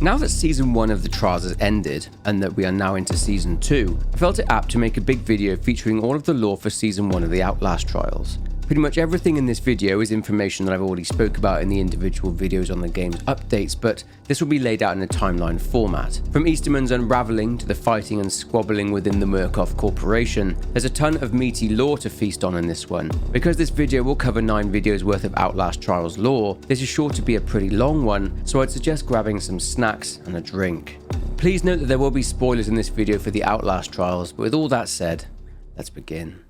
Now that Season 1 of the trials has ended, and that we are now into Season 2, I felt it apt to make a big video featuring all of the lore for Season 1 of the Outlast Trials. Pretty much everything in this video is information that I've already spoke about in the individual videos on the game's updates, but this will be laid out in a timeline format. From Easterman's Unraveling to the fighting and squabbling within the Murkoff Corporation, there's a ton of meaty lore to feast on in this one. Because this video will cover 9 videos worth of Outlast Trials lore, this is sure to be a pretty long one, so I'd suggest grabbing some snacks and a drink. Please note that there will be spoilers in this video for the Outlast Trials, but with all that said, let's begin.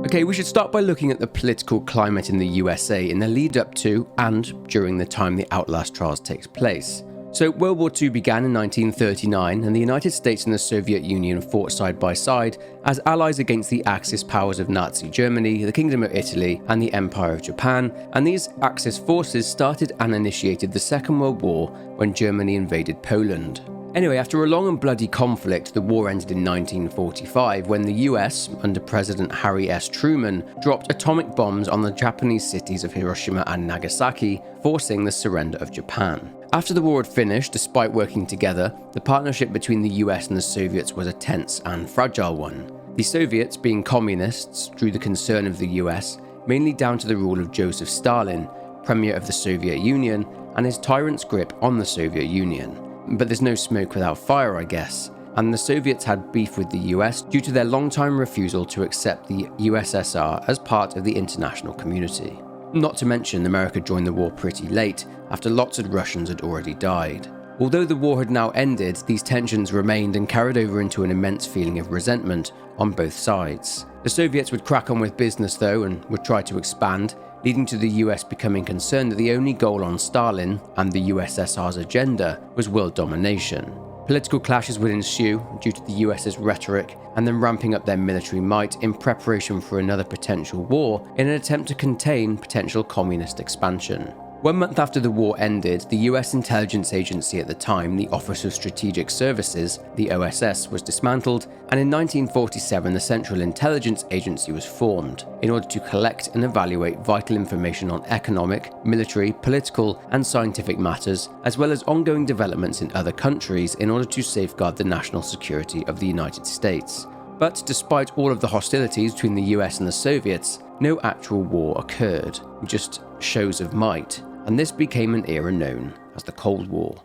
Okay, we should start by looking at the political climate in the USA in the lead up to and during the time the Outlast Trials takes place. So World War II began in 1939 and the United States and the Soviet Union fought side by side as allies against the Axis powers of Nazi Germany, the Kingdom of Italy and the Empire of Japan, and these Axis forces started and initiated the Second World War when Germany invaded Poland. Anyway, after a long and bloody conflict, the war ended in 1945 when the US, under President Harry S. Truman, dropped atomic bombs on the Japanese cities of Hiroshima and Nagasaki, forcing the surrender of Japan. After the war had finished, despite working together, the partnership between the US and the Soviets was a tense and fragile one. The Soviets, being communists, drew the concern of the US, mainly down to the rule of Joseph Stalin, Premier of the Soviet Union, and his tyrant's grip on the Soviet Union. But there's no smoke without fire, I guess, and the Soviets had beef with the US due to their long-time refusal to accept the USSR as part of the international community. Not to mention, America joined the war pretty late, after lots of Russians had already died. Although the war had now ended, these tensions remained and carried over into an immense feeling of resentment on both sides. The Soviets would crack on with business though, and would try to expand, leading to the US becoming concerned that the only goal on Stalin and the USSR's agenda was world domination. Political clashes would ensue due to the US's rhetoric and them ramping up their military might in preparation for another potential war in an attempt to contain potential communist expansion. 1 month after the war ended, the US intelligence agency at the time, the Office of Strategic Services, the OSS, was dismantled, and in 1947 the Central Intelligence Agency was formed in order to collect and evaluate vital information on economic, military, political, and scientific matters, as well as ongoing developments in other countries in order to safeguard the national security of the United States. But despite all of the hostilities between the US and the Soviets, no actual war occurred, just shows of might, and this became an era known as the Cold War.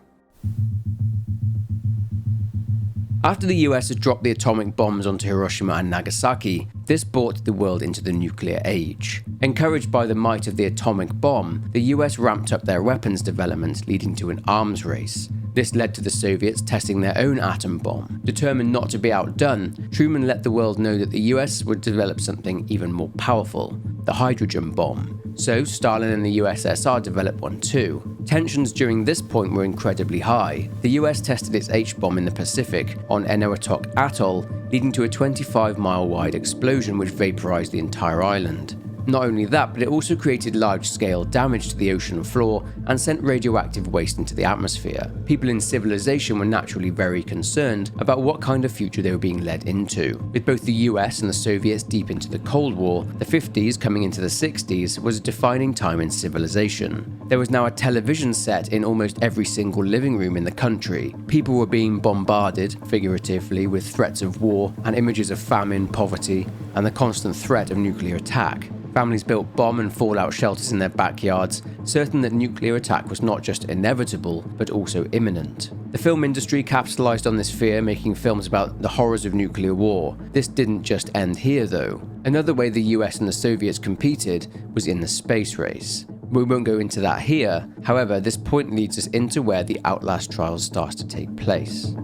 After the US had dropped the atomic bombs onto Hiroshima and Nagasaki, this brought the world into the nuclear age. Encouraged by the might of the atomic bomb, the US ramped up their weapons development, leading to an arms race. This led to the Soviets testing their own atom bomb. Determined not to be outdone, Truman let the world know that the US would develop something even more powerful, the hydrogen bomb. So Stalin and the USSR developed one too. Tensions during this point were incredibly high. The US tested its H-bomb in the Pacific on Enowetok Atoll, leading to a 25-mile wide explosion which vaporized the entire island. Not only that, but it also created large-scale damage to the ocean floor and sent radioactive waste into the atmosphere. People in civilization were naturally very concerned about what kind of future they were being led into. With both the US and the Soviets deep into the Cold War, the 50s coming into the 60s was a defining time in civilization. There was now a television set in almost every single living room in the country. People were being bombarded, figuratively, with threats of war and images of famine, poverty, and the constant threat of nuclear attack. Families built bomb and fallout shelters in their backyards, certain that nuclear attack was not just inevitable, but also imminent. The film industry capitalized on this fear, making films about the horrors of nuclear war. This didn't just end here, though. Another way the US and the Soviets competed was in the space race. We won't go into that here, however, this point leads us into where the Outlast Trials starts to take place.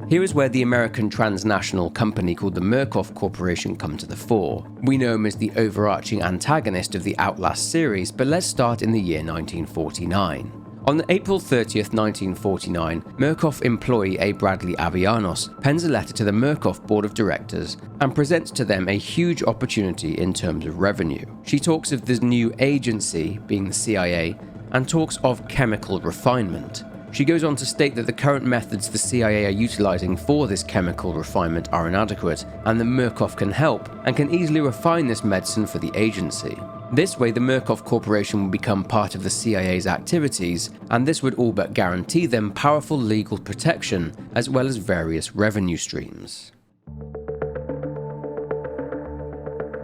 Here is where the American transnational company called the Murkoff Corporation come to the fore. We know him as the overarching antagonist of the Outlast series, but let's start in the year 1949. On April 30th, 1949, Murkoff employee A. Bradley Avianos pens a letter to the Murkoff board of directors and presents to them a huge opportunity in terms of revenue. She talks of this new agency, being the CIA, and talks of chemical refinement. She goes on to state that the current methods the CIA are utilizing for this chemical refinement are inadequate, and that Murkoff can help and can easily refine this medicine for the agency. This way, the Murkoff Corporation would become part of the CIA's activities, and this would all but guarantee them powerful legal protection, as well as various revenue streams.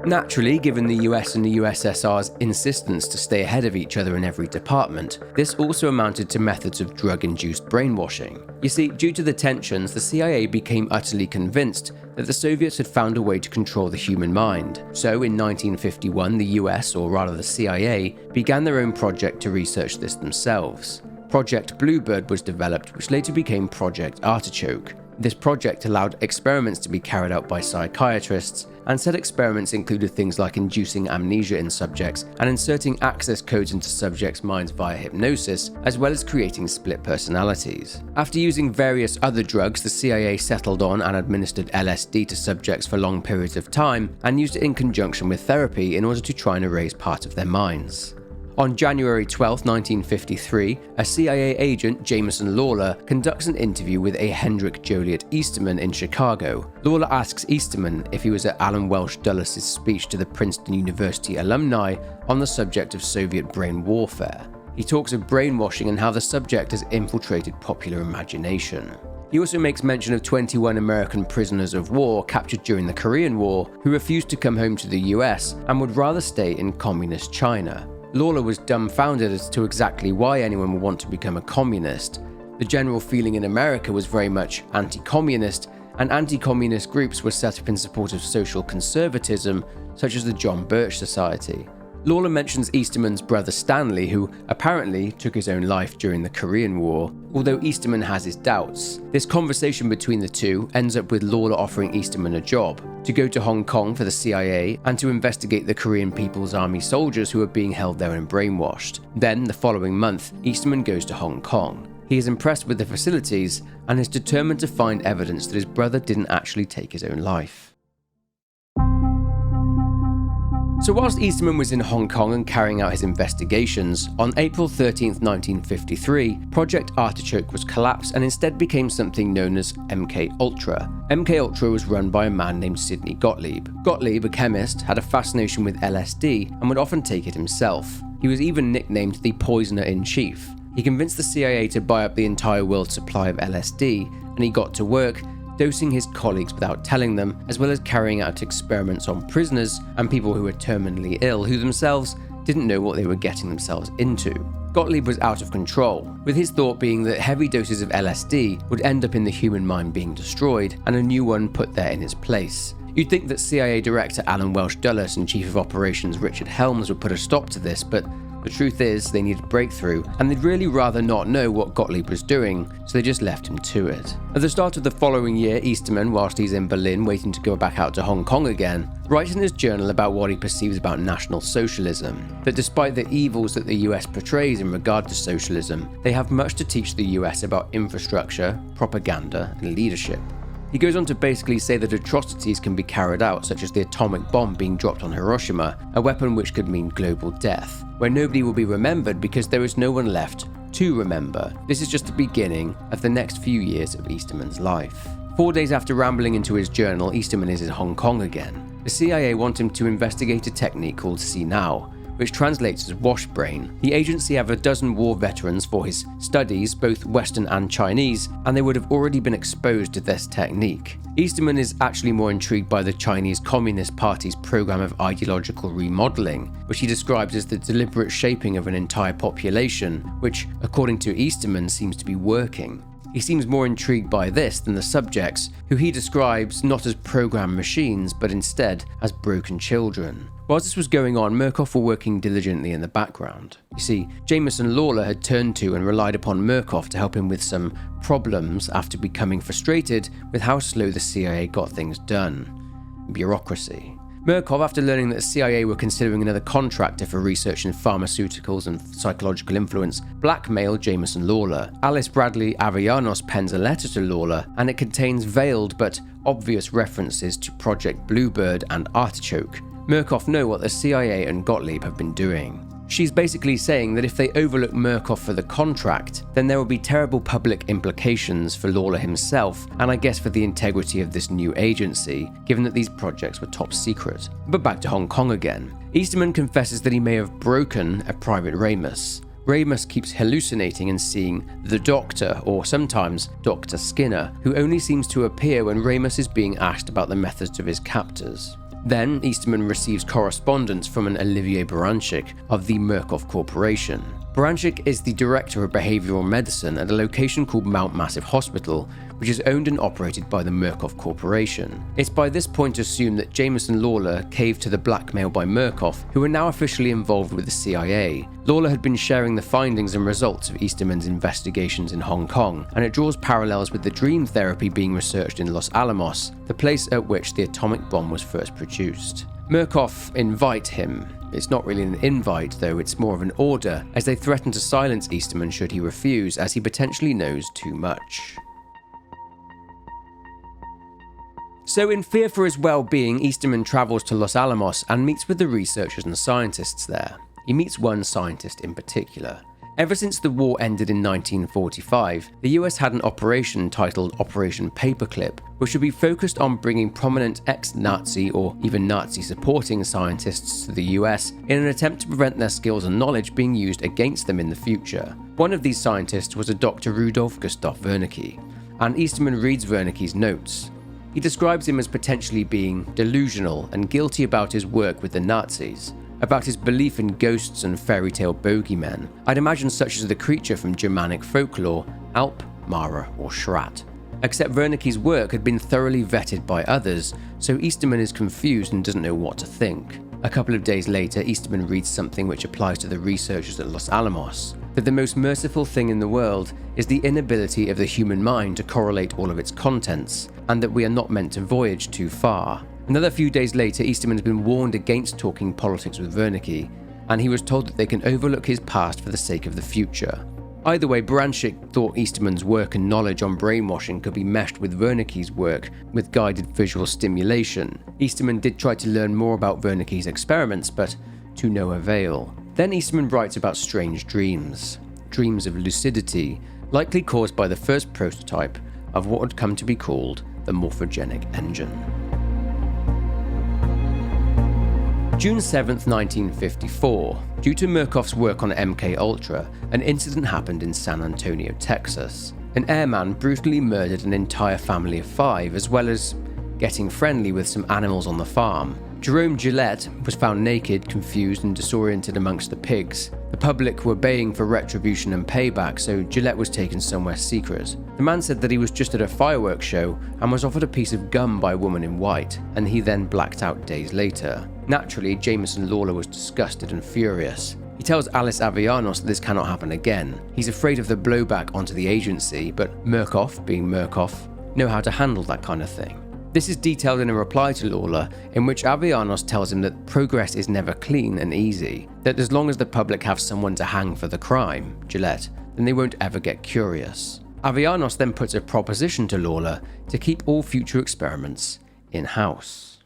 Naturally, given the US and the USSR's insistence to stay ahead of each other in every department, this also amounted to methods of drug-induced brainwashing. You see, due to the tensions, the CIA became utterly convinced that the Soviets had found a way to control the human mind. So in 1951, the US, or rather the CIA, began their own project to research this themselves. Project Bluebird was developed, which later became Project Artichoke. This project allowed experiments to be carried out by psychiatrists, and said experiments included things like inducing amnesia in subjects and inserting access codes into subjects' minds via hypnosis, as well as creating split personalities. After using various other drugs, the CIA settled on and administered LSD to subjects for long periods of time, and used it in conjunction with therapy in order to try and erase part of their minds. On January 12, 1953, a CIA agent, Jameson Lawler, conducts an interview with a Hendrik Joliet Easterman in Chicago. Lawler asks Easterman if he was at Alan Welsh Dulles' speech to the Princeton University alumni on the subject of Soviet brain warfare. He talks of brainwashing and how the subject has infiltrated popular imagination. He also makes mention of 21 American prisoners of war captured during the Korean War who refused to come home to the US and would rather stay in communist China. Lawler was dumbfounded as to exactly why anyone would want to become a communist. The general feeling in America was very much anti-communist, and anti-communist groups were set up in support of social conservatism, such as the John Birch Society. Lawler mentions Easterman's brother Stanley, who apparently took his own life during the Korean War, although Easterman has his doubts. This conversation between the two ends up with Lawler offering Easterman a job, to go to Hong Kong for the CIA and to investigate the Korean People's Army soldiers who are being held there and brainwashed. Then, the following month, Easterman goes to Hong Kong. He is impressed with the facilities and is determined to find evidence that his brother didn't actually take his own life. So whilst Easterman was in Hong Kong and carrying out his investigations, on April 13, 1953, Project Artichoke was collapsed and instead became something known as MKULTRA. MKULTRA was run by a man named Sidney Gottlieb. Gottlieb, a chemist, had a fascination with LSD and would often take it himself. He was even nicknamed the Poisoner-in-Chief. He convinced the CIA to buy up the entire world's supply of LSD, and he got to work dosing his colleagues without telling them, as well as carrying out experiments on prisoners and people who were terminally ill who themselves didn't know what they were getting themselves into. Gottlieb was out of control, with his thought being that heavy doses of LSD would end up in the human mind being destroyed and a new one put there in its place. You'd think that CIA Director Alan Welsh Dulles and Chief of Operations Richard Helms would put a stop to this, but the truth is, they needed a breakthrough, and they'd really rather not know what Gottlieb was doing, so they just left him to it. At the start of the following year, Easterman, whilst he's in Berlin waiting to go back out to Hong Kong again, writes in his journal about what he perceives about National Socialism, that despite the evils that the US portrays in regard to socialism, they have much to teach the US about infrastructure, propaganda, and leadership. He goes on to basically say that atrocities can be carried out, such as the atomic bomb being dropped on Hiroshima, a weapon which could mean global death, where nobody will be remembered because there is no one left to remember. This is just the beginning of the next few years of Easterman's life. 4 days after rambling into his journal, Easterman is in Hong Kong again. The CIA want him to investigate a technique called See Now, which translates as wash brain. The agency have a dozen war veterans for his studies, both Western and Chinese, and they would have already been exposed to this technique. Easterman is actually more intrigued by the Chinese Communist Party's program of ideological remodeling, which he describes as the deliberate shaping of an entire population, which, according to Easterman, seems to be working. He seems more intrigued by this than the subjects, who he describes not as programmed machines, but instead as broken children. Whilst this was going on, Murkoff were working diligently in the background. You see, Jameson Lawler had turned to and relied upon Murkoff to help him with some problems after becoming frustrated with how slow the CIA got things done. Bureaucracy. Murkoff, after learning that the CIA were considering another contractor for research in pharmaceuticals and psychological influence, blackmailed Jameson Lawler. Alice Bradley Avellanos pens a letter to Lawler, and it contains veiled but obvious references to Project Bluebird and Artichoke. Murkoff know what the CIA and Gottlieb have been doing. She's basically saying that if they overlook Murkoff for the contract, then there will be terrible public implications for Lawler himself, and I guess for the integrity of this new agency, given that these projects were top secret. But back to Hong Kong again. Easterman confesses that he may have broken a Private Ramus. Ramus keeps hallucinating and seeing the Doctor, or sometimes Dr. Skinner, who only seems to appear when Ramus is being asked about the methods of his captors. Then, Easterman receives correspondence from an Olivier Baranchik of the Murkoff Corporation. Baranchik is the director of behavioral medicine at a location called Mount Massive Hospital, which is owned and operated by the Murkoff Corporation. It's by this point assumed that Jameson Lawler caved to the blackmail by Murkoff, who are now officially involved with the CIA. Lawler had been sharing the findings and results of Easterman's investigations in Hong Kong, and it draws parallels with the dream therapy being researched in Los Alamos, the place at which the atomic bomb was first produced. Murkoff invite him. It's not really an invite though, it's more of an order, as they threaten to silence Easterman should he refuse, as he potentially knows too much. So in fear for his well-being, Easterman travels to Los Alamos and meets with the researchers and scientists there. He meets one scientist in particular. Ever since the war ended in 1945, the US had an operation titled Operation Paperclip, which would be focused on bringing prominent ex-Nazi or even Nazi-supporting scientists to the US in an attempt to prevent their skills and knowledge being used against them in the future. One of these scientists was a Dr. Rudolf Gustav Wernicke, and Easterman reads Wernicke's notes. He describes him as potentially being delusional and guilty about his work with the Nazis, about his belief in ghosts and fairy tale bogeymen. I'd imagine such as the creature from Germanic folklore, Alp, Mara, or Schrat. Except Wernicke's work had been thoroughly vetted by others, so Easterman is confused and doesn't know what to think. A couple of days later, Easterman reads something which applies to the researchers at Los Alamos, that the most merciful thing in the world is the inability of the human mind to correlate all of its contents, and that we are not meant to voyage too far. Another few days later, Easterman has been warned against talking politics with Wernicke, and he was told that they can overlook his past for the sake of the future. Either way, Baranchik thought Easterman's work and knowledge on brainwashing could be meshed with Wernicke's work with guided visual stimulation. Easterman did try to learn more about Wernicke's experiments, but to no avail. Then Easterman writes about strange dreams. Dreams of lucidity, likely caused by the first prototype of what would come to be called the morphogenic engine. June 7th, 1954. Due to Murkoff's work on MKULTRA, an incident happened in San Antonio, Texas. An airman brutally murdered an entire family of 5, as well as getting friendly with some animals on the farm. Jerome Gillette was found naked, confused and disoriented amongst the pigs. The public were baying for retribution and payback, so Gillette was taken somewhere secret. The man said that he was just at a fireworks show and was offered a piece of gum by a woman in white, and he then blacked out days later. Naturally, Jameson Lawler was disgusted and furious. He tells Alice Avellanos that this cannot happen again. He's afraid of the blowback onto the agency, but Murkoff, being Murkoff, know how to handle that kind of thing. This is detailed in a reply to Lawler, in which Avellanos tells him that progress is never clean and easy, that as long as the public have someone to hang for the crime, Gillette, then they won't ever get curious. Avellanos then puts a proposition to Lawler to keep all future experiments in-house.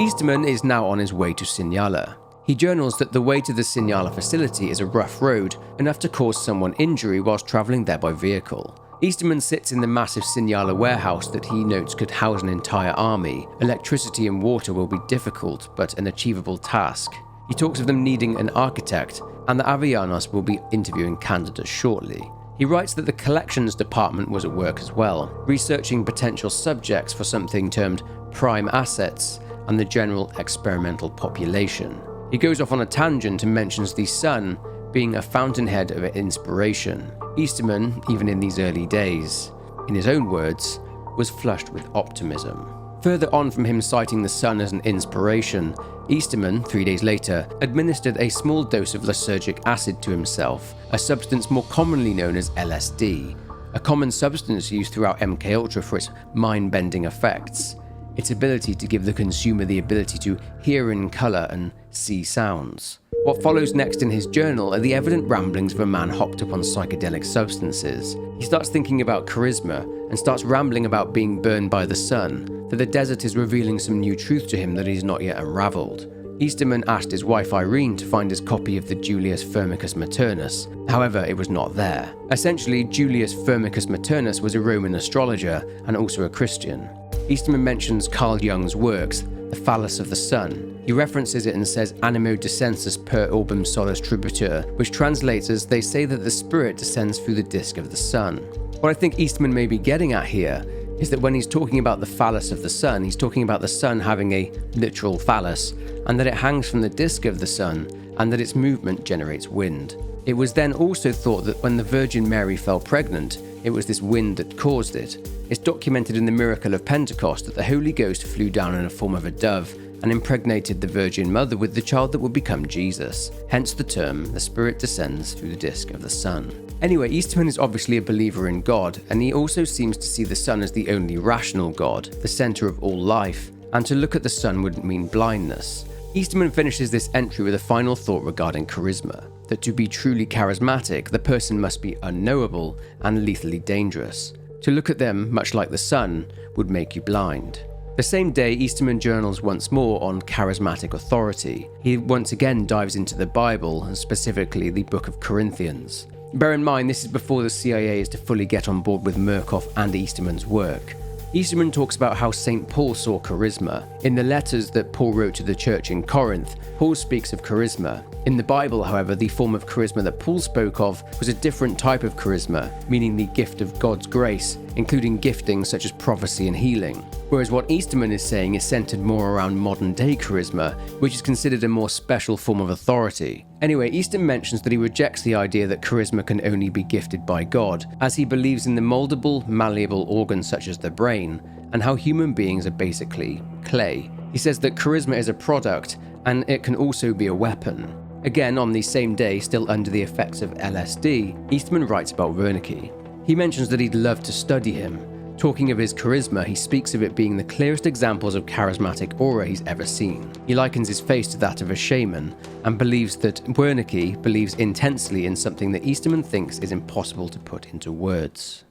Easterman is now on his way to Sinaloa. He journals that the way to the Sinaloa facility is a rough road, enough to cause someone injury whilst travelling there by vehicle. Easterman sits in the massive Sinaloa warehouse that he notes could house an entire army. Electricity and water will be difficult, but an achievable task. He talks of them needing an architect, and that Avellanos will be interviewing candidates shortly. He writes that the collections department was at work as well, researching potential subjects for something termed prime assets and the general experimental population. He goes off on a tangent and mentions the sun being a fountainhead of inspiration. Easterman, even in these early days, in his own words, was flushed with optimism. Further on from him citing the sun as an inspiration, Easterman, 3 days later, administered a small dose of lysergic acid to himself, a substance more commonly known as LSD, a common substance used throughout MKUltra for its mind-bending effects, its ability to give the consumer the ability to hear in colour and see sounds. What follows next in his journal are the evident ramblings of a man hopped upon psychedelic substances. He starts thinking about charisma and starts rambling about being burned by the sun, that the desert is revealing some new truth to him that he's not yet unravelled. Easterman asked his wife Irene to find his copy of the Julius Firmicus Maternus. However, it was not there. Essentially, Julius Firmicus Maternus was a Roman astrologer and also a Christian. Easterman mentions Carl Jung's works, The Phallus of the Sun. He references it and says animo descensus per orbum solis tributur, which translates as they say that the spirit descends through the disk of the sun. What I think Easterman may be getting at here is that when he's talking about the phallus of the sun, he's talking about the sun having a literal phallus, and that it hangs from the disk of the sun, and that its movement generates wind. It was then also thought that when the Virgin Mary fell pregnant, it was this wind that caused it. It's documented in the miracle of Pentecost that the Holy Ghost flew down in the form of a dove and impregnated the Virgin Mother with the child that would become Jesus. Hence the term, the Spirit descends through the disk of the sun. Anyway, Easterman is obviously a believer in God, and he also seems to see the sun as the only rational God, the center of all life, and to look at the sun wouldn't mean blindness. Easterman finishes this entry with a final thought regarding charisma, that to be truly charismatic, the person must be unknowable and lethally dangerous. To look at them, much like the sun, would make you blind. The same day, Easterman journals once more on charismatic authority. He once again dives into the Bible, and specifically the Book of Corinthians. Bear in mind, this is before the CIA is to fully get on board with Murkoff and Easterman's work. Easterman talks about how St. Paul saw charisma. In the letters that Paul wrote to the church in Corinth, Paul speaks of charisma. In the Bible, however, the form of charisma that Paul spoke of was a different type of charisma, meaning the gift of God's grace, including giftings such as prophecy and healing. Whereas what Easterman is saying is centered more around modern-day charisma, which is considered a more special form of authority. Anyway, Easterman mentions that he rejects the idea that charisma can only be gifted by God, as he believes in the moldable, malleable organs such as the brain, and how human beings are basically clay. He says that charisma is a product, and it can also be a weapon. Again, on the same day, still under the effects of LSD, Easterman writes about Wernicke. He mentions that he'd love to study him. Talking of his charisma, he speaks of it being the clearest examples of charismatic aura he's ever seen. He likens his face to that of a shaman, and believes that Wernicke believes intensely in something that Easterman thinks is impossible to put into words.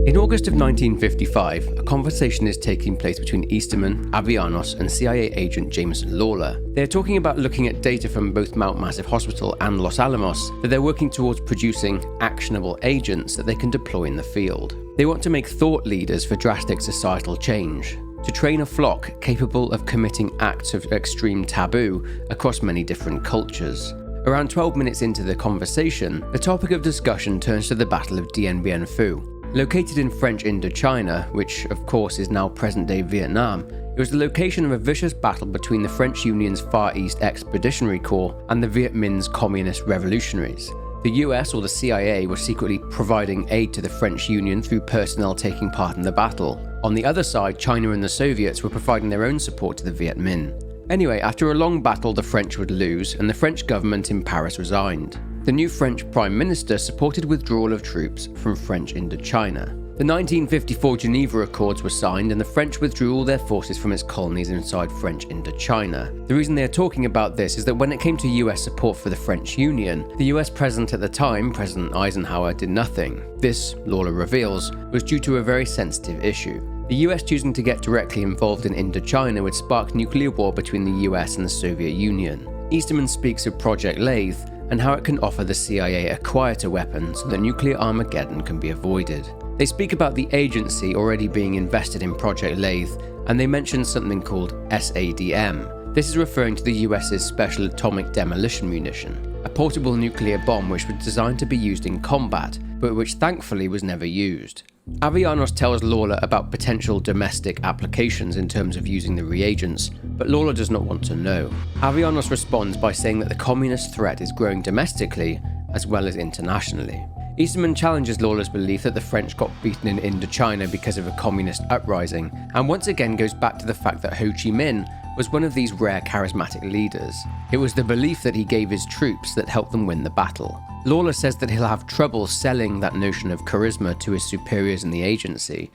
In August of 1955, a conversation is taking place between Easterman, Avellanos, and CIA agent Jameson Lawler. They are talking about looking at data from both Mount Massive Hospital and Los Alamos, that they're working towards producing actionable agents that they can deploy in the field. They want to make thought leaders for drastic societal change, to train a flock capable of committing acts of extreme taboo across many different cultures. Around 12 minutes into the conversation, the topic of discussion turns to the Battle of Dien Bien Phu. Located in French Indochina, which of course is now present-day Vietnam, it was the location of a vicious battle between the French Union's Far East Expeditionary Corps and the Viet Minh's Communist Revolutionaries. The US or the CIA were secretly providing aid to the French Union through personnel taking part in the battle. On the other side, China and the Soviets were providing their own support to the Viet Minh. Anyway, after a long battle, the French would lose, and the French government in Paris resigned. The new French Prime Minister supported withdrawal of troops from French Indochina. The 1954 Geneva Accords were signed, and the French withdrew all their forces from its colonies inside French Indochina. The reason they are talking about this is that when it came to US support for the French Union, the US president at the time, President Eisenhower, did nothing. This, Lawler reveals, was due to a very sensitive issue. The US choosing to get directly involved in Indochina would spark nuclear war between the US and the Soviet Union. Easterman speaks of Project LATHE, and how it can offer the CIA a quieter weapon so that nuclear Armageddon can be avoided. They speak about the agency already being invested in Project LATHE, and they mention something called SADM. This is referring to the US's Special Atomic Demolition Munition, a portable nuclear bomb which was designed to be used in combat, but which thankfully was never used. Avellanos tells Lawler about potential domestic applications in terms of using the reagents, but Lawler does not want to know. Avellanos responds by saying that the communist threat is growing domestically as well as internationally. Easterman challenges Lawler's belief that the French got beaten in Indochina because of a communist uprising, and once again goes back to the fact that Ho Chi Minh was one of these rare charismatic leaders. It was the belief that he gave his troops that helped them win the battle. Lawler says that he'll have trouble selling that notion of charisma to his superiors in the agency.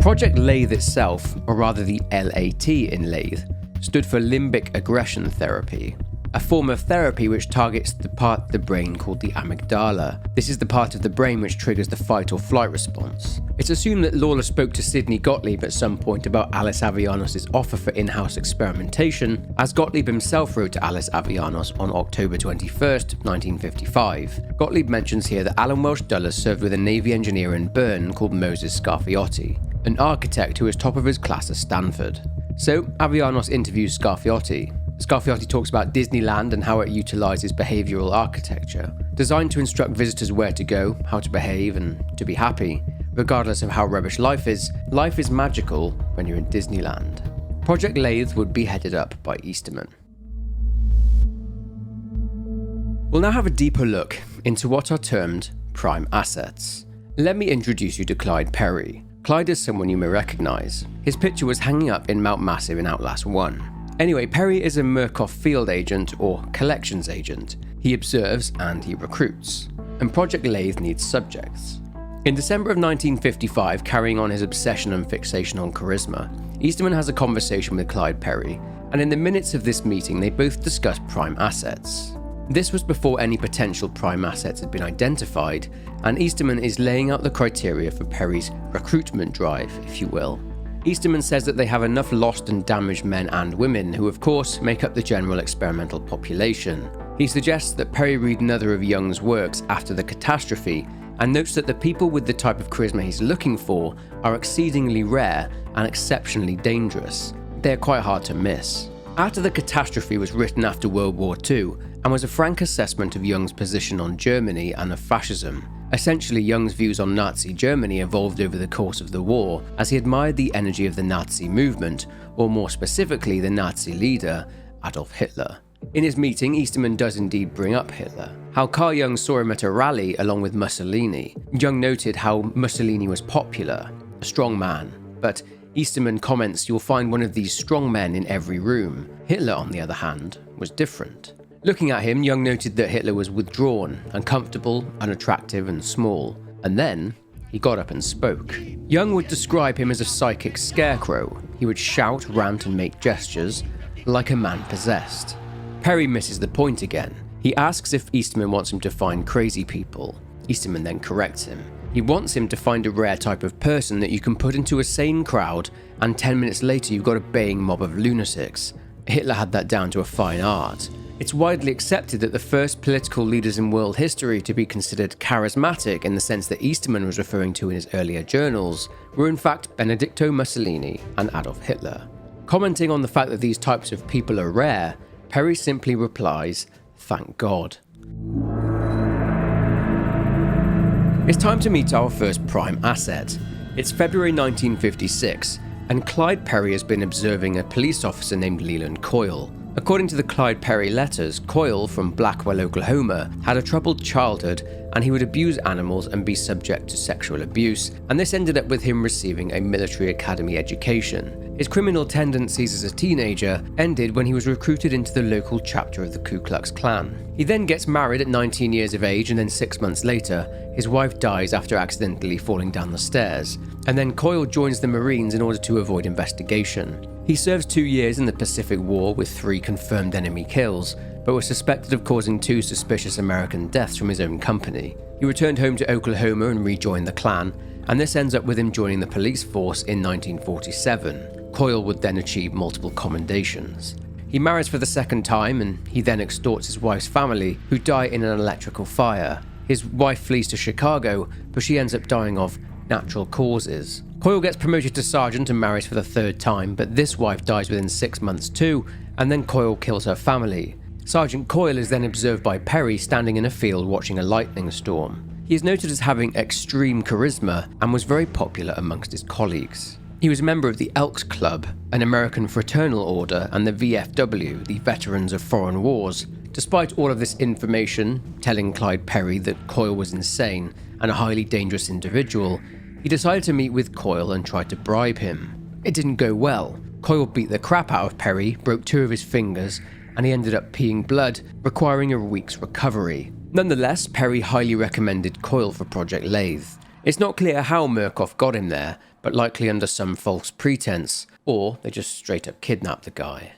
Project LATHE itself, or rather the LAT in LATHE, stood for Limbic Aggression Therapy. a form of therapy which targets the part of the brain called the amygdala. This is the part of the brain which triggers the fight or flight response. It's assumed that Lawler spoke to Sidney Gottlieb at some point about Alice Avellanos' offer for in-house experimentation, as Gottlieb himself wrote to Alice Avellanos on October 21st, 1955. Gottlieb mentions here that Alan Welsh Dulles served with a Navy engineer in Bern called Moses Scarfiotti, an architect who was top of his class at Stanford. So Avellanos interviews Scarfiotti. Scarfiotti talks about Disneyland and how it utilizes behavioral architecture, designed to instruct visitors where to go, how to behave, and to be happy. Regardless of how rubbish life is magical when you're in Disneyland. Project LATHE would be headed up by Easterman. We'll now have a deeper look into what are termed prime assets. Let me introduce you to Clyde Perry. Clyde is someone you may recognise. His picture was hanging up in Mount Massive in Outlast 1. Anyway, Perry is a Murkoff field agent or collections agent. He observes and he recruits. And Project LATHE needs subjects. In December of 1955, carrying on his obsession and fixation on charisma, Easterman has a conversation with Clyde Perry, and in the minutes of this meeting they both discuss prime assets. This was before any potential prime assets had been identified, and Easterman is laying out the criteria for Perry's recruitment drive, if you will. Easterman says that they have enough lost and damaged men and women, who of course make up the general experimental population. He suggests that Perry read another of Jung's works after the catastrophe, and notes that the people with the type of charisma he's looking for are exceedingly rare and exceptionally dangerous. They are quite hard to miss. After the Catastrophe was written after World War II and was a frank assessment of Jung's position on Germany and of fascism. Essentially, Jung's views on Nazi Germany evolved over the course of the war as he admired the energy of the Nazi movement, or more specifically the Nazi leader, Adolf Hitler. In his meeting, Easterman does indeed bring up Hitler, how Carl Jung saw him at a rally along with Mussolini. Jung noted how Mussolini was popular, a strong man, but Easterman comments you'll find one of these strong men in every room. Hitler, on the other hand, was different. Looking at him, Jung noted that Hitler was withdrawn, uncomfortable, unattractive, and small. And then, he got up and spoke. Jung would describe him as a psychic scarecrow. He would shout, rant, and make gestures, like a man possessed. Perry misses the point again. He asks if Easterman wants him to find crazy people. Easterman then corrects him. He wants him to find a rare type of person that you can put into a sane crowd, and 10 minutes later you've got a baying mob of lunatics. Hitler had that down to a fine art. It's widely accepted that the first political leaders in world history to be considered charismatic in the sense that Easterman was referring to in his earlier journals were in fact Benedetto Mussolini and Adolf Hitler. Commenting on the fact that these types of people are rare, Perry simply replies, "Thank God." It's time to meet our first prime asset. It's February 1956, and Clyde Perry has been observing a police officer named Leland Coyle. According to the Clyde Perry letters, Coyle from Blackwell, Oklahoma, had a troubled childhood and he would abuse animals and be subject to sexual abuse, and this ended up with him receiving a military academy education. His criminal tendencies as a teenager ended when he was recruited into the local chapter of the Ku Klux Klan. He then gets married at 19 years of age, and then 6 months later, his wife dies after accidentally falling down the stairs, and then Coyle joins the Marines in order to avoid investigation. He serves 2 years in the Pacific War with 3 confirmed enemy kills, but was suspected of causing 2 suspicious American deaths from his own company. He returned home to Oklahoma and rejoined the Klan, and this ends up with him joining the police force in 1947. Coyle would then achieve multiple commendations. He marries for the second time, and he then extorts his wife's family, who die in an electrical fire. His wife flees to Chicago, but she ends up dying of natural causes. Coyle gets promoted to sergeant and marries for the 3rd time, but this wife dies within 6 months too, and then Coyle kills her family. Sergeant Coyle is then observed by Perry standing in a field watching a lightning storm. He is noted as having extreme charisma and was very popular amongst his colleagues. He was a member of the Elks Club, an American fraternal order, and the VFW, the Veterans of Foreign Wars. Despite all of this information telling Clyde Perry that Coyle was insane and a highly dangerous individual, he decided to meet with Coyle and tried to bribe him. It didn't go well. Coyle beat the crap out of Perry, broke 2 of his fingers, and he ended up peeing blood, requiring a week's recovery. Nonetheless, Perry highly recommended Coyle for Project LATHE. It's not clear how Murkoff got him there, but likely under some false pretense, or they just straight up kidnapped the guy.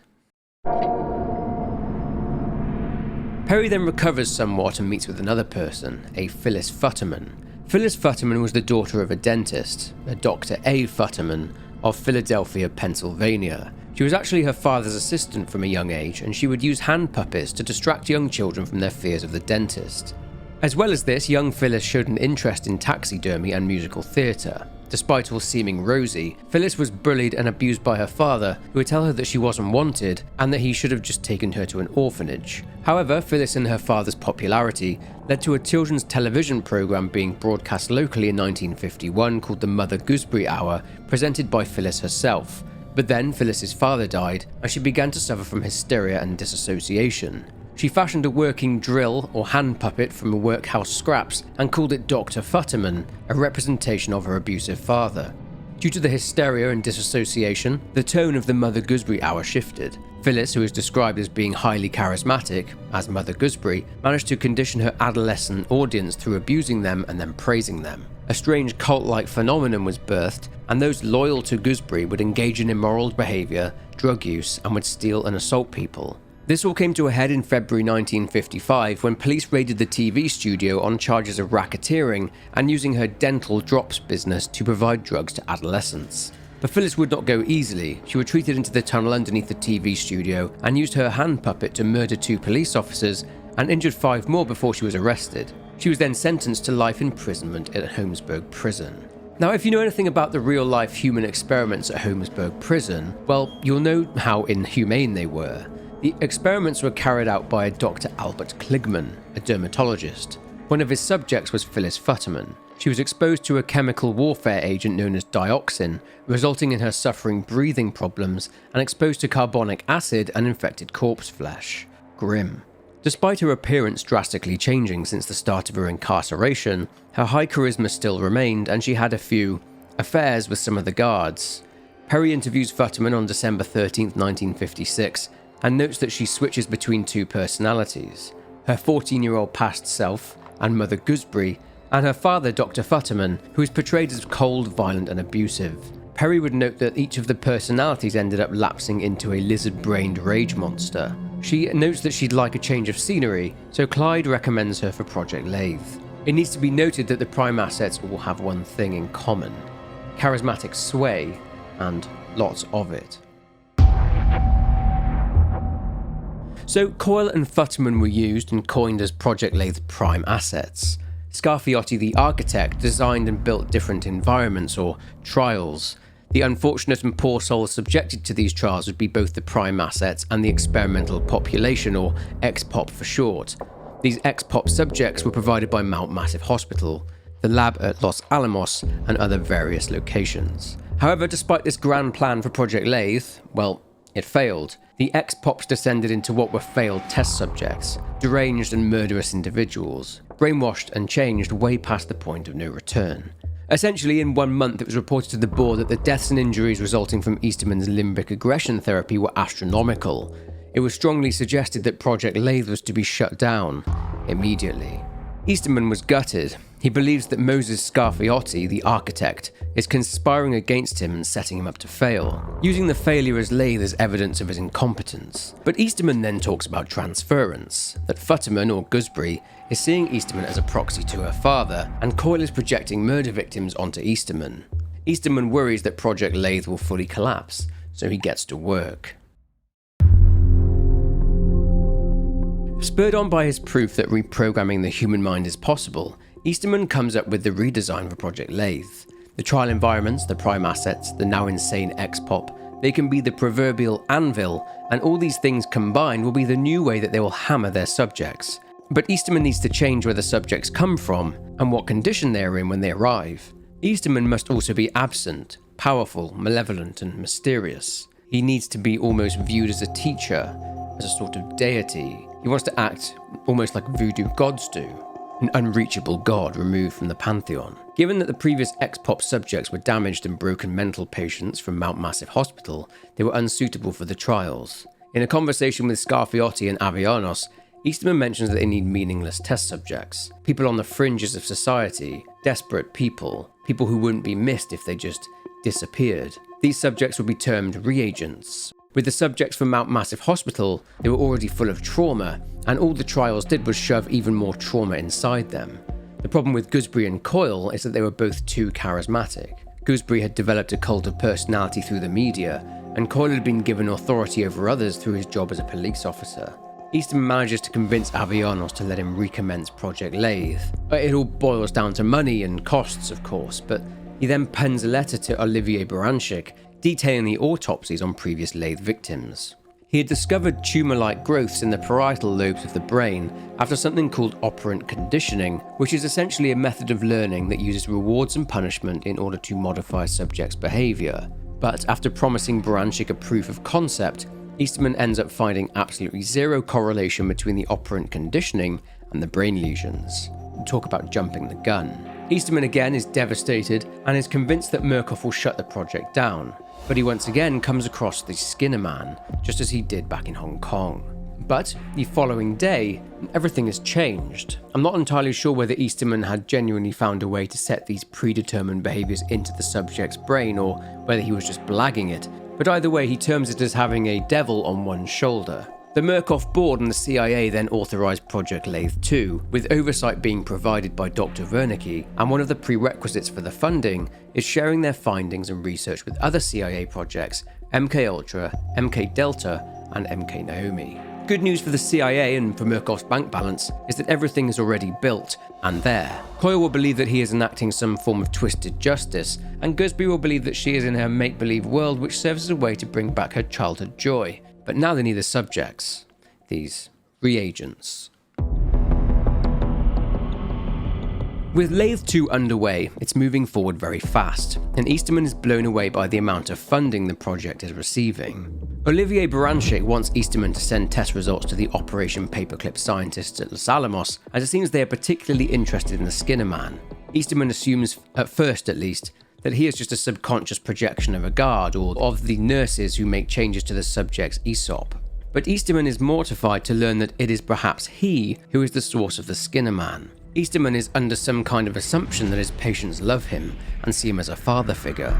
Perry then recovers somewhat and meets with another person, a Phyllis Futterman. Phyllis Futterman was the daughter of a dentist, a Dr. A. Futterman, of Philadelphia, Pennsylvania. She was actually her father's assistant from a young age, and she would use hand puppets to distract young children from their fears of the dentist. As well as this, young Phyllis showed an interest in taxidermy and musical theatre. Despite all seeming rosy, Phyllis was bullied and abused by her father, who would tell her that she wasn't wanted and that he should have just taken her to an orphanage. However, Phyllis and her father's popularity led to a children's television program being broadcast locally in 1951 called the Mother Gooseberry Hour, presented by Phyllis herself. But then Phyllis's father died, and she began to suffer from hysteria and disassociation. She fashioned a working drill or hand puppet from workhouse scraps and called it Dr. Futterman, a representation of her abusive father. Due to the hysteria and disassociation, the tone of the Mother Gooseberry Hour shifted. Phyllis, who is described as being highly charismatic, as Mother Gooseberry, managed to condition her adolescent audience through abusing them and then praising them. A strange cult-like phenomenon was birthed, and those loyal to Gooseberry would engage in immoral behaviour, drug use, and would steal and assault people. This all came to a head in February 1955 when police raided the TV studio on charges of racketeering and using her dental drops business to provide drugs to adolescents. But Phyllis would not go easily. She retreated into the tunnel underneath the TV studio and used her hand puppet to murder 2 police officers and injured 5 more before she was arrested. She was then sentenced to life imprisonment at Holmesburg Prison. Now, if you know anything about the real-life human experiments at Holmesburg Prison, well, you'll know how inhumane they were. The experiments were carried out by a Dr. Albert Kligman, a dermatologist. One of his subjects was Phyllis Futterman. She was exposed to a chemical warfare agent known as dioxin, resulting in her suffering breathing problems, and exposed to carbonic acid and infected corpse flesh. Grim. Despite her appearance drastically changing since the start of her incarceration, her high charisma still remained, and she had a few affairs with some of the guards. Perry interviews Futterman on December 13, 1956, and notes that she switches between 2 personalities, her 14-year-old past self and Mother Gooseberry, and her father Dr. Futterman, who is portrayed as cold, violent and abusive. Perry would note that each of the personalities ended up lapsing into a lizard-brained rage monster. She notes that she'd like a change of scenery, so Clyde recommends her for Project LATHE. It needs to be noted that the Prime assets all have one thing in common: charismatic sway, and lots of it. So Coyle and Futterman were used and coined as Project LATHE Prime assets. Scarfiotti the architect designed and built different environments or trials. The unfortunate and poor souls subjected to these trials would be both the Prime assets and the experimental population, or XPOP for short. These XPOP subjects were provided by Mount Massive Hospital, the lab at Los Alamos, and other various locations. However, despite this grand plan for Project LATHE, well, it failed. The XPOPs descended into what were failed test subjects, deranged and murderous individuals, brainwashed and changed way past the point of no return. Essentially, in 1 month it was reported to the board that the deaths and injuries resulting from Easterman's limbic aggression therapy were astronomical. It was strongly suggested that Project LATHE was to be shut down immediately. Easterman was gutted. He believes that Moses Scarfiotti, the architect, is conspiring against him and setting him up to fail, using the failure as LATHE as evidence of his incompetence. But Easterman then talks about transference, that Futterman, or Gooseberry, is seeing Easterman as a proxy to her father, and Coyle is projecting murder victims onto Easterman. Easterman worries that Project LATHE will fully collapse, so he gets to work. Spurred on by his proof that reprogramming the human mind is possible, Easterman comes up with the redesign for Project LATHE. The trial environments, the Prime assets, the now insane XPOP, they can be the proverbial anvil, and all these things combined will be the new way that they will hammer their subjects. But Easterman needs to change where the subjects come from, and what condition they are in when they arrive. Easterman must also be absent, powerful, malevolent, and mysterious. He needs to be almost viewed as a teacher, as a sort of deity. He wants to act almost like voodoo gods do, an unreachable god removed from the pantheon. Given that the previous XPOP subjects were damaged and broken mental patients from Mount Massive Hospital, they were unsuitable for the trials. In a conversation with Scarfiotti and Avellanos, Easterman mentions that they need meaningless test subjects, people on the fringes of society, desperate people, people who wouldn't be missed if they just disappeared. These subjects would be termed reagents. With the subjects from Mount Massive Hospital, they were already full of trauma, and all the trials did was shove even more trauma inside them. The problem with Gooseberry and Coyle is that they were both too charismatic. Gooseberry had developed a cult of personality through the media, and Coyle had been given authority over others through his job as a police officer. Easterman manages to convince Avellanos to let him recommence Project LATHE. It all boils down to money and costs, of course, but he then pens a letter to Olivier Baranchik detailing the autopsies on previous LATHE victims. He had discovered tumor-like growths in the parietal lobes of the brain after something called operant conditioning, which is essentially a method of learning that uses rewards and punishment in order to modify subjects' behaviour. But after promising Baranchik a proof of concept, Easterman ends up finding absolutely zero correlation between the operant conditioning and the brain lesions. Talk about jumping the gun. Easterman again is devastated and is convinced that Murkoff will shut the project down, but he once again comes across the Skinnerman, just as he did back in Hong Kong. But the following day, everything has changed. I'm not entirely sure whether Easterman had genuinely found a way to set these predetermined behaviours into the subject's brain, or whether he was just blagging it, but either way he terms it as having a devil on one shoulder. The Murkoff board and the CIA then authorised Project LATHE 2, with oversight being provided by Dr. Wernicke, and one of the prerequisites for the funding is sharing their findings and research with other CIA projects, MKULTRA, MK Delta, and MK Naomi. Good news for the CIA and for Murkoff's bank balance is that everything is already built and there. Coyle will believe that he is enacting some form of twisted justice, and Gooseberry will believe that she is in her make-believe world, which serves as a way to bring back her childhood joy. But now they need the subjects, these reagents. With LATHE 2 underway, it's moving forward very fast, and Easterman is blown away by the amount of funding the project is receiving. Olivier Baranchik wants Easterman to send test results to the Operation Paperclip scientists at Los Alamos, as it seems they are particularly interested in the Skinnerman. Easterman assumes, at first at least, that he is just a subconscious projection of a guard or of the nurses who make changes to the subject's ESOP. But Easterman is mortified to learn that it is perhaps he who is the source of the Skinnerman. Easterman is under some kind of assumption that his patients love him and see him as a father figure.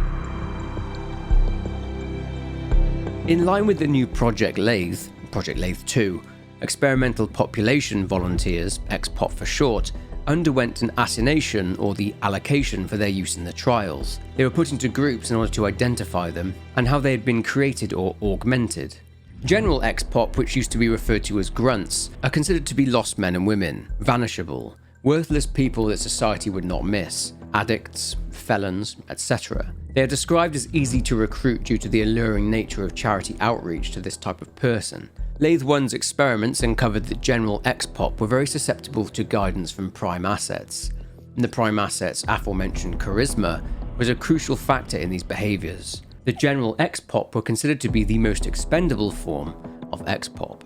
In line with the new Project LATHE 2, experimental population volunteers, XPOP for short, underwent an assignation or the allocation for their use in the trials. They were put into groups in order to identify them and how they had been created or augmented. General XPOP, which used to be referred to as grunts, are considered to be lost men and women, vanishable, worthless people that society would not miss, addicts, felons, etc. They are described as easy to recruit due to the alluring nature of charity outreach to this type of person. LATHE 1's experiments uncovered that General XPOP were very susceptible to guidance from prime assets. And the prime assets' aforementioned charisma was a crucial factor in these behaviours. The General XPOP were considered to be the most expendable form of XPOP.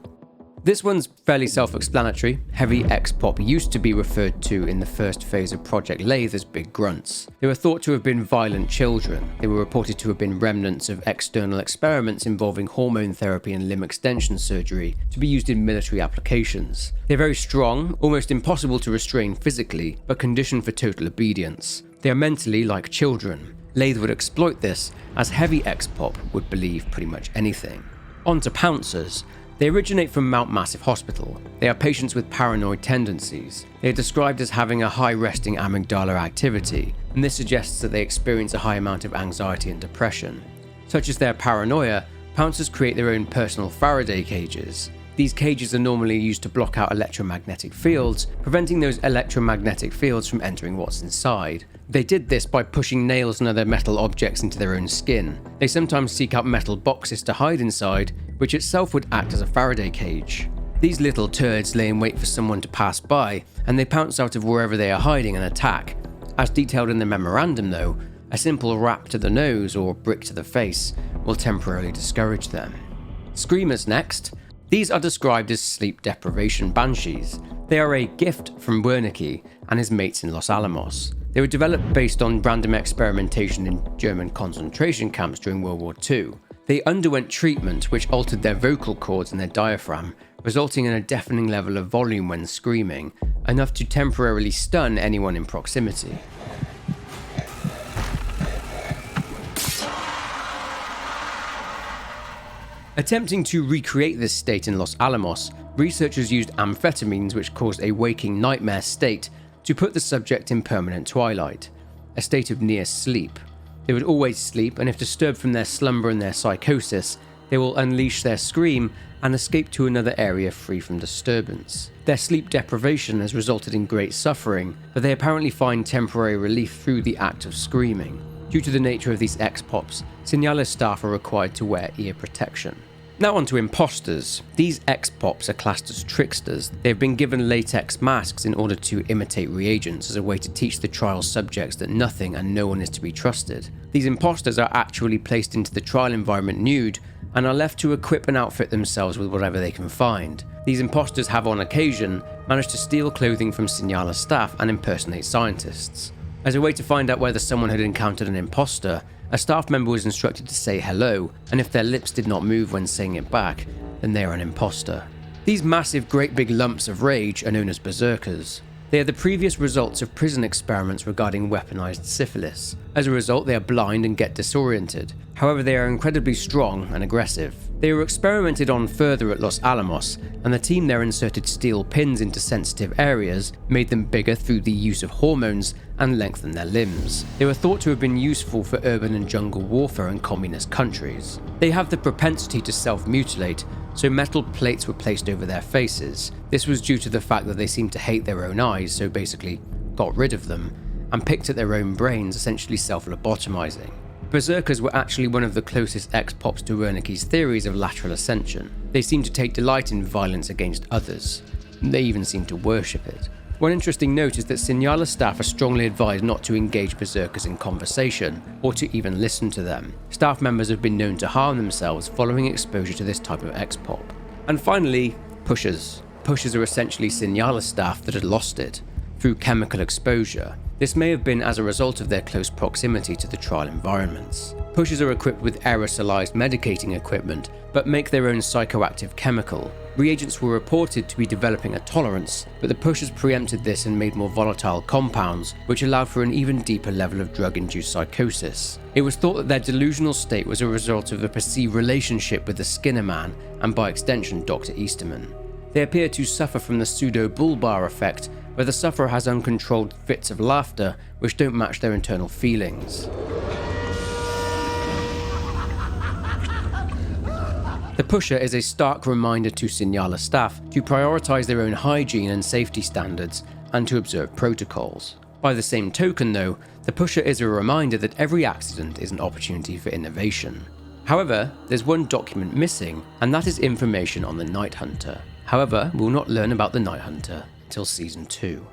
This one's fairly self-explanatory. Heavy XPOP used to be referred to in the first phase of Project LATHE as big grunts. They were thought to have been violent children. They were reported to have been remnants of external experiments involving hormone therapy and limb extension surgery to be used in military applications. They're very strong, almost impossible to restrain physically, but conditioned for total obedience. They are mentally like children. LATHE would exploit this, as heavy XPOP would believe pretty much anything. On to pouncers. They originate from Mount Massive Hospital. They are patients with paranoid tendencies. They are described as having a high resting amygdala activity, and this suggests that they experience a high amount of anxiety and depression. Such as their paranoia, pouncers create their own personal Faraday cages. These cages are normally used to block out electromagnetic fields, preventing those electromagnetic fields from entering what's inside. They did this by pushing nails and other metal objects into their own skin. They sometimes seek out metal boxes to hide inside, which itself would act as a Faraday cage. These little turds lay in wait for someone to pass by, and they pounce out of wherever they are hiding and attack. As detailed in the memorandum though, a simple rap to the nose or brick to the face will temporarily discourage them. Screamers next. These are described as sleep deprivation banshees. They are a gift from Wernicke and his mates in Los Alamos. They were developed based on random experimentation in German concentration camps during World War II. They underwent treatment which altered their vocal cords and their diaphragm, resulting in a deafening level of volume when screaming, enough to temporarily stun anyone in proximity. Attempting to recreate this state in Los Alamos, researchers used amphetamines which caused a waking nightmare state to put the subject in permanent twilight, a state of near sleep. They would always sleep, and if disturbed from their slumber and their psychosis, they will unleash their scream and escape to another area free from disturbance. Their sleep deprivation has resulted in great suffering, but they apparently find temporary relief through the act of screaming. Due to the nature of these ex-pops, Signalis staff are required to wear ear protection. Now on to imposters. These ex-pops are classed as tricksters. They have been given latex masks in order to imitate reagents as a way to teach the trial subjects that nothing and no one is to be trusted. These imposters are actually placed into the trial environment nude and are left to equip and outfit themselves with whatever they can find. These imposters have on occasion managed to steal clothing from Signalis staff and impersonate scientists. As a way to find out whether someone had encountered an imposter, a staff member was instructed to say hello, and if their lips did not move when saying it back, then they are an imposter. These massive great big lumps of rage are known as berserkers. They are the previous results of prison experiments regarding weaponized syphilis. As a result, they are blind and get disoriented. However, they are incredibly strong and aggressive. They were experimented on further at Los Alamos, and the team there inserted steel pins into sensitive areas, made them bigger through the use of hormones, and lengthened their limbs. They were thought to have been useful for urban and jungle warfare in communist countries. They have the propensity to self-mutilate, so metal plates were placed over their faces. This was due to the fact that they seemed to hate their own eyes, so basically got rid of them, and picked at their own brains, essentially self-lobotomizing. Berserkers were actually one of the closest ex-pops to Wernicke's theories of lateral ascension. They seemed to take delight in violence against others. They even seemed to worship it. One interesting note is that Signalis staff are strongly advised not to engage berserkers in conversation, or to even listen to them. Staff members have been known to harm themselves following exposure to this type of ex-pop. And finally, pushers. Pushers are essentially Signalis staff that had lost it through chemical exposure. This may have been as a result of their close proximity to the trial environments. Pushers are equipped with aerosolized medicating equipment, but make their own psychoactive chemical. Reagents were reported to be developing a tolerance, but the pushers preempted this and made more volatile compounds, which allowed for an even deeper level of drug-induced psychosis. It was thought that their delusional state was a result of a perceived relationship with the Skinnerman, and by extension Dr. Easterman. They appear to suffer from the pseudo-bull-bar effect, where the sufferer has uncontrolled fits of laughter which don't match their internal feelings. The pusher is a stark reminder to Signalis staff to prioritize their own hygiene and safety standards and to observe protocols. By the same token though, the pusher is a reminder that every accident is an opportunity for innovation. However, there's one document missing, and that is information on the Night Hunter. However, we'll not learn about the Night Hunter until Season 2.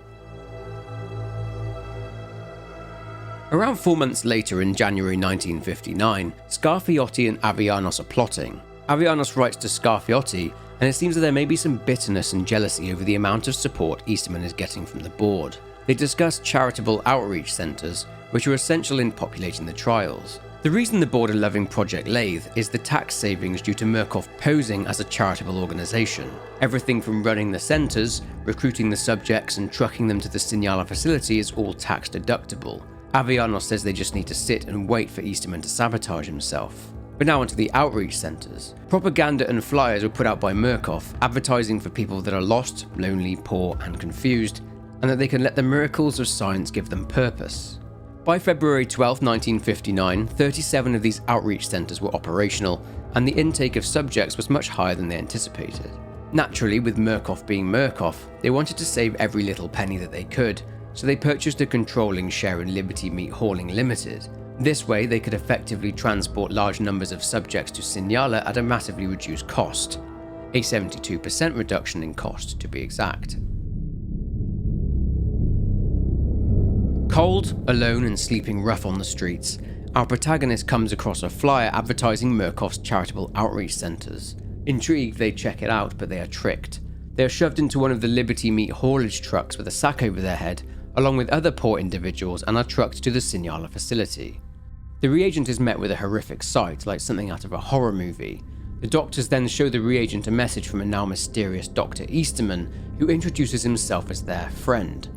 Around 4 months later, in January 1959, Scarfiotti and Avellanos are plotting. Avellanos writes to Scarfiotti, and it seems that there may be some bitterness and jealousy over the amount of support Easterman is getting from the board. They discuss charitable outreach centres, which are essential in populating the trials. The reason the board are loving Project LATHE is the tax savings due to Murkoff posing as a charitable organisation. Everything from running the centres, recruiting the subjects and trucking them to the Signalis facility is all tax deductible. Avellanos says they just need to sit and wait for Easterman to sabotage himself. But now onto the outreach centres. Propaganda and flyers were put out by Murkoff, advertising for people that are lost, lonely, poor and confused, and that they can let the miracles of science give them purpose. By February 12, 1959, 37 of these outreach centres were operational, and the intake of subjects was much higher than they anticipated. Naturally, with Murkoff being Murkoff, they wanted to save every little penny that they could, so they purchased a controlling share in Liberty Meat Hauling Limited. This way, they could effectively transport large numbers of subjects to Signalis at a massively reduced cost. A 72% reduction in cost, to be exact. Cold, alone and sleeping rough on the streets, our protagonist comes across a flyer advertising Murkoff's charitable outreach centres. Intrigued, they check it out, but they are tricked. They are shoved into one of the Liberty Meat haulage trucks with a sack over their head, along with other poor individuals, and are trucked to the Signalis facility. The reagent is met with a horrific sight, like something out of a horror movie. The doctors then show the reagent a message from a now mysterious Dr. Easterman, who introduces himself as their friend.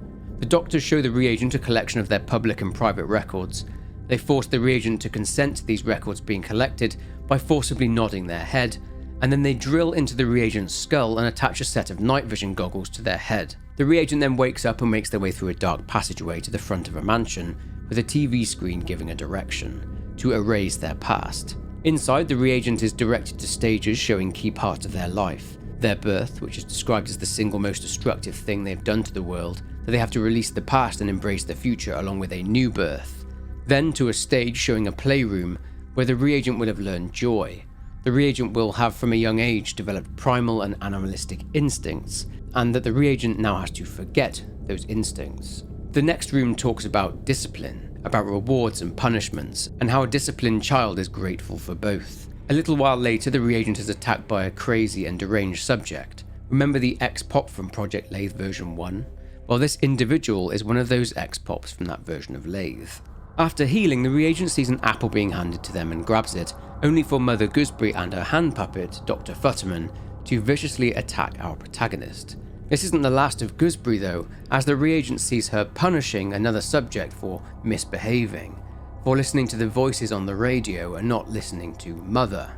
The doctors show the reagent a collection of their public and private records. They force the reagent to consent to these records being collected by forcibly nodding their head, and then they drill into the reagent's skull and attach a set of night vision goggles to their head. The reagent then wakes up and makes their way through a dark passageway to the front of a mansion, with a TV screen giving a direction to erase their past. Inside, the reagent is directed to stages showing key parts of their life. Their birth, which is described as the single most destructive thing they've done to the world, that they have to release the past and embrace the future along with a new birth. Then to a stage showing a playroom where the reagent will have learned joy. The reagent will have from a young age developed primal and animalistic instincts, and that the reagent now has to forget those instincts. The next room talks about discipline, about rewards and punishments, and how a disciplined child is grateful for both. A little while later, the reagent is attacked by a crazy and deranged subject. Remember the ex-pop from Project LATHE version 1? Well, this individual is one of those ex-pops from that version of LATHE. After healing, the reagent sees an apple being handed to them and grabs it, only for Mother Gooseberry and her hand puppet, Dr. Futterman, to viciously attack our protagonist. This isn't the last of Gooseberry though, as the reagent sees her punishing another subject for misbehaving, for listening to the voices on the radio and not listening to Mother.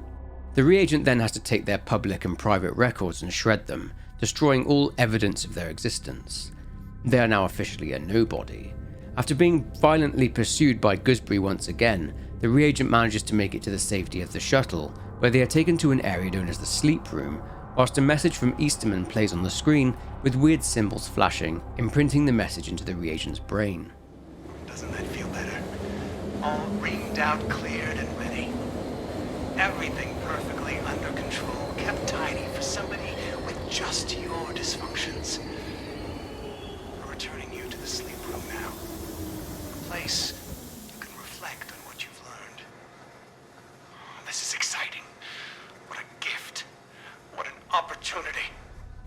The reagent then has to take their public and private records and shred them, destroying all evidence of their existence. They are now officially a nobody. After being violently pursued by Gooseberry once again, the reagent manages to make it to the safety of the shuttle, where they are taken to an area known as the sleep room, whilst a message from Easterman plays on the screen with weird symbols flashing, imprinting the message into the reagent's brain. Doesn't that feel better? All reamed out, cleared, and ready. Everything perfectly under control, kept tidy for somebody with just your dysfunctions. We're returning you to the sleep room now. A place you can reflect on what you've learned. This is exciting. What a gift. What an opportunity.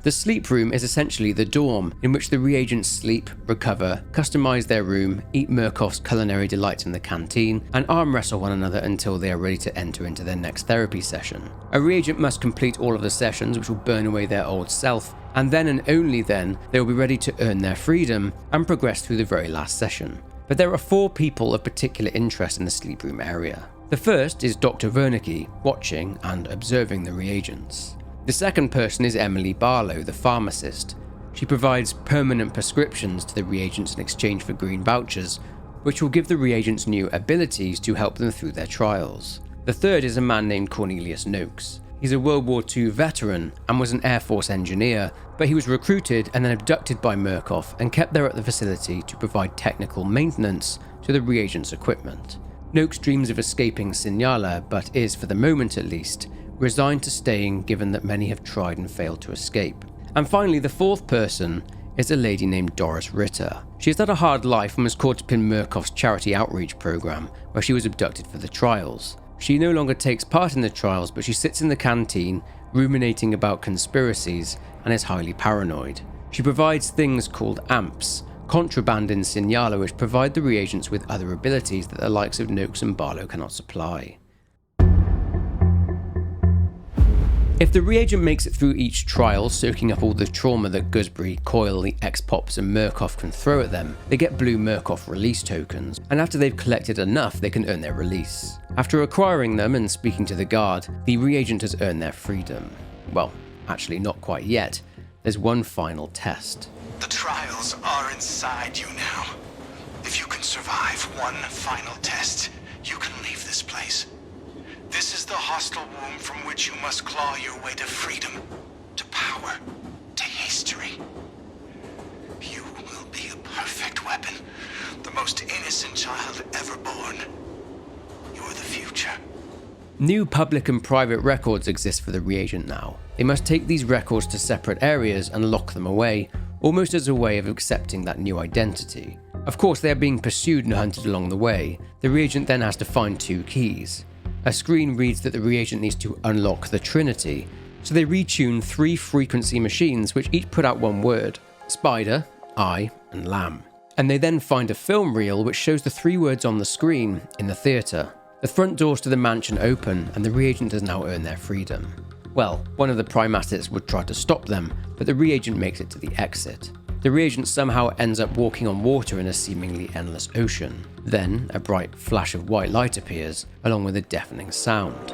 The sleep room is essentially the dorm in which the reagents sleep, recover, customize their room, eat Murkoff's culinary delights in the canteen, and arm wrestle one another until they are ready to enter into their next therapy session. A reagent must complete all of the sessions, which will burn away their old self, and then and only then they will be ready to earn their freedom and progress through the very last session. But there are 4 people of particular interest in the sleep room area. The first is Dr. Wernicke, watching and observing the reagents. The second person is Emily Barlow, the pharmacist. She provides permanent prescriptions to the reagents in exchange for green vouchers, which will give the reagents new abilities to help them through their trials. The third is a man named Cornelius Noakes. He's a World War II veteran and was an Air Force engineer, but he was recruited and then abducted by Murkoff and kept there at the facility to provide technical maintenance to the reagents' equipment. Noakes dreams of escaping Signala, but is, for the moment at least, resigned to staying given that many have tried and failed to escape. And finally, the fourth person is a lady named Doris Ritter. She has had a hard life and was caught up in Murkoff's charity outreach program, where she was abducted for the trials. She no longer takes part in the trials, but she sits in the canteen, ruminating about conspiracies, and is highly paranoid. She provides things called amps, contraband in Signala, which provide the reagents with other abilities that the likes of Noakes and Barlow cannot supply. If the reagent makes it through each trial, soaking up all the trauma that Gooseberry, Coyle, the ex-pops and Murkoff can throw at them, they get blue Murkoff release tokens, and after they've collected enough, they can earn their release. After acquiring them and speaking to the guard, the reagent has earned their freedom. Well, actually not quite yet. There's one final test. The trials are inside you now. If you can survive one final test, you can leave this place. This is the hostile womb from which you must claw your way to freedom, to power, to history. You will be a perfect weapon, the most innocent child ever born. You're the future. New public and private records exist for the reagent now. They must take these records to separate areas and lock them away, almost as a way of accepting that new identity. Of course, they are being pursued and hunted along the way. The reagent then has to find 2 keys. A screen reads that the reagent needs to unlock the Trinity, so they retune 3 frequency machines which each put out one word: spider, eye, and lamb. And they then find a film reel which shows the 3 words on the screen in the theatre. The front doors to the mansion open and the reagent has now earned their freedom. Well, one of the prime assets would try to stop them, but the reagent makes it to the exit. The reagent somehow ends up walking on water in a seemingly endless ocean. Then, a bright flash of white light appears, along with a deafening sound.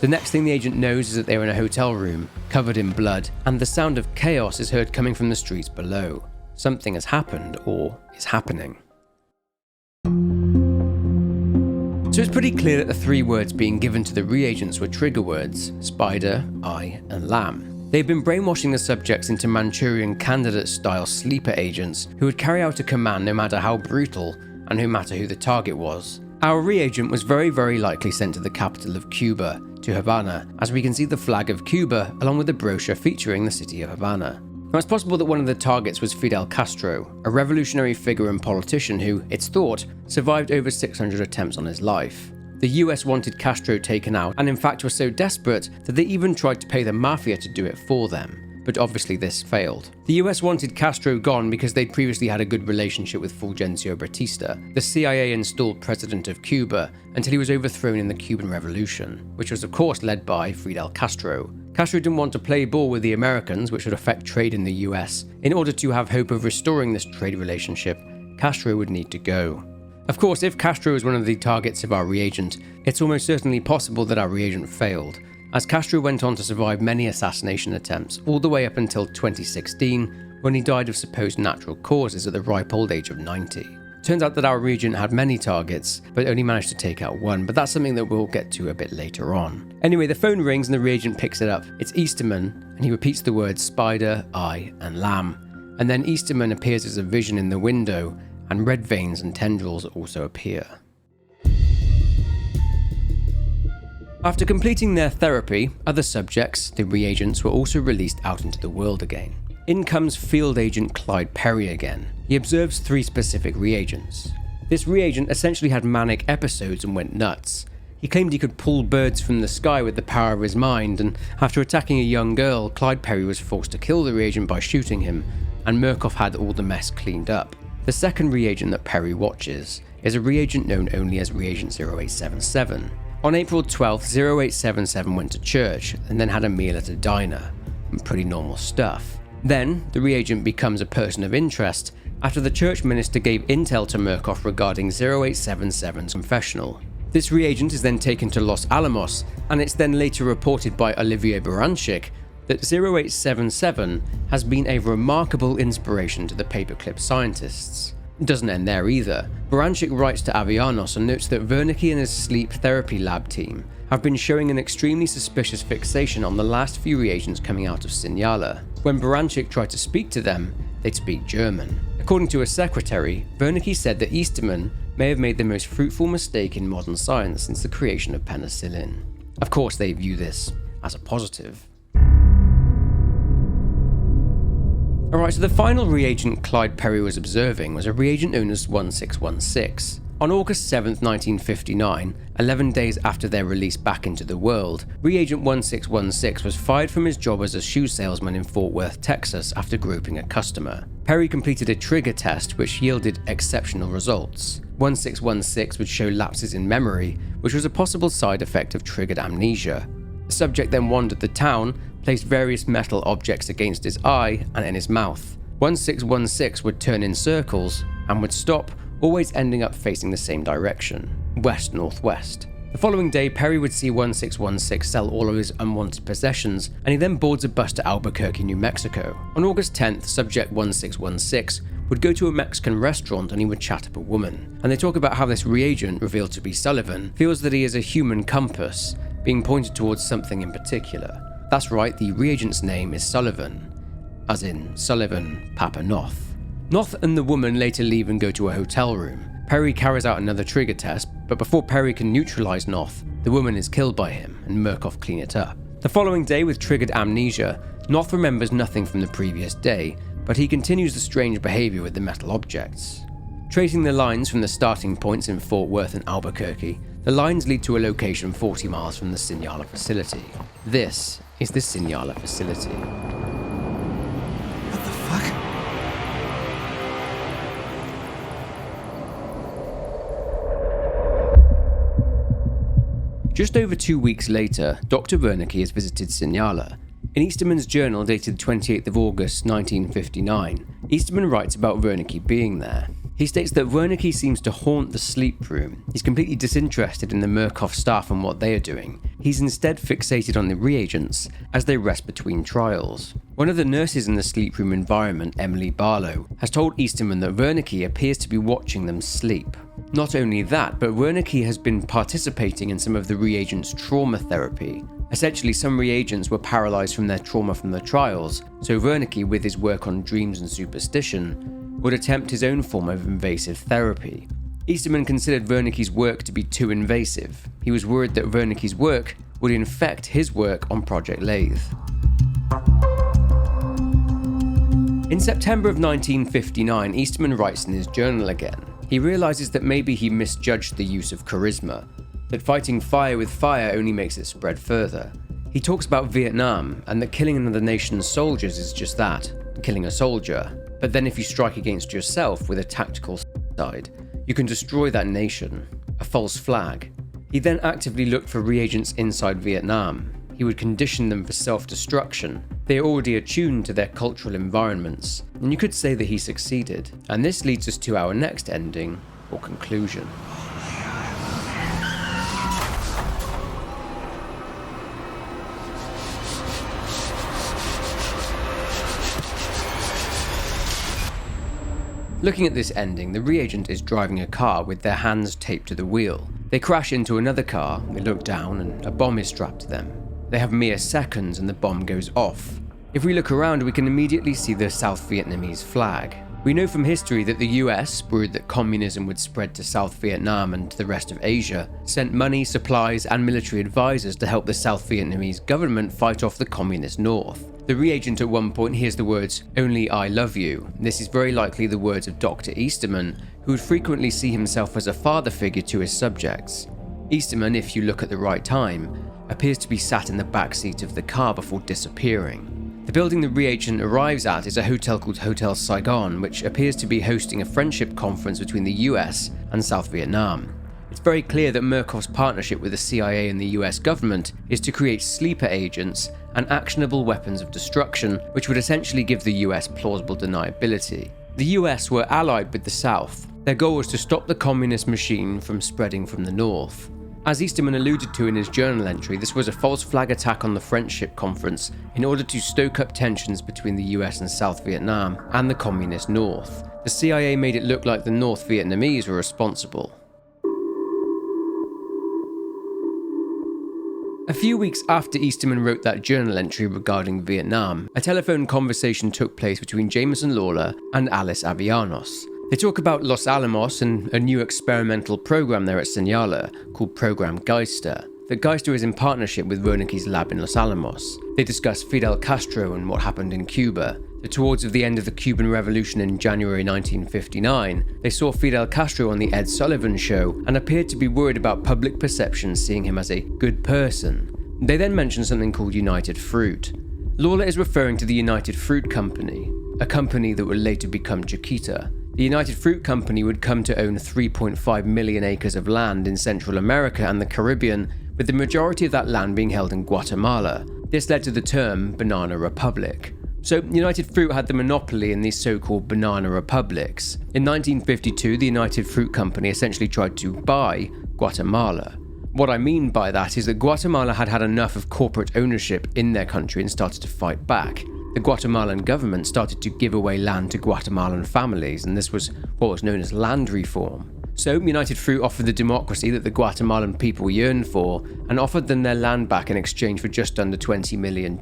The next thing the agent knows is that they're in a hotel room, covered in blood, and the sound of chaos is heard coming from the streets below. Something has happened, or is happening. So it's pretty clear that the three words being given to the reagents were trigger words: spider, eye, and lamb. They've been brainwashing the subjects into Manchurian candidate-style sleeper agents who would carry out a command no matter how brutal and no matter who the target was. Our reagent was very likely sent to the capital of Cuba, to Havana, as we can see the flag of Cuba along with the brochure featuring the city of Havana. Now, it's possible that one of the targets was Fidel Castro, a revolutionary figure and politician who, it's thought, survived over 600 attempts on his life. The US wanted Castro taken out, and in fact were so desperate that they even tried to pay the mafia to do it for them. But obviously this failed. The US wanted Castro gone because they'd previously had a good relationship with Fulgencio Batista, the CIA-installed president of Cuba, until he was overthrown in the Cuban Revolution, which was of course led by Fidel Castro. Castro didn't want to play ball with the Americans, which would affect trade in the US. In order to have hope of restoring this trade relationship, Castro would need to go. Of course, if Castro is one of the targets of our reagent, it's almost certainly possible that our reagent failed, as Castro went on to survive many assassination attempts, all the way up until 2016, when he died of supposed natural causes at the ripe old age of 90. Turns out that our reagent had many targets, but only managed to take out one, but that's something that we'll get to a bit later on. Anyway, the phone rings and the reagent picks it up. It's Easterman, and he repeats the words spider, eye, and lamb. And then Easterman appears as a vision in the window, and red veins and tendrils also appear. After completing their therapy, other subjects, the reagents, were also released out into the world again. In comes field agent Clyde Perry again. He observes 3 specific reagents. This reagent essentially had manic episodes and went nuts. He claimed he could pull birds from the sky with the power of his mind, and after attacking a young girl, Clyde Perry was forced to kill the reagent by shooting him, and Murkoff had all the mess cleaned up. The second reagent that Perry watches is a reagent known only as Reagent 0877. On April 12th, 0877 went to church and then had a meal at a diner. Pretty normal stuff. Then, the reagent becomes a person of interest after the church minister gave intel to Murkoff regarding 0877's confessional. This reagent is then taken to Los Alamos, and it's then later reported by Olivier Baranchik that 0877 has been a remarkable inspiration to the paperclip scientists. It doesn't end there either. Baranchik writes to Avianos and notes that Wernicke and his sleep therapy lab team have been showing an extremely suspicious fixation on the last few reagents coming out of Signala. When Baranchik tried to speak to them, they'd speak German. According to a secretary, Wernicke said that Easterman may have made the most fruitful mistake in modern science since the creation of penicillin. Of course, they view this as a positive. Alright, so the final reagent Clyde Perry was observing was a reagent known as 1616. On August 7th, 1959, 11 days after their release back into the world, Reagent 1616 was fired from his job as a shoe salesman in Fort Worth, Texas after groping a customer. Perry completed a trigger test which yielded exceptional results. 1616 would show lapses in memory, which was a possible side effect of triggered amnesia. The subject then wandered the town, placed various metal objects against his eye and in his mouth. 1616 would turn in circles and would stop, always ending up facing the same direction, west-northwest. The following day, Perry would see 1616 sell all of his unwanted possessions, and he then boards a bus to Albuquerque, New Mexico. On August 10th, subject 1616 would go to a Mexican restaurant and he would chat up a woman. And they talk about how this reagent, revealed to be Sullivan, feels that he is a human compass, being pointed towards something in particular. That's right, the reagent's name is Sullivan, as in Sullivan Papa Noth. Noth and the woman later leave and go to a hotel room. Perry carries out another trigger test, but before Perry can neutralize Noth, the woman is killed by him and Murkoff clean it up. The following day, with triggered amnesia, Noth remembers nothing from the previous day, but he continues the strange behavior with the metal objects. Tracing the lines from the starting points in Fort Worth and Albuquerque, the lines lead to a location 40 miles from the Signala facility. This is the Signala facility. What the fuck? Just over 2 weeks later, Dr. Wernicke has visited Signala. In Easterman's journal dated 28th of August 1959, Easterman writes about Wernicke being there. He states that Wernicke seems to haunt the sleep room. He's completely disinterested in the Murkoff staff and what they are doing. He's instead fixated on the reagents as they rest between trials. One of the nurses in the sleep room environment, Emily Barlow, has told Easterman that Wernicke appears to be watching them sleep. Not only that, but Wernicke has been participating in some of the reagents' trauma therapy. Essentially, some reagents were paralysed from their trauma from the trials, so Wernicke, with his work on dreams and superstition, would attempt his own form of invasive therapy. Easterman considered Wernicke's work to be too invasive. He was worried that Wernicke's work would infect his work on Project LATHE. In September of 1959, Easterman writes in his journal again. He realises that maybe he misjudged the use of charisma, that fighting fire with fire only makes it spread further. He talks about Vietnam and that killing another nation's soldiers is just that, killing a soldier. But then if you strike against yourself with a tactical side, you can destroy that nation, a false flag. He then actively looked for reagents inside Vietnam. He would condition them for self-destruction. They are already attuned to their cultural environments, and you could say that he succeeded. And this leads us to our next ending, or conclusion. Looking at this ending, the reagent is driving a car with their hands taped to the wheel. They crash into another car, they look down, and a bomb is strapped to them. They have mere seconds and the bomb goes off. If we look around, we can immediately see the South Vietnamese flag. We know from history that the US, worried that communism would spread to South Vietnam and to the rest of Asia, sent money, supplies, and military advisors to help the South Vietnamese government fight off the communist North. The reagent at one point hears the words, "Only I love you." This is very likely the words of Dr. Easterman, who would frequently see himself as a father figure to his subjects. Easterman, if you look at the right time, appears to be sat in the back seat of the car before disappearing. The building the reagent arrives at is a hotel called Hotel Saigon, which appears to be hosting a friendship conference between the US and South Vietnam. It's very clear that Murkoff's partnership with the CIA and the US government is to create sleeper agents and actionable weapons of destruction, which would essentially give the US plausible deniability. The US were allied with the South. Their goal was to stop the communist machine from spreading from the North. As Easterman alluded to in his journal entry, this was a false flag attack on the Friendship Conference in order to stoke up tensions between the US and South Vietnam and the communist North. The CIA made it look like the North Vietnamese were responsible. A few weeks after Easterman wrote that journal entry regarding Vietnam, a telephone conversation took place between Jameson Lawler and Alice Avellanos. They talk about Los Alamos and a new experimental program there at Señala called Program Geister. The Geister is in partnership with Wernicke's lab in Los Alamos. They discuss Fidel Castro and what happened in Cuba. Towards the end of the Cuban Revolution in January 1959, they saw Fidel Castro on the Ed Sullivan Show and appeared to be worried about public perception seeing him as a good person. They then mentioned something called United Fruit. Lawler is referring to the United Fruit Company, a company that would later become Chiquita. The United Fruit Company would come to own 3.5 million acres of land in Central America and the Caribbean, with the majority of that land being held in Guatemala. This led to the term Banana Republic. So United Fruit had the monopoly in these so-called banana republics. In 1952, the United Fruit Company essentially tried to buy Guatemala. What I mean by that is that Guatemala had had enough of corporate ownership in their country and started to fight back. The Guatemalan government started to give away land to Guatemalan families, and this was what was known as land reform. So United Fruit offered the democracy that the Guatemalan people yearned for, and offered them their land back in exchange for just under $20 million,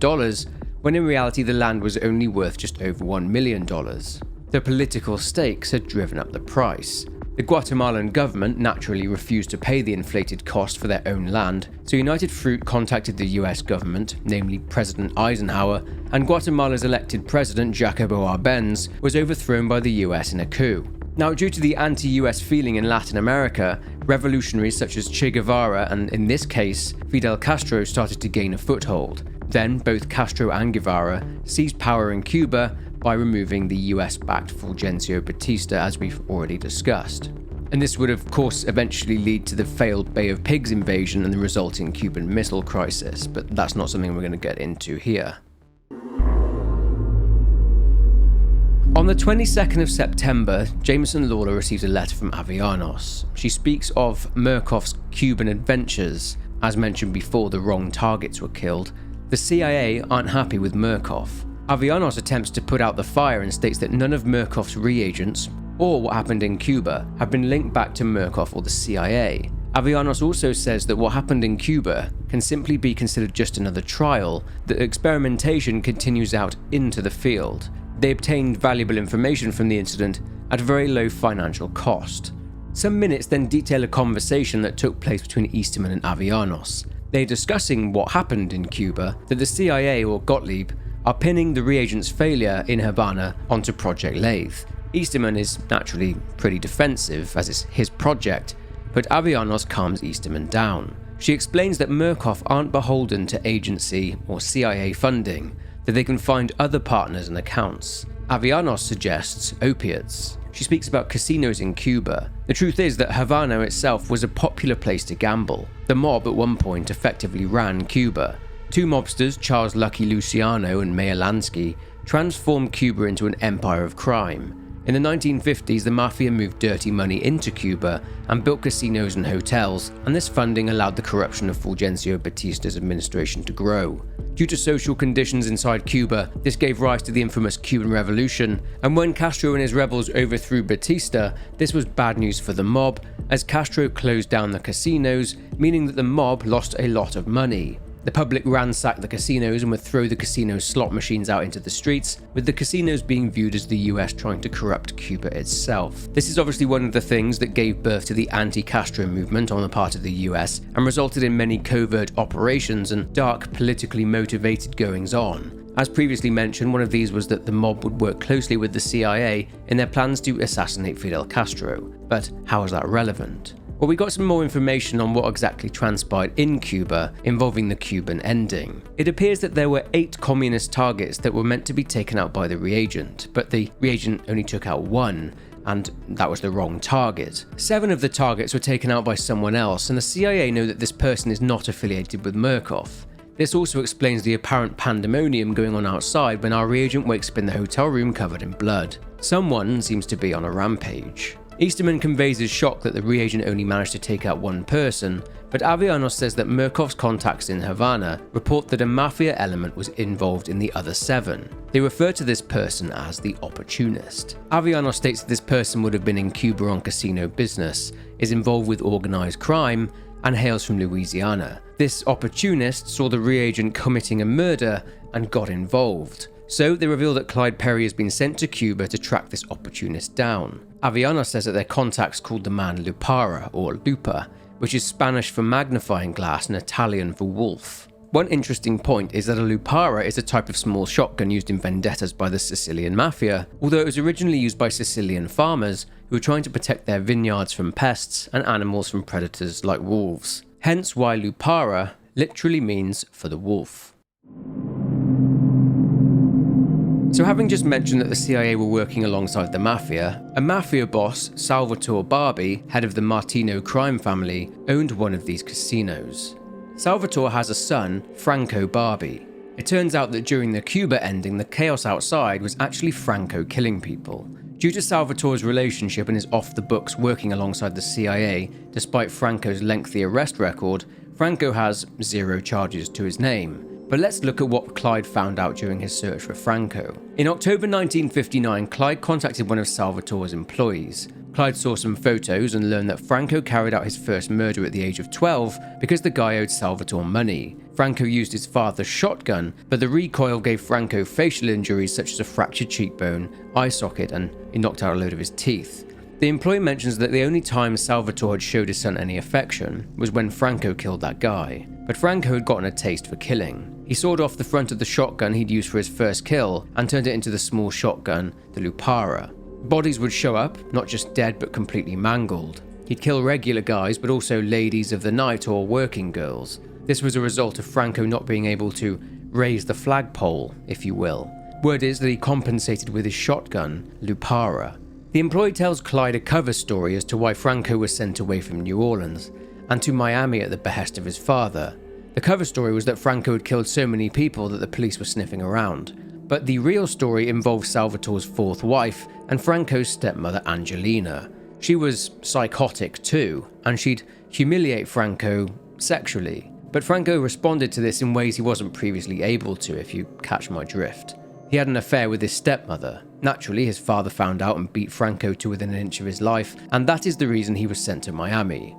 when in reality the land was only worth just over $1 million. The political stakes had driven up the price. The Guatemalan government naturally refused to pay the inflated cost for their own land, so United Fruit contacted the US government, namely President Eisenhower, and Guatemala's elected president Jacobo Arbenz was overthrown by the US in a coup. Now, due to the anti-US feeling in Latin America, revolutionaries such as Che Guevara and, in this case, Fidel Castro started to gain a foothold. Then, both Castro and Guevara seized power in Cuba by removing the US-backed Fulgencio Batista, as we've already discussed. And this would of course eventually lead to the failed Bay of Pigs invasion and the resulting Cuban Missile Crisis, but that's not something we're going to get into here. On the 22nd of September, Jameson Lawler receives a letter from Avellanos. She speaks of Murkoff's Cuban adventures. As mentioned before, the wrong targets were killed. The CIA aren't happy with Murkoff. Avellanos attempts to put out the fire and states that none of Murkoff's reagents, or what happened in Cuba, have been linked back to Murkoff or the CIA. Avellanos also says that what happened in Cuba can simply be considered just another trial, that experimentation continues out into the field. They obtained valuable information from the incident at very low financial cost. Some minutes then detail a conversation that took place between Easterman and Avellanos. They're discussing what happened in Cuba, that the CIA or Gottlieb are pinning the reagent's failure in Havana onto Project LATHE. Easterman is naturally pretty defensive, as it's his project, but Avellanos calms Easterman down. She explains that Murkoff aren't beholden to agency or CIA funding, that they can find other partners and accounts. Avellanos suggests opiates. She speaks about casinos in Cuba. The truth is that Havana itself was a popular place to gamble. The mob at one point effectively ran Cuba. Two mobsters, Charles Lucky Luciano and Meyer Lansky, transformed Cuba into an empire of crime. In the 1950s, the mafia moved dirty money into Cuba and built casinos and hotels, and this funding allowed the corruption of Fulgencio Batista's administration to grow. Due to social conditions inside Cuba, this gave rise to the infamous Cuban Revolution, and when Castro and his rebels overthrew Batista, this was bad news for the mob, as Castro closed down the casinos, meaning that the mob lost a lot of money. The public ransacked the casinos and would throw the casino slot machines out into the streets, with the casinos being viewed as the US trying to corrupt Cuba itself. This is obviously one of the things that gave birth to the anti-Castro movement on the part of the US and resulted in many covert operations and dark politically motivated goings-on. As previously mentioned, one of these was that the mob would work closely with the CIA in their plans to assassinate Fidel Castro. But how is that relevant? Well, we got some more information on what exactly transpired in Cuba involving the Cuban Ending. It appears that there were 8 communist targets that were meant to be taken out by the Reagent, but the Reagent only took out 1, and that was the wrong target. 7 of the targets were taken out by someone else, and the CIA know that this person is not affiliated with Murkoff. This also explains the apparent pandemonium going on outside when our Reagent wakes up in the hotel room covered in blood. Someone seems to be on a rampage. Easterman conveys his shock that the Reagent only managed to take out 1 person, but Avellanos says that Murkoff's contacts in Havana report that a mafia element was involved in the other 7. They refer to this person as the Opportunist. Avellanos states that this person would have been in Cuba on casino business, is involved with organized crime, and hails from Louisiana. This Opportunist saw the Reagent committing a murder and got involved. So they reveal that Clyde Perry has been sent to Cuba to track this Opportunist down. Avellanos says that their contacts called the man Lupara, or Lupa, which is Spanish for magnifying glass and Italian for wolf. One interesting point is that a Lupara is a type of small shotgun used in vendettas by the Sicilian mafia, although it was originally used by Sicilian farmers who were trying to protect their vineyards from pests and animals from predators like wolves. Hence why Lupara literally means for the wolf. So having just mentioned that the CIA were working alongside the mafia, a mafia boss, Salvatore Barbi, head of the Martino crime family, owned one of these casinos. Salvatore has a son, Franco Barbi. It turns out that during the Cuba Ending, the chaos outside was actually Franco killing people. Due to Salvatore's relationship and his off-the-books working alongside the CIA, despite Franco's lengthy arrest record, Franco has 0 charges to his name. But let's look at what Clyde found out during his search for Franco. In October 1959, Clyde contacted one of Salvatore's employees. Clyde saw some photos and learned that Franco carried out his first murder at the age of 12 because the guy owed Salvatore money. Franco used his father's shotgun, but the recoil gave Franco facial injuries such as a fractured cheekbone, eye socket, and he knocked out a load of his teeth. The employee mentions that the only time Salvatore had showed his son any affection was when Franco killed that guy. But Franco had gotten a taste for killing. He sawed off the front of the shotgun he'd used for his first kill and turned it into the small shotgun, the Lupara. Bodies would show up, not just dead but completely mangled. He'd kill regular guys but also ladies of the night or working girls. This was a result of Franco not being able to raise the flagpole, if you will. Word is that he compensated with his shotgun, Lupara. The employee tells Clyde a cover story as to why Franco was sent away from New Orleans and to Miami at the behest of his father. The cover story was that Franco had killed so many people that the police were sniffing around. But the real story involves Salvatore's fourth wife and Franco's stepmother Angelina. She was psychotic too, and she'd humiliate Franco sexually. But Franco responded to this in ways he wasn't previously able to, if you catch my drift. He had an affair with his stepmother. Naturally, his father found out and beat Franco to within an inch of his life, and that is the reason he was sent to Miami.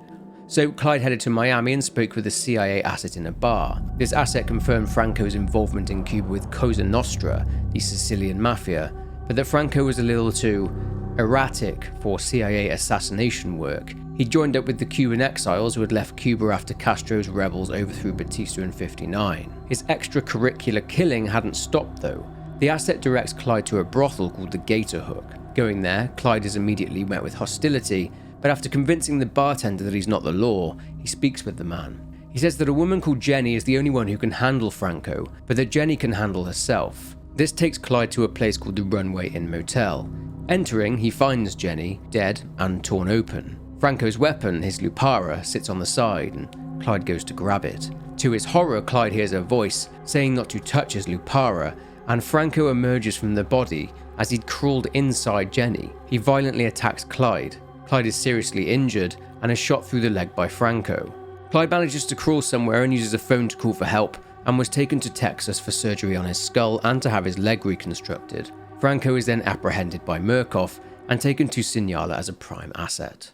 So Clyde headed to Miami and spoke with a CIA asset in a bar. This asset confirmed Franco's involvement in Cuba with Cosa Nostra, the Sicilian mafia, but that Franco was a little too erratic for CIA assassination work. He joined up with the Cuban exiles who had left Cuba after Castro's rebels overthrew Batista in '59. His extracurricular killing hadn't stopped though. The asset directs Clyde to a brothel called the Gator Hook. Going there, Clyde is immediately met with hostility, but after convincing the bartender that he's not the law, he speaks with the man. He says that a woman called Jenny is the only one who can handle Franco, but that Jenny can handle herself. This takes Clyde to a place called the Runway Inn Motel. Entering, he finds Jenny, dead and torn open. Franco's weapon, his Lupara, sits on the side, and Clyde goes to grab it. To his horror, Clyde hears a voice saying not to touch his Lupara, and Franco emerges from the body as he'd crawled inside Jenny. He violently attacks Clyde. Clyde is seriously injured and is shot through the leg by Franco. Clyde manages to crawl somewhere and uses a phone to call for help, and was taken to Texas for surgery on his skull and to have his leg reconstructed. Franco is then apprehended by Murkoff and taken to Sinaloa as a prime asset.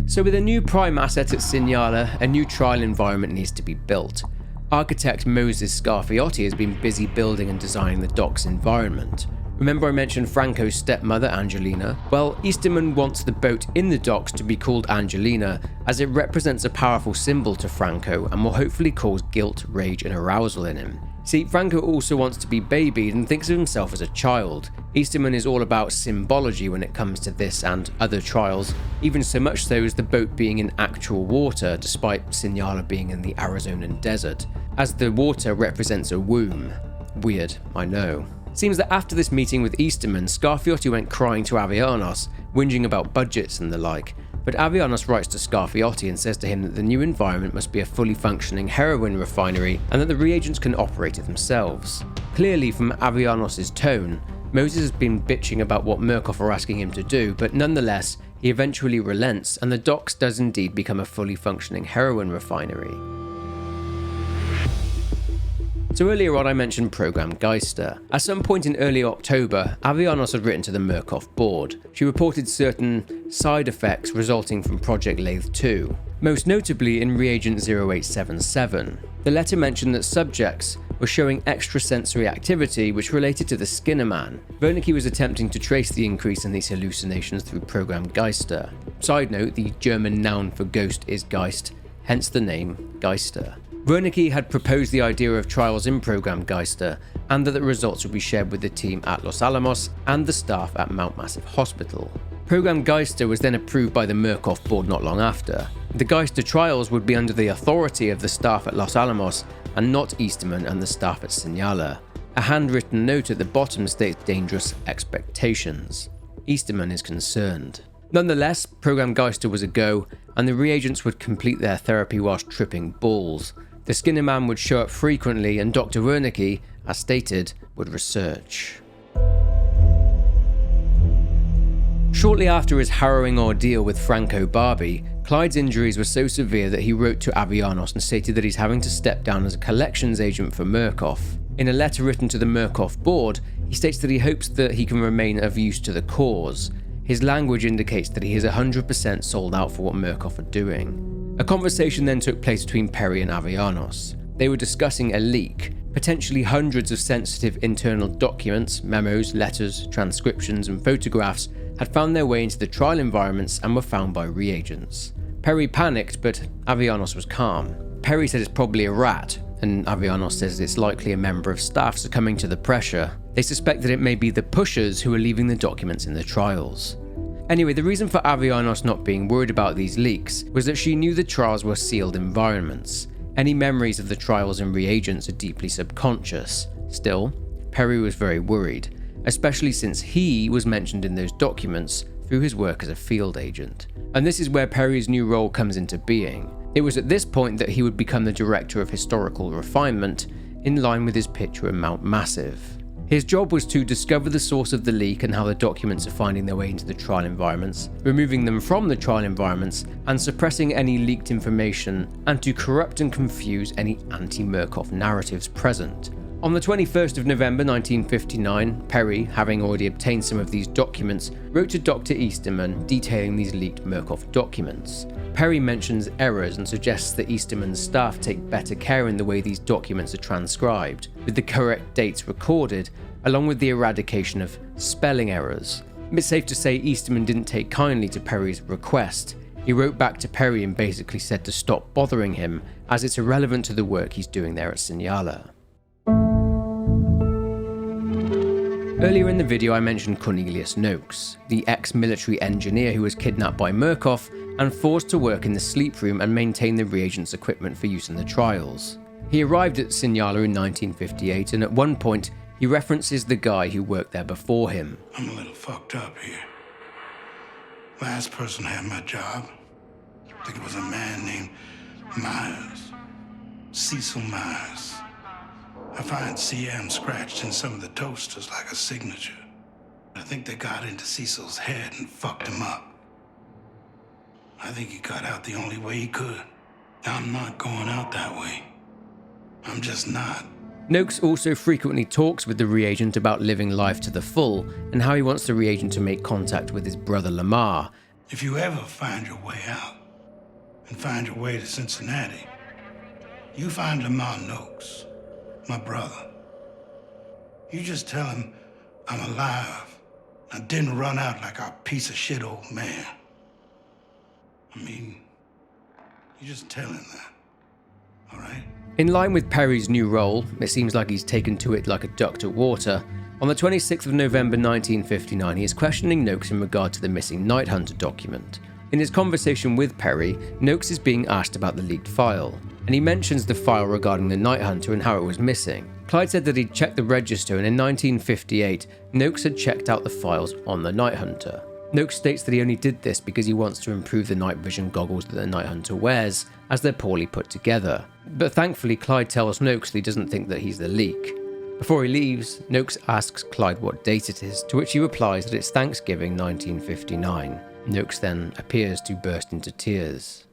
So with a new prime asset at Sinaloa, a new trial environment needs to be built. Architect Moses Scarfiotti has been busy building and designing the dock's environment. Remember I mentioned Franco's stepmother Angelina? Well, Easterman wants the boat in the docks to be called Angelina, as it represents a powerful symbol to Franco and will hopefully cause guilt, rage and arousal in him. See, Franco also wants to be babied and thinks of himself as a child. Easterman is all about symbology when it comes to this and other trials, even so much so as the boat being in actual water despite Sinaloa being in the Arizonan desert, as the water represents a womb. Weird, I know. Seems that after this meeting with Easterman, Scarfiotti went crying to Avellanos, whinging about budgets and the like, but Avellanos writes to Scarfiotti and says to him that the new environment must be a fully functioning heroin refinery and that the reagents can operate it themselves. Clearly from Avellanos' tone, Moses has been bitching about what Murkoff are asking him to do, but nonetheless, he eventually relents and the docks does indeed become a fully functioning heroin refinery. So earlier on I mentioned Program Geister. At some point in early October, Avellanos had written to the Murkoff board. She reported certain side effects resulting from Project LATHE 2, most notably in Reagent 0877. The letter mentioned that subjects were showing extrasensory activity which related to the Skinnerman. Wernicke was attempting to trace the increase in these hallucinations through Program Geister. Side note, the German noun for ghost is Geist, hence the name Geister. Wernicke had proposed the idea of trials in Program Geister and that the results would be shared with the team at Los Alamos and the staff at Mount Massive Hospital. Program Geister was then approved by the Murkoff board not long after. The Geister trials would be under the authority of the staff at Los Alamos and not Easterman and the staff at Sinaloa. A handwritten note at the bottom states dangerous expectations. Easterman is concerned. Nonetheless, Program Geister was a go, and the reagents would complete their therapy whilst tripping balls. The Skinnerman would show up frequently and Dr. Wernicke, as stated, would research. Shortly after his harrowing ordeal with Franco Barbie, Clyde's injuries were so severe that he wrote to Avellanos and stated that he's having to step down as a collections agent for Murkoff. In a letter written to the Murkoff board, he states that he hopes that he can remain of use to the cause. His language indicates that he is 100% sold out for what Murkoff are doing. A conversation then took place between Perry and Avellanos. They were discussing a leak. Potentially hundreds of sensitive internal documents, memos, letters, transcriptions and photographs had found their way into the trial environments and were found by reagents. Perry panicked, but Avellanos was calm. Perry said it's probably a rat, and Avellanos says it's likely a member of staff succumbing to the pressure. They suspect that it may be the pushers who are leaving the documents in the trials. Anyway, the reason for Avellanos not being worried about these leaks was that she knew the trials were sealed environments. Any memories of the trials and reagents are deeply subconscious. Still, Perry was very worried, especially since he was mentioned in those documents through his work as a field agent. And this is where Perry's new role comes into being. It was at this point that he would become the Director of Historical Refinement, in line with his picture of Mount Massive. His job was to discover the source of the leak and how the documents are finding their way into the trial environments, removing them from the trial environments, and suppressing any leaked information, and to corrupt and confuse any anti-Murkoff narratives present. On the 21st of November 1959, Perry, having already obtained some of these documents, wrote to Dr. Easterman detailing these leaked Murkoff documents. Perry mentions errors and suggests that Easterman's staff take better care in the way these documents are transcribed, with the correct dates recorded, along with the eradication of spelling errors. It's safe to say Easterman didn't take kindly to Perry's request. He wrote back to Perry and basically said to stop bothering him, as it's irrelevant to the work he's doing there at Signala. Earlier in the video I mentioned Cornelius Noakes, the ex-military engineer who was kidnapped by Murkoff and forced to work in the sleep room and maintain the reagents equipment for use in the trials. He arrived at Signala in 1958 and at one point he references the guy who worked there before him. I'm a little fucked up here. Last person had my job. I think it was a man named Myers. Cecil Myers. I find CM scratched in some of the toasters like a signature. I think they got into Cecil's head and fucked him up. I think he got out the only way he could. I'm not going out that way. I'm just not. Noakes also frequently talks with the reagent about living life to the full and how he wants the reagent to make contact with his brother Lamar. If you ever find your way out and find your way to Cincinnati, you find Lamar Noakes, my brother. You just tell him I'm alive. I didn't run out like a piece of shit old man. I mean, you just tell him that, all right? In line with Perry's new role, it seems like he's taken to it like a duck to water. On the 26th of November 1959, he is questioning Noakes in regard to the missing Night Hunter document. In his conversation with Perry, Noakes is being asked about the leaked file, and he mentions the file regarding the Night Hunter and how it was missing. Clyde said that he'd checked the register, and in 1958, Noakes had checked out the files on the Night Hunter. Noakes states that he only did this because he wants to improve the night vision goggles that the Night Hunter wears, as they're poorly put together. But thankfully, Clyde tells Noakes that he doesn't think that he's the leak. Before he leaves, Noakes asks Clyde what date it is, to which he replies that it's Thanksgiving 1959. Noakes then appears to burst into tears.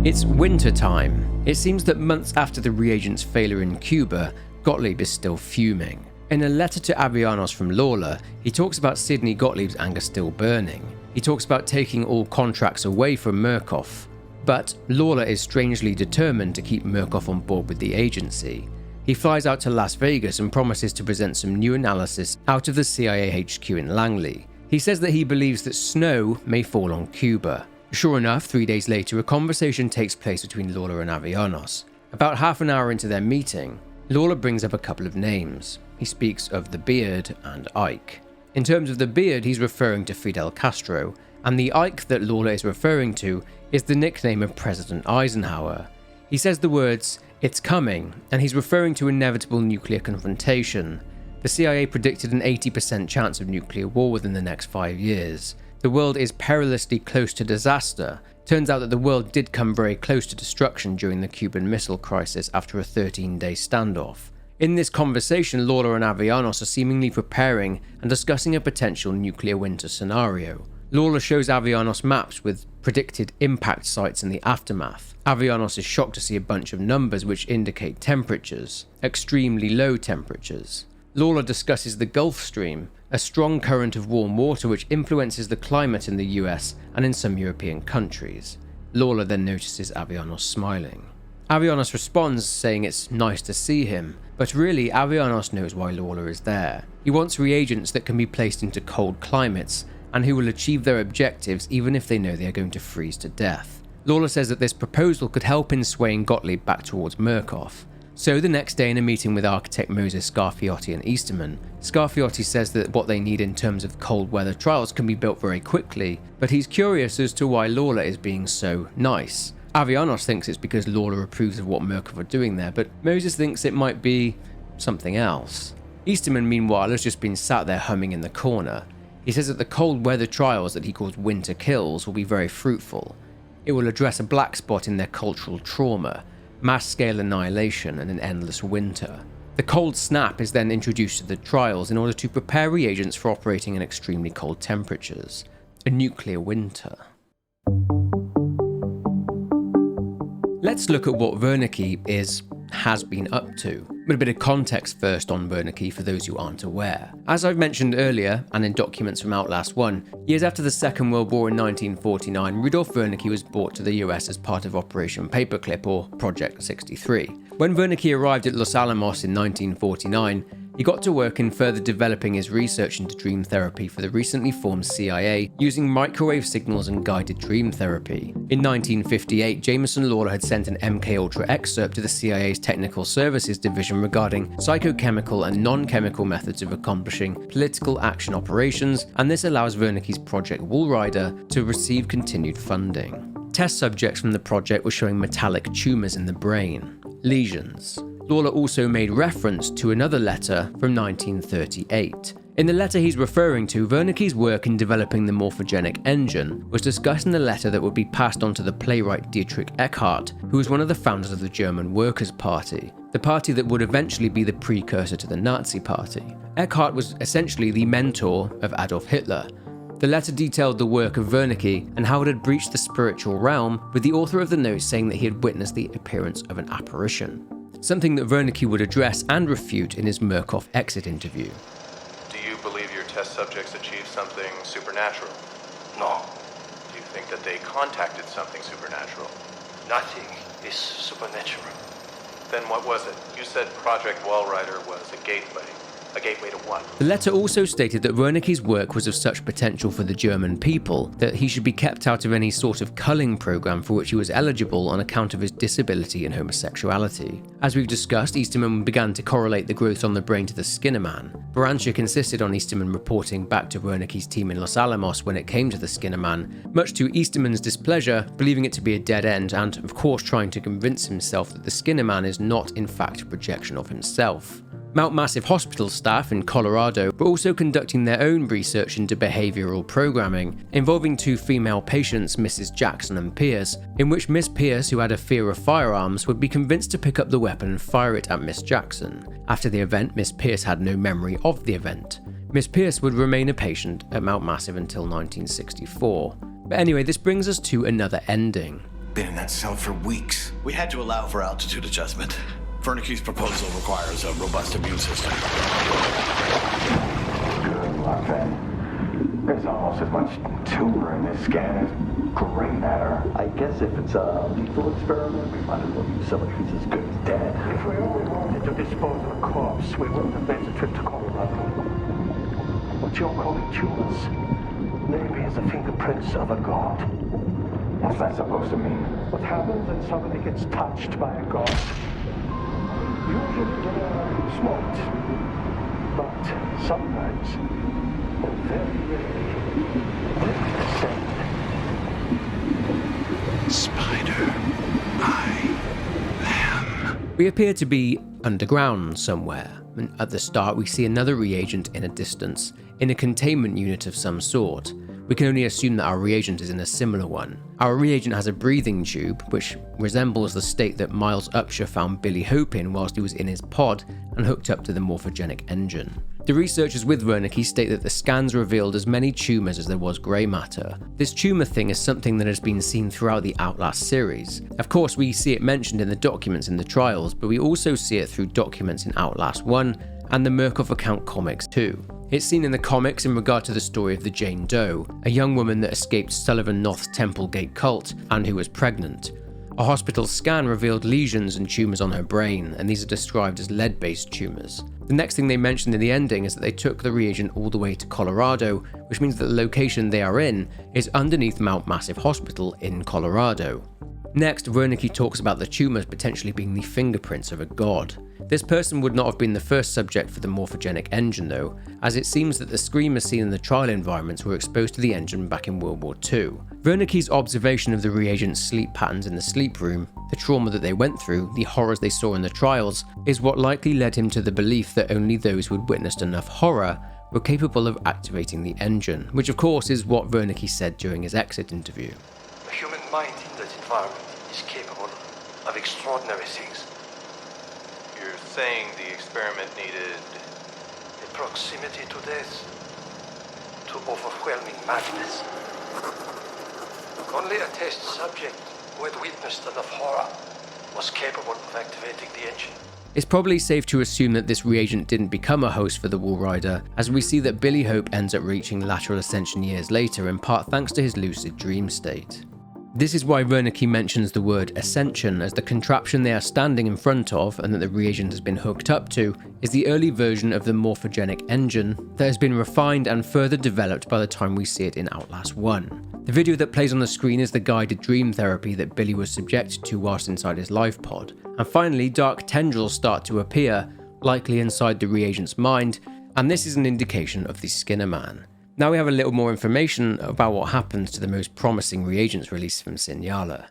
It's winter time. It seems that months after the reagent's failure in Cuba, Gottlieb is still fuming. In a letter to Avianos from Lawler, he talks about Sidney Gottlieb's anger still burning. He talks about taking all contracts away from Murkoff. But Lawler is strangely determined to keep Murkoff on board with the agency. He flies out to Las Vegas and promises to present some new analysis out of the CIA HQ in Langley. He says that he believes that snow may fall on Cuba. Sure enough, 3 days later, a conversation takes place between Lawler and Avianos. About half an hour into their meeting, Lawler brings up a couple of names. He speaks of the Beard and Ike. In terms of the Beard, he's referring to Fidel Castro, and the Ike that Lawler is referring to is the nickname of President Eisenhower. He says the words, "It's coming," and he's referring to inevitable nuclear confrontation. The CIA predicted an 80% chance of nuclear war within the next 5 years. The world is perilously close to disaster. Turns out that the world did come very close to destruction during the Cuban Missile Crisis after a 13-day standoff. In this conversation, Lawler and Avianos are seemingly preparing and discussing a potential nuclear winter scenario. Lawler shows Avianos maps with predicted impact sites in the aftermath. Avianos is shocked to see a bunch of numbers which indicate temperatures, extremely low temperatures. Lawler discusses the Gulf Stream, a strong current of warm water which influences the climate in the US and in some European countries. Lawler then notices Avianos smiling. Avianos responds saying it's nice to see him, but really Avianos knows why Lawler is there. He wants reagents that can be placed into cold climates and who will achieve their objectives even if they know they are going to freeze to death. Lawler says that this proposal could help in swaying Gottlieb back towards Murkoff. So the next day in a meeting with architect Moses Scarfiotti and Easterman, Scarfiotti says that what they need in terms of cold weather trials can be built very quickly, but he's curious as to why Lawler is being so nice. Avianos thinks it's because Lawler approves of what Murkoff are doing there, but Moses thinks it might be something else. Easterman, meanwhile, has just been sat there humming in the corner. He says that the cold weather trials that he calls winter kills will be very fruitful. It will address a black spot in their cultural trauma. mass-scale annihilation, and an endless winter. The cold snap is then introduced to the trials in order to prepare reagents for operating in extremely cold temperatures. A nuclear winter. Let's look at what Wernicke has been up to. But a bit of context first on Wernicke for those who aren't aware. As I've mentioned earlier, and in documents from Outlast 1, years after the Second World War in 1949, Rudolf Wernicke was brought to the US as part of Operation Paperclip, or Project 63. When Wernicke arrived at Los Alamos in 1949, he got to work in further developing his research into dream therapy for the recently formed CIA using microwave signals and guided dream therapy. In 1958, Jameson Lawler had sent an MKULTRA excerpt to the CIA's Technical Services Division regarding psychochemical and non-chemical methods of accomplishing political action operations, and this allows Wernicke's Project Woolrider to receive continued funding. Test subjects from the project were showing metallic tumours in the brain, lesions. Lawler also made reference to another letter from 1938. In the letter he's referring to, Wernicke's work in developing the morphogenic engine was discussed in the letter that would be passed on to the playwright Dietrich Eckart, who was one of the founders of the German Workers' Party, the party that would eventually be the precursor to the Nazi Party. Eckart was essentially the mentor of Adolf Hitler. The letter detailed the work of Wernicke and how it had breached the spiritual realm, with the author of the note saying that he had witnessed the appearance of an apparition. Something that Wernicke would address and refute in his Murkoff exit interview. Do you believe your test subjects achieved something supernatural? No, Do you think that they contacted something supernatural? nothing is supernatural. Then what was it? You said Project Wallrider was a gateway. A gateway to what? The letter also stated that Wernicke's work was of such potential for the German people that he should be kept out of any sort of culling program for which he was eligible on account of his disability and homosexuality. As we've discussed, Easterman began to correlate the growth on the brain to the Skinnerman. Baranchik insisted on Easterman reporting back to Wernicke's team in Los Alamos when it came to the Skinnerman, much to Easterman's displeasure, believing it to be a dead end and, of course, trying to convince himself that the Skinnerman is not in fact a projection of himself. Mount Massive Hospital staff in Colorado were also conducting their own research into behavioral programming, involving two female patients, Mrs. Jackson and Pierce, in which Miss Pierce, who had a fear of firearms, would be convinced to pick up the weapon and fire it at Miss Jackson. After the event, Miss Pierce had no memory of the event. Miss Pierce would remain a patient at Mount Massive until 1964. But anyway, this brings us to another ending. Been in that cell for weeks. We had to allow for altitude adjustment. Wernicke's proposal requires a robust immune system. Good luck, then. There's almost as much tumor in this scan as gray matter. I guess if it's a lethal experiment, we might as well use somebody who's as good as dead. If we only wanted to dispose of a corpse, we wouldn't have made the trip to Colorado. What you're calling tumors, maybe is the fingerprints of a god. What's that supposed to mean? What happens when somebody gets touched by a god? Usually they are smoked, but sometimes, and very rarely, they're Spider. I am. We appear to be underground somewhere, and at the start we see another reagent in a distance, in a containment unit of some sort. We can only assume that our reagent is in a similar one. Our reagent has a breathing tube, which resembles the state that Miles Upshur found Billy Hope in whilst he was in his pod and hooked up to the morphogenic engine. The researchers with Wernicke state that the scans revealed as many tumours as there was grey matter. This tumour thing is something that has been seen throughout the Outlast series. Of course, we see it mentioned in the documents in the trials, but we also see it through documents in Outlast 1 and the Murkoff account comics too. It's seen in the comics in regard to the story of the Jane Doe, a young woman that escaped Sullivan Noth's Temple Gate cult and who was pregnant. A hospital scan revealed lesions and tumours on her brain, and these are described as lead-based tumours. The next thing they mentioned in the ending is that they took the reagent all the way to Colorado, which means that the location they are in is underneath Mount Massive Hospital in Colorado. Next, Wernicke talks about the tumours potentially being the fingerprints of a god. This person would not have been the first subject for the morphogenic engine though, as it seems that the screamers seen in the trial environments were exposed to the engine back in World War II. Wernicke's observation of the reagent's sleep patterns in the sleep room, the trauma that they went through, the horrors they saw in the trials, is what likely led him to the belief that only those who had witnessed enough horror were capable of activating the engine, which of course is what Wernicke said during his exit interview. The human mind in that environment is capable of extraordinary things. You're saying the experiment needed... A proximity to death, to overwhelming madness. Only a test subject who had witnessed enough horror was capable of activating the engine. It's probably safe to assume that this reagent didn't become a host for the Walrider, as we see that Billy Hope ends up reaching lateral ascension years later, in part thanks to his lucid dream state. This is why Wernicke mentions the word ascension, as the contraption they are standing in front of, and that the reagent has been hooked up to, is the early version of the morphogenic engine that has been refined and further developed by the time we see it in Outlast 1. The video that plays on the screen is the guided dream therapy that Billy was subjected to whilst inside his life pod. And finally, dark tendrils start to appear, likely inside the reagent's mind, and this is an indication of the Skinnerman. Now we have a little more information about what happens to the most promising reagents released from Signala.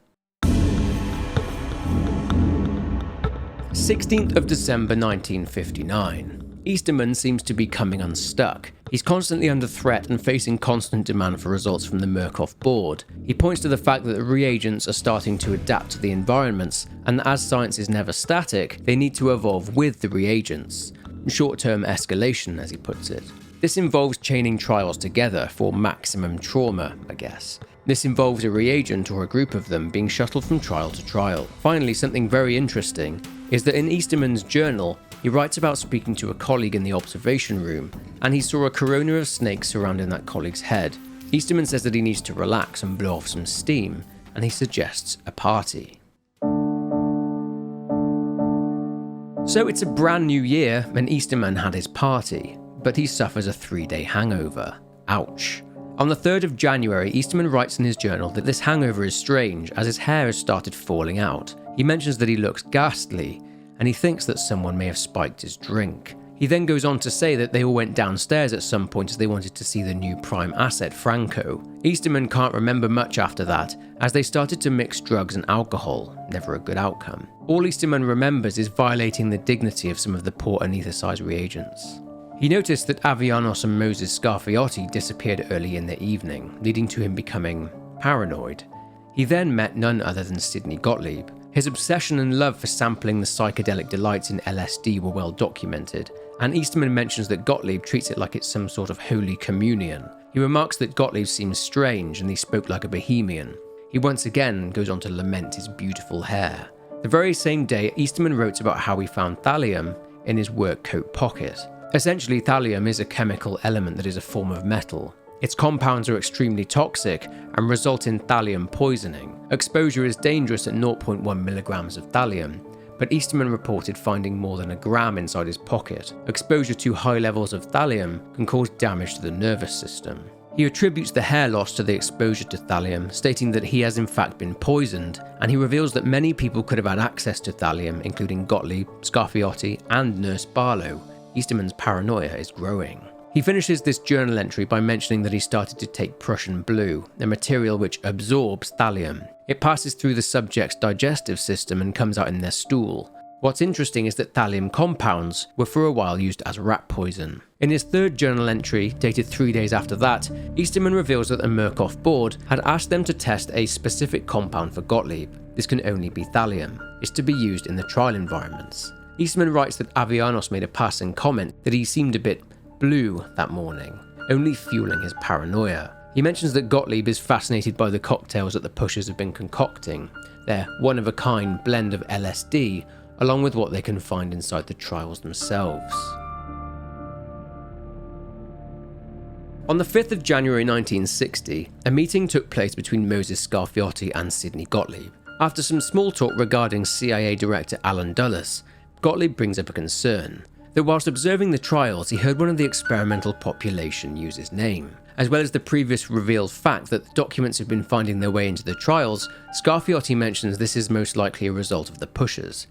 16th of December 1959. Easterman seems to be coming unstuck. He's constantly under threat and facing constant demand for results from the Murkoff board. He points to the fact that the reagents are starting to adapt to the environments, and that as science is never static, they need to evolve with the reagents. Short-term escalation, as he puts it. This involves chaining trials together for maximum trauma, I guess. This involves a reagent or a group of them being shuttled from trial to trial. Finally, something very interesting is that in Easterman's journal, he writes about speaking to a colleague in the observation room, and he saw a corona of snakes surrounding that colleague's head. Easterman says that he needs to relax and blow off some steam, and he suggests a party. So it's a brand new year, and Easterman had his party, but he suffers a 3-day hangover. Ouch. On the 3rd of January, Easterman writes in his journal that this hangover is strange, as his hair has started falling out. He mentions that he looks ghastly, and he thinks that someone may have spiked his drink. He then goes on to say that they all went downstairs at some point as they wanted to see the new prime asset, Franco. Easterman can't remember much after that, as they started to mix drugs and alcohol, never a good outcome. All Easterman remembers is violating the dignity of some of the poor anesthetized reagents. He noticed that Avianos and Moses Scarfiotti disappeared early in the evening, leading to him becoming paranoid. He then met none other than Sidney Gottlieb. His obsession and love for sampling the psychedelic delights in LSD were well documented, and Easterman mentions that Gottlieb treats it like it's some sort of holy communion. He remarks that Gottlieb seems strange and he spoke like a bohemian. He once again goes on to lament his beautiful hair. The very same day, Easterman wrote about how he found thallium in his work coat pocket. Essentially, thallium is a chemical element that is a form of metal. Its compounds are extremely toxic and result in thallium poisoning. Exposure is dangerous at 0.1 milligrams of thallium, but Easterman reported finding more than a gram inside his pocket. Exposure to high levels of thallium can cause damage to the nervous system. He attributes the hair loss to the exposure to thallium, stating that he has in fact been poisoned, and he reveals that many people could have had access to thallium, including Gottlieb, Scarfiotti, and Nurse Barlow. Easterman's paranoia is growing. He finishes this journal entry by mentioning that he started to take Prussian blue, a material which absorbs thallium. It passes through the subject's digestive system and comes out in their stool. What's interesting is that thallium compounds were for a while used as rat poison. In his 3rd journal entry, dated 3 days after that, Easterman reveals that the Murkoff board had asked them to test a specific compound for Gottlieb. This can only be thallium. It's to be used in the trial environments. Easterman writes that Avianos made a passing comment that he seemed a bit blue that morning, only fueling his paranoia. He mentions that Gottlieb is fascinated by the cocktails that the pushers have been concocting, their one-of-a-kind blend of LSD, along with what they can find inside the trials themselves. On the 5th of January 1960, a meeting took place between Moses Scarfiotti and Sidney Gottlieb. After some small talk regarding CIA Director Alan Dulles, Gottlieb brings up a concern that whilst observing the trials, he heard one of the experimental population use his name. As well as the previous revealed fact that the documents have been finding their way into the trials, Scarfiotti mentions this is most likely a result of the pushers.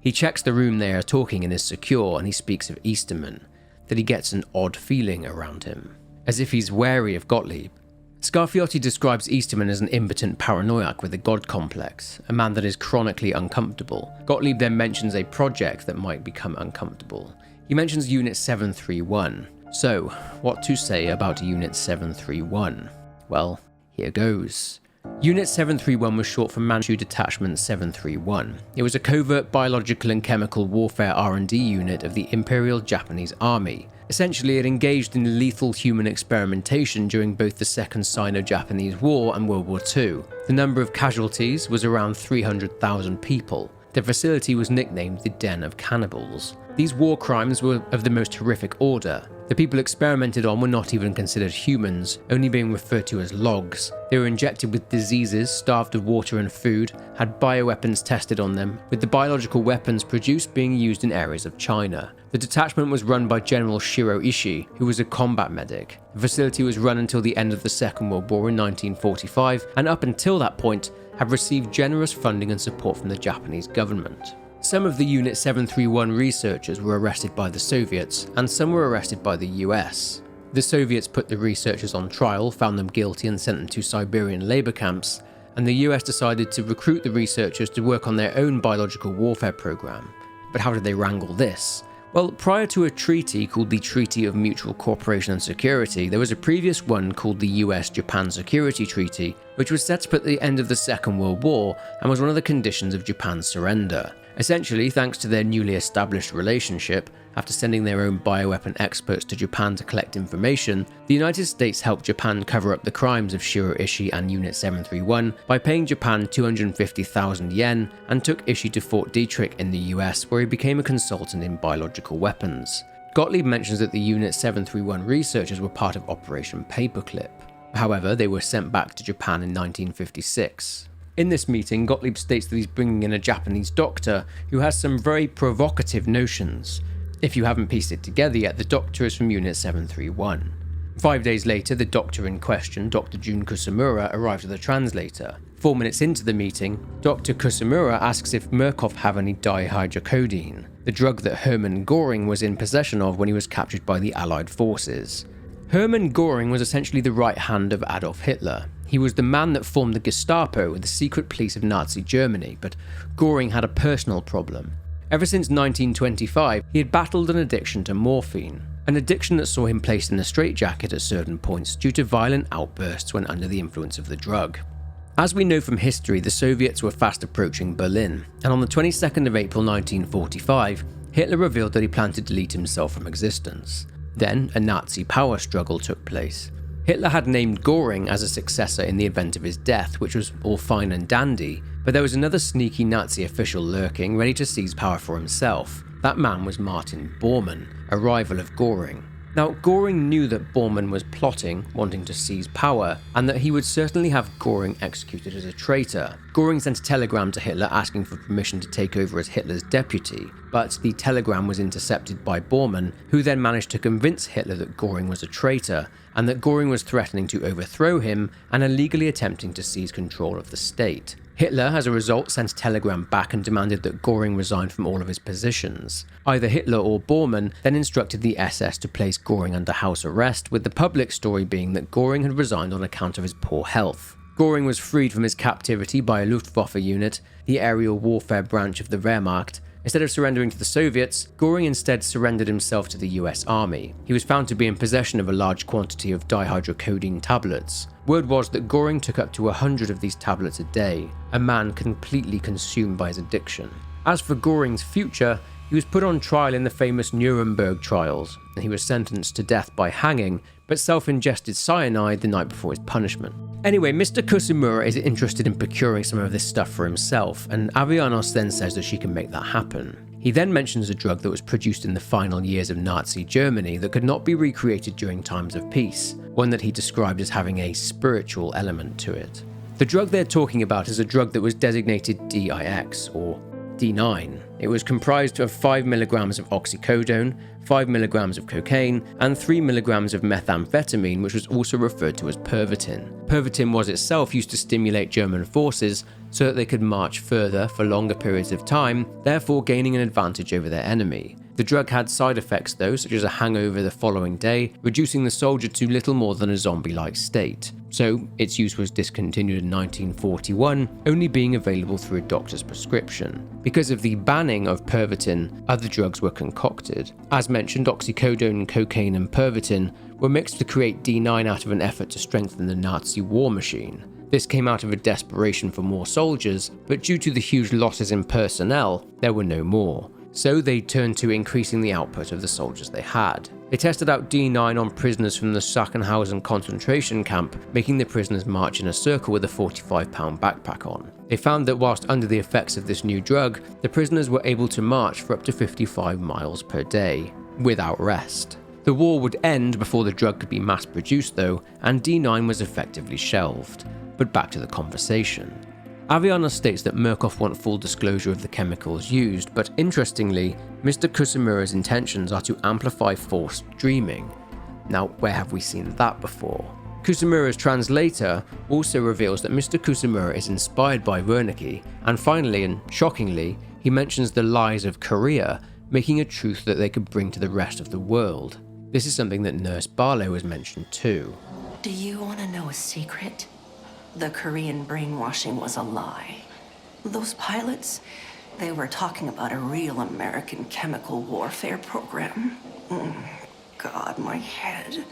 He checks the room they are talking in is secure, and he speaks of Easterman, that he gets an odd feeling around him, as if he's wary of Gottlieb. Scarfiotti describes Easterman as an impotent paranoiac with a god complex, a man that is chronically uncomfortable. Gottlieb then mentions a project that might become uncomfortable. He mentions Unit 731. So, what to say about Unit 731? Well, here goes. Unit 731 was short for Manchu Detachment 731. It was a covert biological and chemical warfare R&D unit of the Imperial Japanese Army. Essentially, it engaged in lethal human experimentation during both the Second Sino-Japanese War and World War II. The number of casualties was around 300,000 people. The facility was nicknamed the Den of Cannibals. These war crimes were of the most horrific order. The people experimented on were not even considered humans, only being referred to as logs. They were injected with diseases, starved of water and food, had bioweapons tested on them, with the biological weapons produced being used in areas of China. The detachment was run by General Shiro Ishii, who was a combat medic. The facility was run until the end of the Second World War in 1945, and up until that point, had received generous funding and support from the Japanese government. Some of the Unit 731 researchers were arrested by the Soviets, and some were arrested by the US. The Soviets put the researchers on trial, found them guilty and sent them to Siberian labor camps, and the US decided to recruit the researchers to work on their own biological warfare program. But how did they wrangle this? Well, prior to a treaty called the Treaty of Mutual Cooperation and Security, there was a previous one called the US-Japan Security Treaty, which was set up at the end of the Second World War and was one of the conditions of Japan's surrender. Essentially, thanks to their newly established relationship, after sending their own bioweapon experts to Japan to collect information, the United States helped Japan cover up the crimes of Shiro Ishii and Unit 731 by paying Japan 250,000 yen and took Ishii to Fort Detrick in the US, where he became a consultant in biological weapons. Gottlieb mentions that the Unit 731 researchers were part of Operation Paperclip. However, they were sent back to Japan in 1956. In this meeting, Gottlieb states that he's bringing in a Japanese doctor who has some very provocative notions. If you haven't pieced it together yet, the doctor is from Unit 731. 5 days later, the doctor in question, Dr. Jun Kusumura, arrives with a translator. 4 minutes into the meeting, Dr. Kusumura asks if Murkoff have any dihydrocodone, the drug that Hermann Göring was in possession of when he was captured by the Allied forces. Hermann Göring was essentially the right hand of Adolf Hitler. He was the man that formed the Gestapo, the secret police of Nazi Germany, but Göring had a personal problem. Ever since 1925, he had battled an addiction to morphine, an addiction that saw him placed in a straitjacket at certain points due to violent outbursts when under the influence of the drug. As we know from history, the Soviets were fast approaching Berlin, and on the 22nd of April 1945, Hitler revealed that he planned to delete himself from existence. Then, a Nazi power struggle took place. Hitler had named Göring as a successor in the event of his death, which was all fine and dandy, but there was another sneaky Nazi official lurking, ready to seize power for himself. That man was Martin Bormann, a rival of Göring. Now, Göring knew that Bormann was plotting, wanting to seize power, and that he would certainly have Göring executed as a traitor. Göring sent a telegram to Hitler asking for permission to take over as Hitler's deputy, but the telegram was intercepted by Bormann, who then managed to convince Hitler that Göring was a traitor, and that Göring was threatening to overthrow him and illegally attempting to seize control of the state. Hitler, as a result, sent a telegram back and demanded that Göring resign from all of his positions. Either Hitler or Bormann then instructed the SS to place Göring under house arrest, with the public story being that Göring had resigned on account of his poor health. Göring was freed from his captivity by a Luftwaffe unit, the aerial warfare branch of the Wehrmacht. Instead of surrendering to the Soviets, Göring instead surrendered himself to the US Army. He was found to be in possession of a large quantity of dihydrocodone tablets. Word was that Göring took up to 100 of these tablets a day, a man completely consumed by his addiction. As for Göring's future, he was put on trial in the famous Nuremberg trials, and he was sentenced to death by hanging, but self-ingested cyanide the night before his punishment. Anyway, Mr. Kusumura is interested in procuring some of this stuff for himself, and Avianos then says that she can make that happen. He then mentions a drug that was produced in the final years of Nazi Germany that could not be recreated during times of peace, one that he described as having a spiritual element to it. The drug they're talking about is a drug that was designated DIX, or D9. It was comprised of 5 mg of oxycodone, 5 mg of cocaine, and 3 mg of methamphetamine, which was also referred to as Pervitin. Pervitin was itself used to stimulate German forces so that they could march further for longer periods of time, therefore gaining an advantage over their enemy. The drug had side effects though, such as a hangover the following day, reducing the soldier to little more than a zombie-like state. So its use was discontinued in 1941, only being available through a doctor's prescription. Because of the banning of Pervitin, other drugs were concocted. As mentioned, oxycodone, cocaine and Pervitin were mixed to create D9 out of an effort to strengthen the Nazi war machine. This came out of a desperation for more soldiers, but due to the huge losses in personnel, there were no more. So they turned to increasing the output of the soldiers they had. They tested out D9 on prisoners from the Sachsenhausen concentration camp, making the prisoners march in a circle with a 45-pound backpack on. They found that whilst under the effects of this new drug, the prisoners were able to march for up to 55 miles per day, without rest. The war would end before the drug could be mass-produced though, and D9 was effectively shelved. But back to the conversation. Aviana states that Murkoff want full disclosure of the chemicals used, but interestingly, Mr. Kusamura's intentions are to amplify forced dreaming. Now, where have we seen that before? Kusamura's translator also reveals that Mr. Kusamura is inspired by Wernicke, and finally, and shockingly, he mentions the lies of Korea, making a truth that they could bring to the rest of the world. This is something that Nurse Barlow has mentioned too. Do you want to know a secret? The Korean brainwashing was a lie. Those pilots, they were talking about a real American chemical warfare program. God, my head.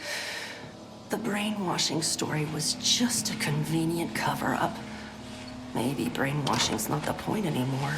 The brainwashing story was just a convenient cover-up. Maybe brainwashing's not the point anymore.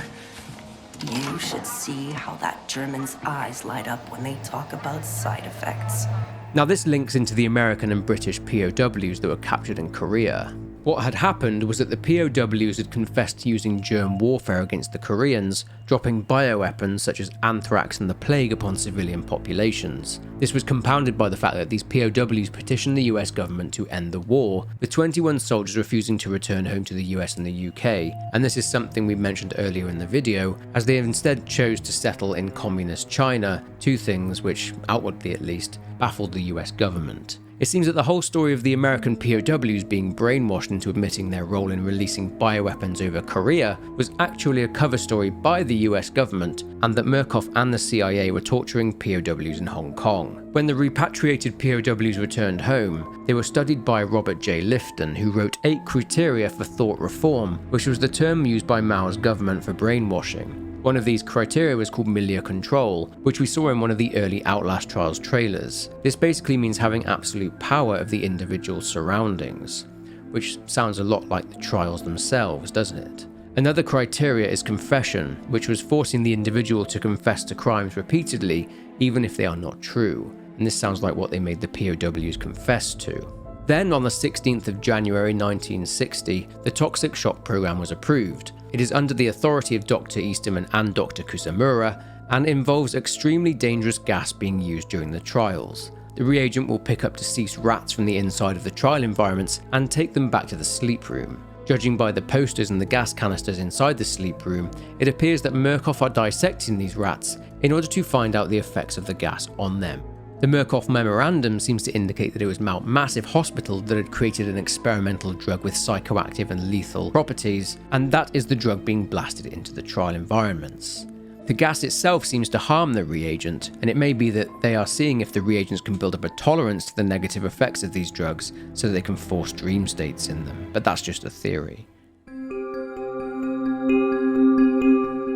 You should see how that German's eyes light up when they talk about side effects. Now this links into the American and British POWs that were captured in Korea. What had happened was that the POWs had confessed to using germ warfare against the Koreans, dropping bioweapons such as anthrax and the plague upon civilian populations. This was compounded by the fact that these POWs petitioned the US government to end the war, with 21 soldiers refusing to return home to the US and the UK, and this is something we mentioned earlier in the video, as they instead chose to settle in communist China, two things which, outwardly at least, baffled the US government. It seems that the whole story of the American POWs being brainwashed into admitting their role in releasing bioweapons over Korea was actually a cover story by the US government, and that Murkoff and the CIA were torturing POWs in Hong Kong. When the repatriated POWs returned home, they were studied by Robert J. Lifton, who wrote 8 criteria for thought reform, which was the term used by Mao's government for brainwashing. One of these criteria was called milieu control, which we saw in one of the early Outlast Trials trailers. This basically means having absolute power of the individual's surroundings, which sounds a lot like the trials themselves, doesn't it? Another criteria is confession, which was forcing the individual to confess to crimes repeatedly, even if they are not true, and this sounds like what they made the POWs confess to. Then, on the 16th of January 1960, the toxic shock program was approved. It is under the authority of Dr. Easterman and Dr. Kusamura, and involves extremely dangerous gas being used during the trials. The reagent will pick up deceased rats from the inside of the trial environments and take them back to the sleep room. Judging by the posters and the gas canisters inside the sleep room, it appears that Murkoff are dissecting these rats in order to find out the effects of the gas on them. The Murkoff memorandum seems to indicate that it was Mount Massive Hospital that had created an experimental drug with psychoactive and lethal properties, and that is the drug being blasted into the trial environments. The gas itself seems to harm the reagent, and it may be that they are seeing if the reagents can build up a tolerance to the negative effects of these drugs so that they can force dream states in them, but that's just a theory.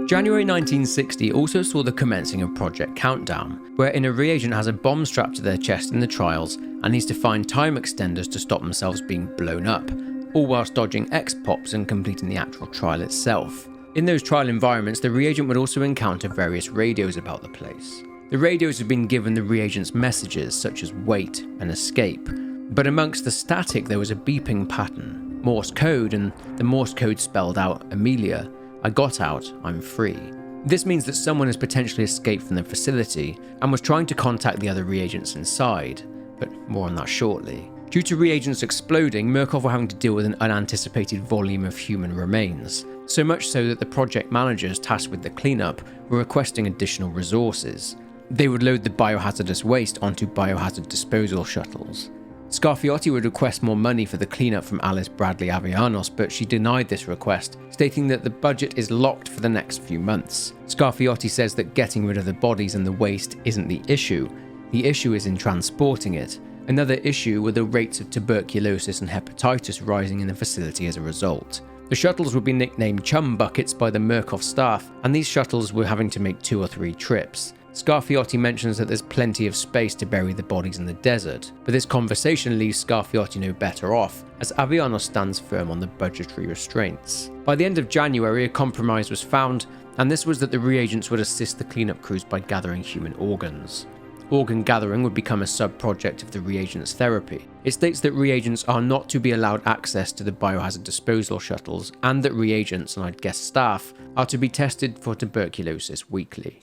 January 1960 also saw the commencing of Project Countdown, wherein a reagent has a bomb strapped to their chest in the trials and needs to find time extenders to stop themselves being blown up, all whilst dodging X-pops and completing the actual trial itself. In those trial environments, the reagent would also encounter various radios about the place. The radios had been given the reagent's messages such as wait and escape, but amongst the static there was a beeping pattern, Morse code, and the Morse code spelled out Amelia. I got out, I'm free. This means that someone has potentially escaped from the facility and was trying to contact the other reagents inside, but more on that shortly. Due to reagents exploding, Murkoff were having to deal with an unanticipated volume of human remains, so much so that the project managers tasked with the cleanup were requesting additional resources. They would load the biohazardous waste onto biohazard disposal shuttles. Scarfiotti would request more money for the cleanup from Alice Bradley Avellanos, but she denied this request, stating that the budget is locked for the next few months. Scarfiotti says that getting rid of the bodies and the waste isn't the issue is in transporting it. Another issue were the rates of tuberculosis and hepatitis rising in the facility as a result. The shuttles would be nicknamed chum buckets by the Murkoff staff, and these shuttles were having to make 2 or 3 trips. Scarfiotti mentions that there's plenty of space to bury the bodies in the desert, but this conversation leaves Scarfiotti no better off, as Aviano stands firm on the budgetary restraints. By the end of January, a compromise was found, and this was that the reagents would assist the cleanup crews by gathering human organs. Organ gathering would become a sub-project of the Reagents therapy. It states that reagents are not to be allowed access to the biohazard disposal shuttles, and that reagents, and I'd guess staff, are to be tested for tuberculosis weekly.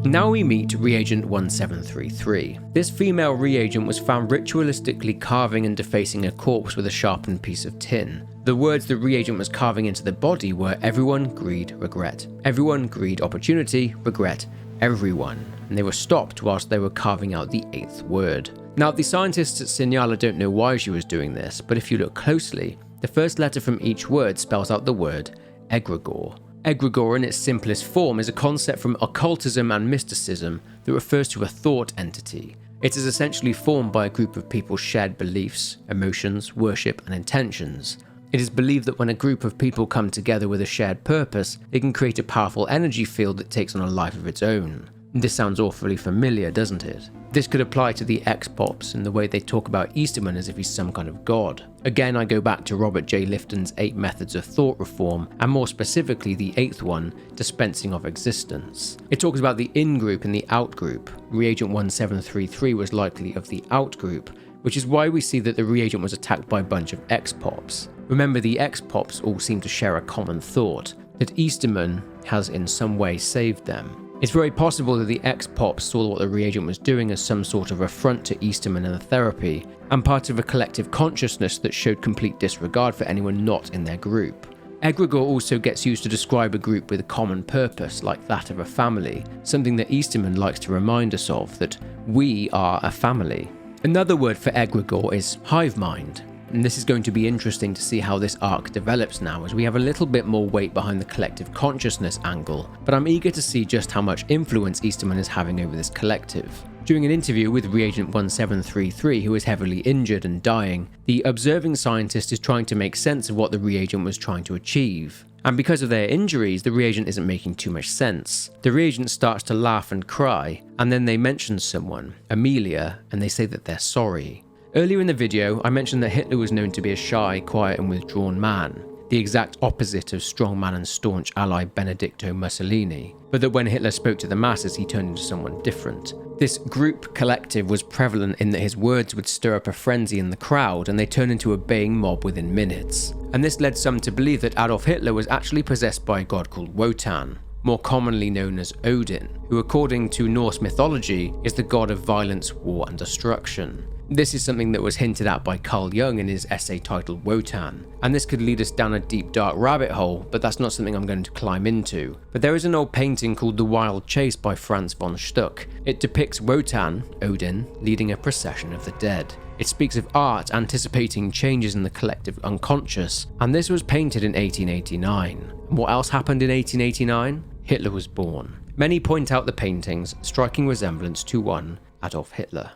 Now we meet Reagent 1733. This female reagent was found ritualistically carving and defacing a corpse with a sharpened piece of tin. The words the reagent was carving into the body were everyone, greed, regret. Everyone, greed, opportunity, regret, everyone. And they were stopped whilst they were carving out the 8th word. Now the scientists at Signala don't know why she was doing this, but if you look closely, the first letter from each word spells out the word egregore. Egregore in its simplest form is a concept from occultism and mysticism that refers to a thought entity. It is essentially formed by a group of people's shared beliefs, emotions, worship, and intentions. It is believed that when a group of people come together with a shared purpose, they can create a powerful energy field that takes on a life of its own. This sounds awfully familiar, doesn't it? This could apply to the X-Pops in the way they talk about Easterman as if he's some kind of god. Again, I go back to Robert J. Lifton's 8 methods of thought reform, and more specifically the 8th one, dispensing of existence. It talks about the in-group and the out-group. Reagent 1733 was likely of the out-group, which is why we see that the reagent was attacked by a bunch of X-Pops. Remember, the X-Pops all seem to share a common thought, that Easterman has in some way saved them. It's very possible that the X-Pops saw what the reagent was doing as some sort of affront to Easterman and the therapy, and part of a collective consciousness that showed complete disregard for anyone not in their group. Egregore also gets used to describe a group with a common purpose, like that of a family, something that Easterman likes to remind us of, that we are a family. Another word for egregore is hive mind. And this is going to be interesting to see how this arc develops now, as we have a little bit more weight behind the collective consciousness angle, but I'm eager to see just how much influence Easterman is having over this collective. During an interview with Reagent 1733, who is heavily injured and dying, the observing scientist is trying to make sense of what the reagent was trying to achieve. And because of their injuries, the reagent isn't making too much sense. The reagent starts to laugh and cry, and then they mention someone, Amelia, and they say that they're sorry. Earlier in the video, I mentioned that Hitler was known to be a shy, quiet and withdrawn man, the exact opposite of strongman and staunch ally Benedetto Mussolini, but that when Hitler spoke to the masses he turned into someone different. This group collective was prevalent in that his words would stir up a frenzy in the crowd and they turned into a baying mob within minutes. And this led some to believe that Adolf Hitler was actually possessed by a god called Wotan, more commonly known as Odin, who according to Norse mythology is the god of violence, war and destruction. This is something that was hinted at by Carl Jung in his essay titled Wotan, and this could lead us down a deep dark rabbit hole, but that's not something I'm going to climb into. But there is an old painting called The Wild Chase by Franz von Stuck. It depicts Wotan, Odin, leading a procession of the dead. It speaks of art anticipating changes in the collective unconscious, and this was painted in 1889. And what else happened in 1889? Hitler was born. Many point out the painting's striking resemblance to one Adolf Hitler.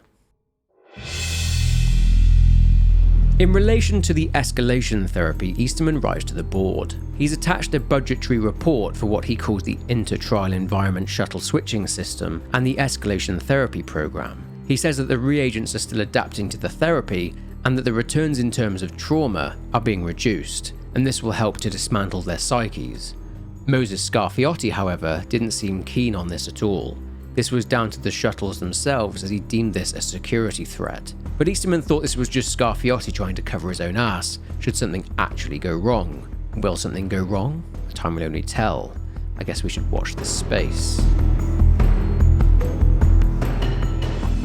In relation to the escalation therapy, Easterman writes to the board. He's attached a budgetary report for what he calls the Inter-Trial Environment Shuttle Switching System and the Escalation Therapy program. He says that the reagents are still adapting to the therapy and that the returns in terms of trauma are being reduced, and this will help to dismantle their psyches. Moses Scarfiotti, however, didn't seem keen on this at all. This was down to the shuttles themselves, as he deemed this a security threat. But Easterman thought this was just Scarfiotti trying to cover his own ass, should something actually go wrong. Will something go wrong? Time will only tell. I guess we should watch this space.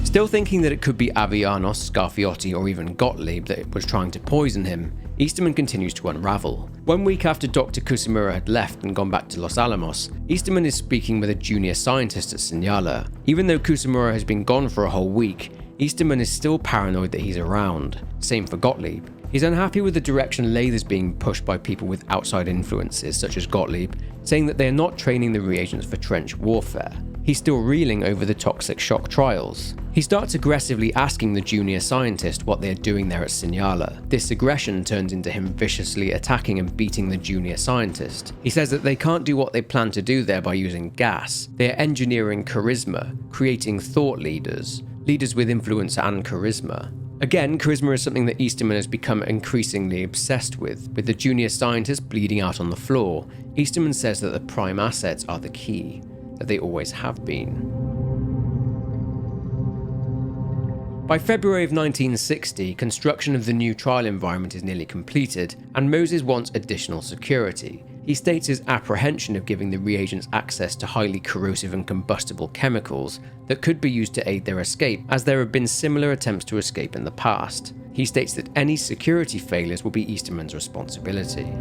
Still thinking that it could be Avianos, Scarfiotti or even Gottlieb that was trying to poison him, Easterman continues to unravel. 1 week after Dr. Kusimura had left and gone back to Los Alamos, Easterman is speaking with a junior scientist at Signala. Even though Kusimura has been gone for a whole week, Easterman is still paranoid that he's around. Same for Gottlieb. He's unhappy with the direction LATHE is being pushed by people with outside influences such as Gottlieb, saying that they are not training the reagents for trench warfare. He's still reeling over the toxic shock trials. He starts aggressively asking the junior scientist what they're doing there at Signala. This aggression turns into him viciously attacking and beating the junior scientist. He says that they can't do what they plan to do there by using gas. They are engineering charisma, creating thought leaders with influence and charisma. Again, charisma is something that Easterman has become increasingly obsessed with the junior scientist bleeding out on the floor. Easterman says that the prime assets are the key, that they always have been. By February of 1960, construction of the new trial environment is nearly completed, and Moses wants additional security. He states his apprehension of giving the reagents access to highly corrosive and combustible chemicals that could be used to aid their escape, as there have been similar attempts to escape in the past. He states that any security failures will be Easterman's responsibility.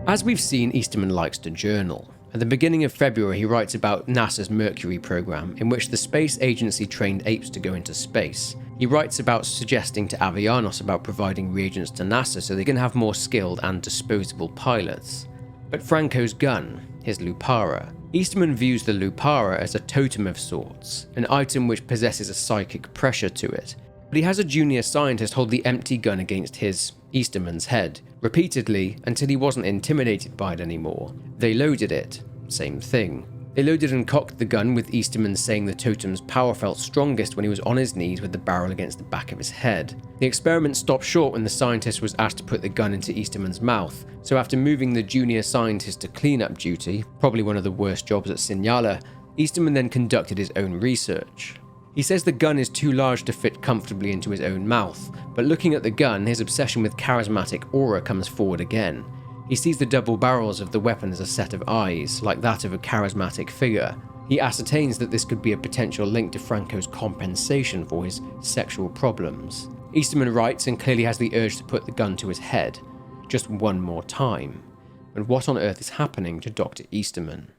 As we've seen, Easterman likes to journal. At the beginning of February, he writes about NASA's Mercury program, in which the space agency trained apes to go into space. He writes about suggesting to Avianos about providing reagents to NASA so they can have more skilled and disposable pilots. But Franco's gun, his Lupara. Easterman views the Lupara as a totem of sorts, an item which possesses a psychic pressure to it. But he has a junior scientist hold the empty gun against his, Easterman's head, repeatedly until he wasn't intimidated by it anymore. They loaded it. Same thing. They loaded and cocked the gun, with Easterman saying the totem's power felt strongest when he was on his knees with the barrel against the back of his head. The experiment stopped short when the scientist was asked to put the gun into Easterman's mouth, so after moving the junior scientist to cleanup duty, probably one of the worst jobs at Signala, Easterman then conducted his own research. He says the gun is too large to fit comfortably into his own mouth, but looking at the gun, his obsession with charismatic aura comes forward again. He sees the double barrels of the weapon as a set of eyes, like that of a charismatic figure. He ascertains that this could be a potential link to Franco's compensation for his sexual problems. Easterman writes and clearly has the urge to put the gun to his head, just one more time. And what on earth is happening to Dr. Easterman?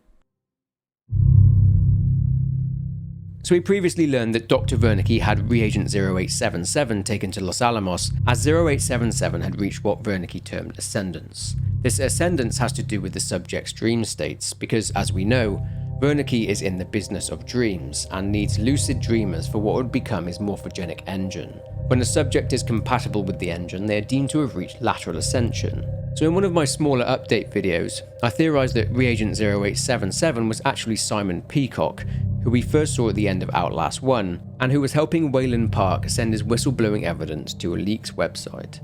So we previously learned that Dr. Wernicke had Reagent 0877 taken to Los Alamos, as 0877 had reached what Wernicke termed ascendance. This ascendance has to do with the subject's dream states, because as we know, Wernicke is in the business of dreams and needs lucid dreamers for what would become his morphogenic engine. When a subject is compatible with the engine, they are deemed to have reached lateral ascension. So in one of my smaller update videos, I theorised that Reagent 0877 was actually Simon Peacock, who we first saw at the end of Outlast 1, and who was helping Wayland Park send his whistleblowing evidence to a leaks website.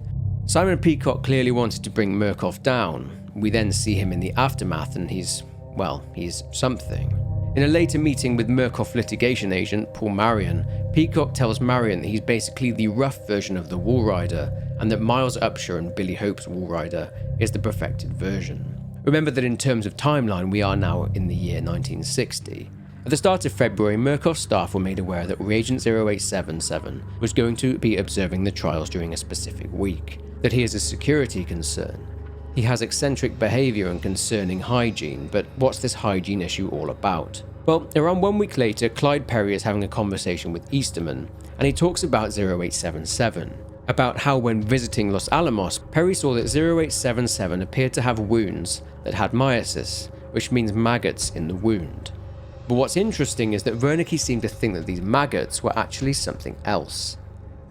Simon Peacock clearly wanted to bring Murkoff down. We then see him in the aftermath and he's something. In a later meeting with Murkoff litigation agent Paul Marion, Peacock tells Marion that he's basically the rough version of the Walrider, and that Miles Upshur and Billy Hope's Walrider is the perfected version. Remember that in terms of timeline, we are now in the year 1960. At the start of February, Murkoff's staff were made aware that Reagent 0877 was going to be observing the trials during a specific week, that he is a security concern. He has eccentric behaviour and concerning hygiene, but what's this hygiene issue all about? Well, around 1 week later, Clyde Perry is having a conversation with Easterman, and he talks about 0877, about how when visiting Los Alamos, Perry saw that 0877 appeared to have wounds that had myosis, which means maggots in the wound. But what's interesting is that Wernicke seemed to think that these maggots were actually something else.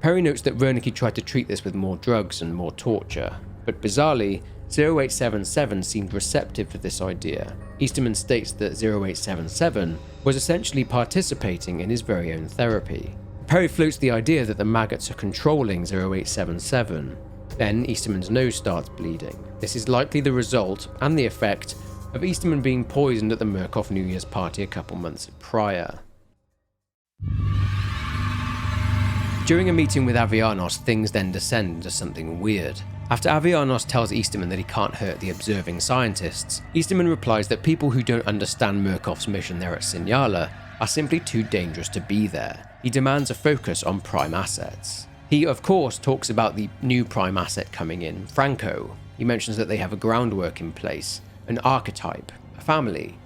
Perry notes that Wernicke tried to treat this with more drugs and more torture, but bizarrely, 0877 seemed receptive to this idea. Easterman states that 0877 was essentially participating in his very own therapy. Perry floats the idea that the maggots are controlling 0877. Then Easterman's nose starts bleeding. This is likely the result and the effect of Easterman being poisoned at the Murkoff New Year's party a couple months prior. During a meeting with Avianos, things then descend into something weird. After Avianos tells Easterman that he can't hurt the observing scientists, Easterman replies that people who don't understand Murkoff's mission there at Signala are simply too dangerous to be there. He demands a focus on prime assets. He, of course, talks about the new prime asset coming in, Franco. He mentions that they have a groundwork in place, an archetype, a family.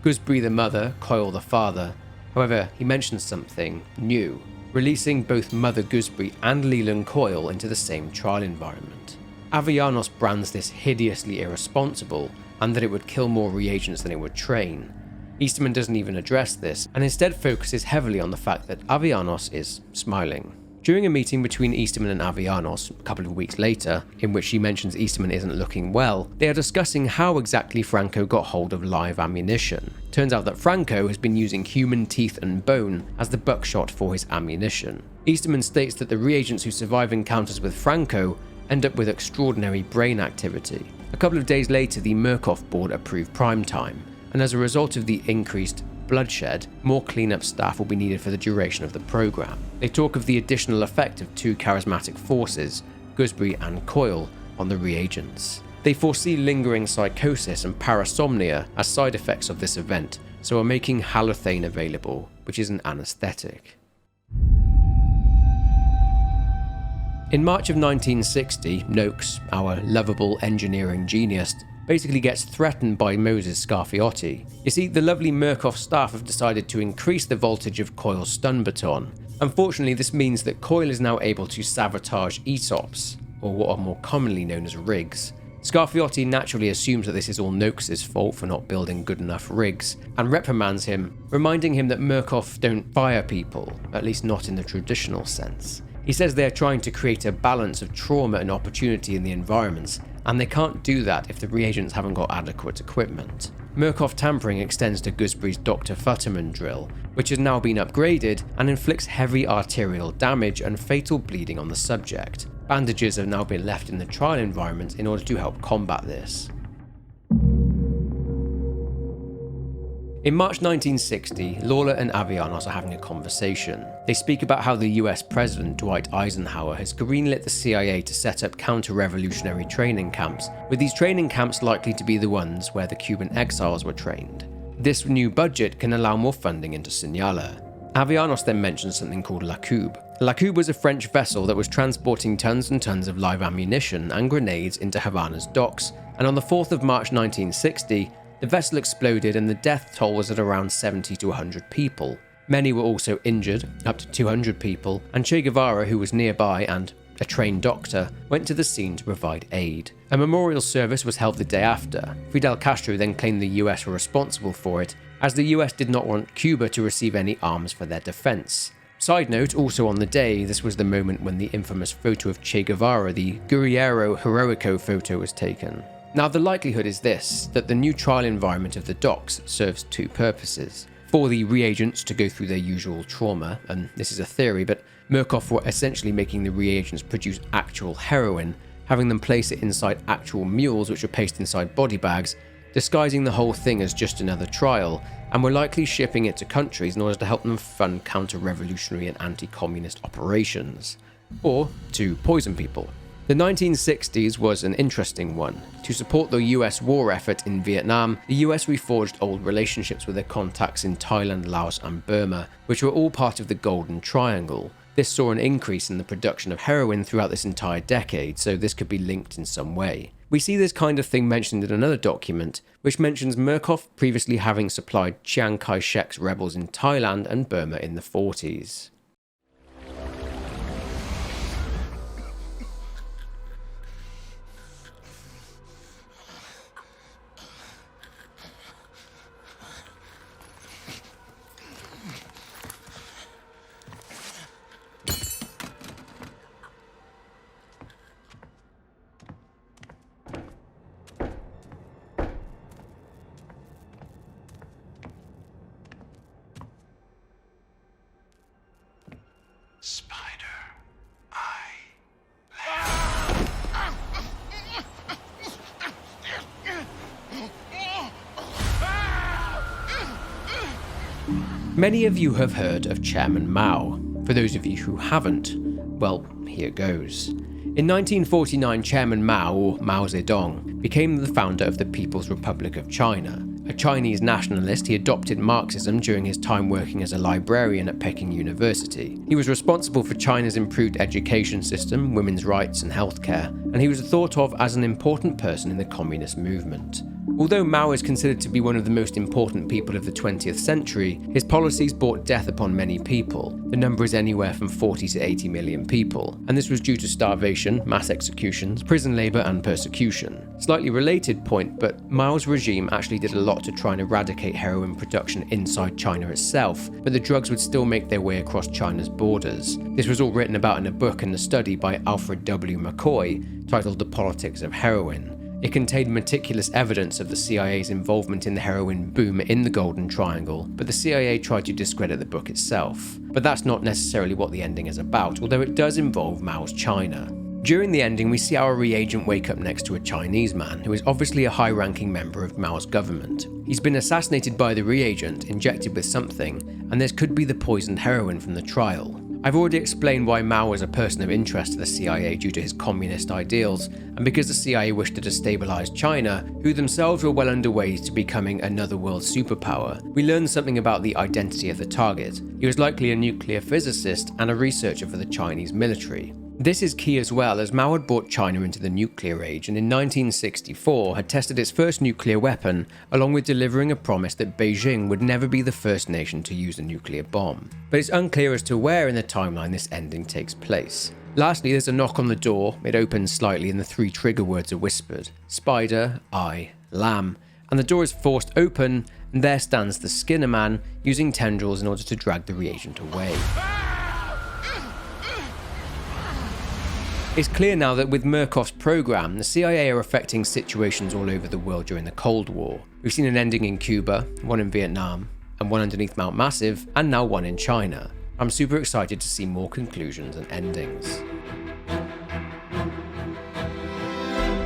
Gooseberry the mother, Coyle the father. However, he mentions something new, releasing both Mother Gooseberry and Leland Coyle into the same trial environment. Avianos brands this hideously irresponsible and that it would kill more reagents than it would train. Easterman doesn't even address this, and instead focuses heavily on the fact that Avellanos is smiling. During a meeting between Easterman and Avellanos a couple of weeks later, in which she mentions Easterman isn't looking well, they are discussing how exactly Franco got hold of live ammunition. Turns out that Franco has been using human teeth and bone as the buckshot for his ammunition. Easterman states that the reagents who survive encounters with Franco end up with extraordinary brain activity. A couple of days later, the Murkoff board approved prime time, and as a result of the increased bloodshed, more cleanup staff will be needed for the duration of the program. They talk of the additional effect of two charismatic forces, Gooseberry and Coyle, on the reagents. They foresee lingering psychosis and parasomnia as side effects of this event, so are making halothane available, which is an anesthetic. In March of 1960, Noakes, our lovable engineering genius, basically gets threatened by Moses Scarfiotti. You see, the lovely Murkoff staff have decided to increase the voltage of Coyle's stun baton. Unfortunately, this means that Coyle is now able to sabotage ESOPs, or what are more commonly known as rigs. Scarfiotti naturally assumes that this is all Noakes' fault for not building good enough rigs, and reprimands him, reminding him that Murkoff don't fire people, at least not in the traditional sense. He says they're trying to create a balance of trauma and opportunity in the environments, and they can't do that if the reagents haven't got adequate equipment. Murkoff tampering extends to Gooseberry's Dr. Futterman drill, which has now been upgraded and inflicts heavy arterial damage and fatal bleeding on the subject. Bandages have now been left in the trial environment in order to help combat this. In March 1960, Lawler and Avellanos are having a conversation. They speak about how the US President Dwight Eisenhower has greenlit the CIA to set up counter-revolutionary training camps, with these training camps likely to be the ones where the Cuban exiles were trained. This new budget can allow more funding into Sinaloa. Avellanos then mentions something called La Cube. La Cube was a French vessel that was transporting tons and tons of live ammunition and grenades into Havana's docks, and on the 4th of March 1960, the vessel exploded and the death toll was at around 70 to 100 people. Many were also injured, up to 200 people, and Che Guevara, who was nearby and a trained doctor, went to the scene to provide aid. A memorial service was held the day after. Fidel Castro then claimed the US were responsible for it, as the US did not want Cuba to receive any arms for their defense. Side note, also on the day, this was the moment when the infamous photo of Che Guevara, the Guerrillero Heroico photo, was taken. Now, the likelihood is this, that the new trial environment of the docks serves two purposes. For the reagents to go through their usual trauma, and this is a theory, but Murkoff were essentially making the reagents produce actual heroin, having them place it inside actual mules which were placed inside body bags, disguising the whole thing as just another trial, and were likely shipping it to countries in order to help them fund counter-revolutionary and anti-communist operations. Or to poison people. The 1960s was an interesting one. To support the US war effort in Vietnam, the US reforged old relationships with their contacts in Thailand, Laos and Burma, which were all part of the Golden Triangle. This saw an increase in the production of heroin throughout this entire decade, so this could be linked in some way. We see this kind of thing mentioned in another document, which mentions Murkoff previously having supplied Chiang Kai-shek's rebels in Thailand and Burma in the 40s. Many of you have heard of Chairman Mao. For those of you who haven't, well, here goes. In 1949, Chairman Mao, or Mao Zedong, became the founder of the People's Republic of China. A Chinese nationalist, he adopted Marxism during his time working as a librarian at Peking University. He was responsible for China's improved education system, women's rights and healthcare, and he was thought of as an important person in the communist movement. Although Mao is considered to be one of the most important people of the 20th century, his policies brought death upon many people. The number is anywhere from 40 to 80 million people, and this was due to starvation, mass executions, prison labour and persecution. Slightly related point, but Mao's regime actually did a lot to try and eradicate heroin production inside China itself, but the drugs would still make their way across China's borders. This was all written about in a book and a study by Alfred W. McCoy titled The Politics of Heroin. It contained meticulous evidence of the CIA's involvement in the heroin boom in the Golden Triangle, but the CIA tried to discredit the book itself. But that's not necessarily what the ending is about, although it does involve Mao's China. During the ending, we see our Reagent wake up next to a Chinese man, who is obviously a high-ranking member of Mao's government. He's been assassinated by the Reagent, injected with something, and this could be the poisoned heroin from the trial. I've already explained why Mao was a person of interest to the CIA due to his communist ideals, and because the CIA wished to destabilize China, who themselves were well underway to becoming another world superpower. We learned something about the identity of the target. He was likely a nuclear physicist and a researcher for the Chinese military. This is key as well, as Mao had brought China into the nuclear age and in 1964 had tested its first nuclear weapon, along with delivering a promise that Beijing would never be the first nation to use a nuclear bomb. But it's unclear as to where in the timeline this ending takes place. Lastly, there's a knock on the door, it opens slightly and the 3 trigger words are whispered: spider, eye, lamb, and the door is forced open, and there stands the Skinnerman using tendrils in order to drag the Reagent away. It's clear now that with Murkoff's program, the CIA are affecting situations all over the world during the Cold War. We've seen an ending in Cuba, one in Vietnam, and one underneath Mount Massive, and now one in China. I'm super excited to see more conclusions and endings.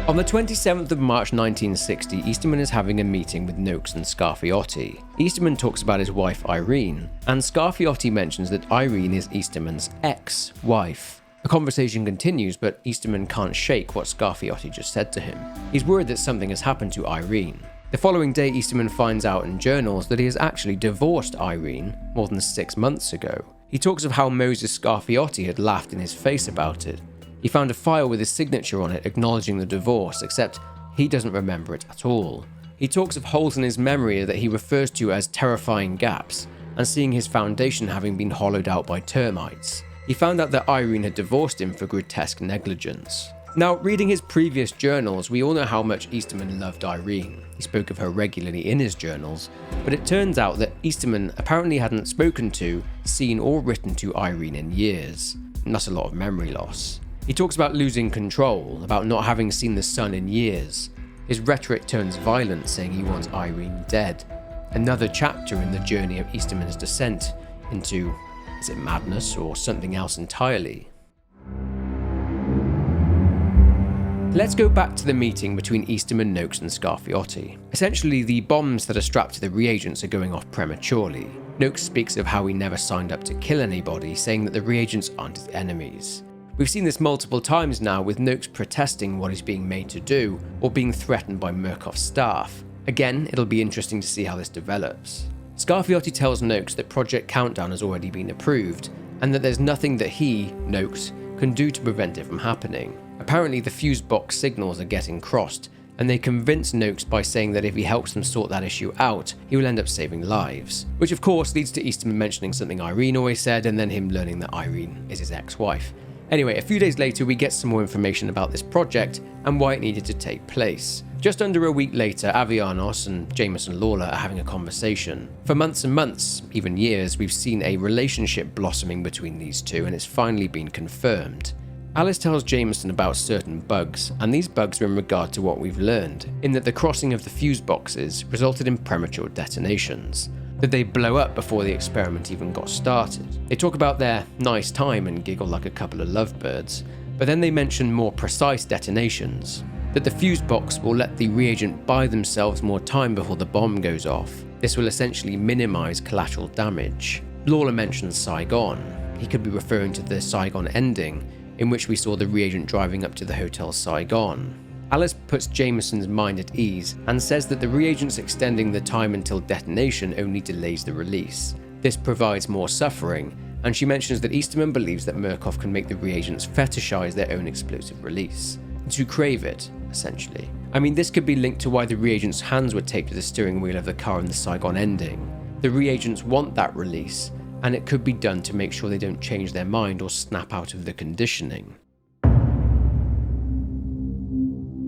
On the 27th of March 1960, Easterman is having a meeting with Noakes and Scarfiotti. Easterman talks about his wife Irene, and Scarfiotti mentions that Irene is Easterman's ex-wife. The conversation continues, but Easterman can't shake what Scarfiotti just said to him. He's worried that something has happened to Irene. The following day, Easterman finds out in journals that he has actually divorced Irene more than 6 months ago. He talks of how Moses Scarfiotti had laughed in his face about it. He found a file with his signature on it acknowledging the divorce, except he doesn't remember it at all. He talks of holes in his memory that he refers to as terrifying gaps, and seeing his foundation having been hollowed out by termites. He found out that Irene had divorced him for grotesque negligence. Now, reading his previous journals, we all know how much Easterman loved Irene. He spoke of her regularly in his journals, but it turns out that Easterman apparently hadn't spoken to, seen or written to Irene in years, and that's a lot of memory loss. He talks about losing control, about not having seen the sun in years. His rhetoric turns violent, saying he wants Irene dead. Another chapter in the journey of Easterman's descent into, is it madness or something else entirely? Let's go back to the meeting between Easterman, Noakes and Scarfiotti. Essentially, the bombs that are strapped to the reagents are going off prematurely. Noakes speaks of how he never signed up to kill anybody, saying that the reagents aren't his enemies. We've seen this multiple times now, with Noakes protesting what he's being made to do, or being threatened by Murkoff's staff. Again, it'll be interesting to see how this develops. Scarfiotti tells Noakes that Project Countdown has already been approved, and that there's nothing that he, Noakes, can do to prevent it from happening. Apparently the fuse box signals are getting crossed, and they convince Noakes by saying that if he helps them sort that issue out, he will end up saving lives. Which of course leads to Easterman mentioning something Irene always said, and then him learning that Irene is his ex-wife. Anyway, a few days later we get some more information about this project and why it needed to take place. Just under a week later, Avianos and Jameson Lawler are having a conversation. For months and months, even years, we've seen a relationship blossoming between these two, and it's finally been confirmed. Alice tells Jameson about certain bugs, and these bugs are in regard to what we've learned, in that the crossing of the fuse boxes resulted in premature detonations, that they blow up before the experiment even got started. They talk about their nice time and giggle like a couple of lovebirds, but then they mention more precise detonations, that the fuse box will let the reagent buy themselves more time before the bomb goes off. This will essentially minimize collateral damage. Lawler mentions Saigon. He could be referring to the Saigon ending, in which we saw the reagent driving up to the Hotel Saigon. Alice puts Jameson's mind at ease and says that the reagents extending the time until detonation only delays the release. This provides more suffering, and she mentions that Easterman believes that Murkoff can make the reagents fetishize their own explosive release. to crave it, essentially. I mean, this could be linked to why the reagents' hands were taped to the steering wheel of the car in the Saigon ending. The reagents want that release, and it could be done to make sure they don't change their mind or snap out of the conditioning.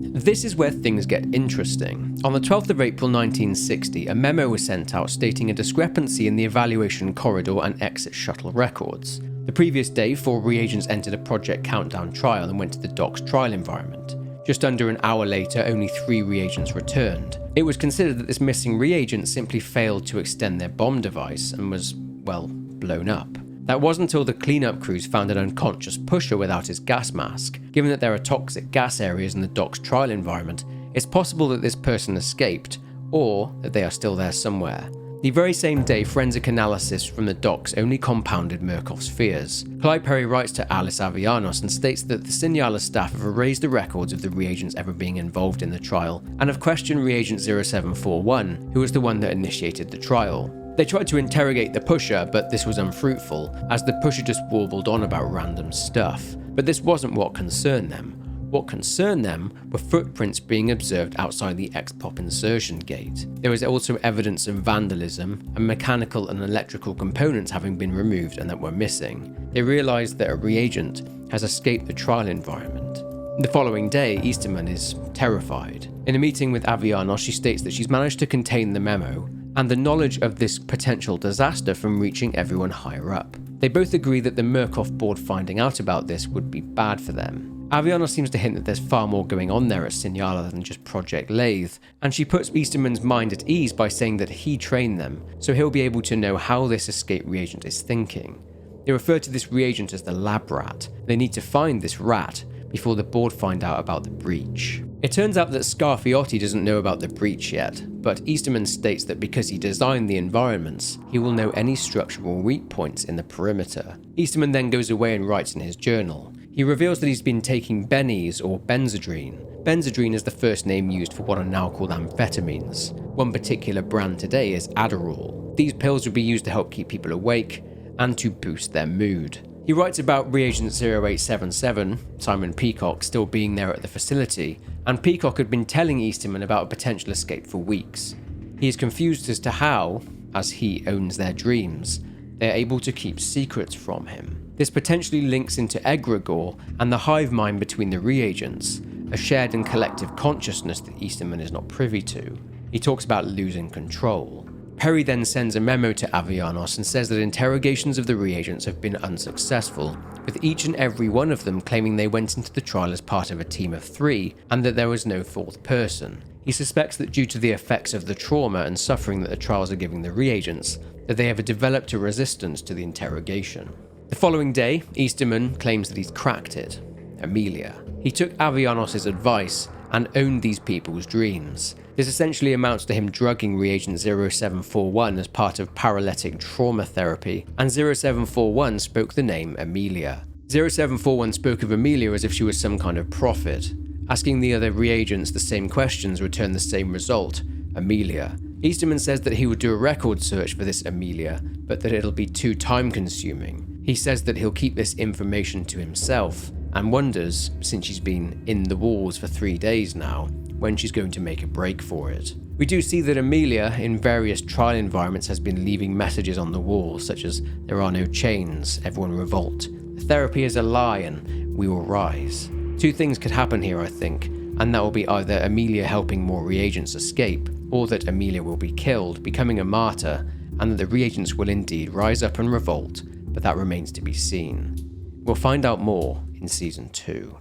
This is where things get interesting. On the 12th of April 1960, a memo was sent out stating a discrepancy in the evaluation corridor and exit shuttle records. The previous day, 4 reagents entered a Project Countdown trial and went to the dock's trial environment. Just under an hour later, only 3 reagents returned. It was considered that this missing reagent simply failed to extend their bomb device and was, well, blown up. That wasn't until the cleanup crews found an unconscious pusher without his gas mask. Given that there are toxic gas areas in the dock's trial environment, it's possible that this person escaped, or that they are still there somewhere. The very same day, forensic analysis from the docks only compounded Murkoff's fears. Clyde Perry writes to Alice Avianos and states that the Signala staff have erased the records of the reagents ever being involved in the trial, and have questioned Reagent 0741, who was the one that initiated the trial. They tried to interrogate the pusher, but this was unfruitful, as the pusher just warbled on about random stuff. But this wasn't what concerned them. What concerned them were footprints being observed outside the X-Pop insertion gate. There was also evidence of vandalism and mechanical and electrical components having been removed and that were missing. They realized that a reagent has escaped the trial environment. The following day, Easterman is terrified. In a meeting with Avianos, she states that she's managed to contain the memo and the knowledge of this potential disaster from reaching everyone higher up. They both agree that the Murkoff board finding out about this would be bad for them. Avianos seems to hint that there's far more going on there at Signala than just Project LATHE, and she puts Easterman's mind at ease by saying that he trained them, so he'll be able to know how this escape reagent is thinking. They refer to this reagent as the lab rat. They need to find this rat before the board find out about the breach. It turns out that Scarfiotti doesn't know about the breach yet, but Easterman states that because he designed the environments, he will know any structural weak points in the perimeter. Easterman then goes away and writes in his journal. He reveals that he's been taking bennies or benzodrine. Benzodrine is the first name used for what are now called amphetamines. One particular brand today is Adderall. These pills would be used to help keep people awake and to boost their mood. He writes about Reagent 0877, Simon Peacock, still being there at the facility, and Peacock had been telling Easterman about a potential escape for weeks. He is confused as to how, as he owns their dreams, they are able to keep secrets from him. This potentially links into EGREGORE and the hive mind between the reagents, a shared and collective consciousness that Easterman is not privy to. He talks about losing control. Perry then sends a memo to Avianos and says that interrogations of the reagents have been unsuccessful, with each and every one of them claiming they went into the trial as part of a team of 3 and that there was no 4th person. He suspects that due to the effects of the trauma and suffering that the trials are giving the reagents, that they have developed a resistance to the interrogation. The following day, Easterman claims that he's cracked it. Amelia. He took Avianos' advice and owned these people's dreams. This essentially amounts to him drugging Reagent 0741 as part of paralytic trauma therapy, and 0741 spoke the name Amelia. 0741 spoke of Amelia as if she was some kind of prophet. Asking the other reagents the same questions returned the same result, Amelia. Easterman says that he would do a record search for this Amelia, but that it'll be too time-consuming. He says that he'll keep this information to himself, and wonders, since she's been in the walls for 3 days now, when she's going to make a break for it. We do see that Amelia, in various trial environments, has been leaving messages on the walls, such as, "There are no chains, everyone revolt. The therapy is a lie and we will rise." 2 things could happen here, I think, and that will be either Amelia helping more reagents escape, or that Amelia will be killed, becoming a martyr, and that the reagents will indeed rise up and revolt, but that remains to be seen. We'll find out more in Season 2.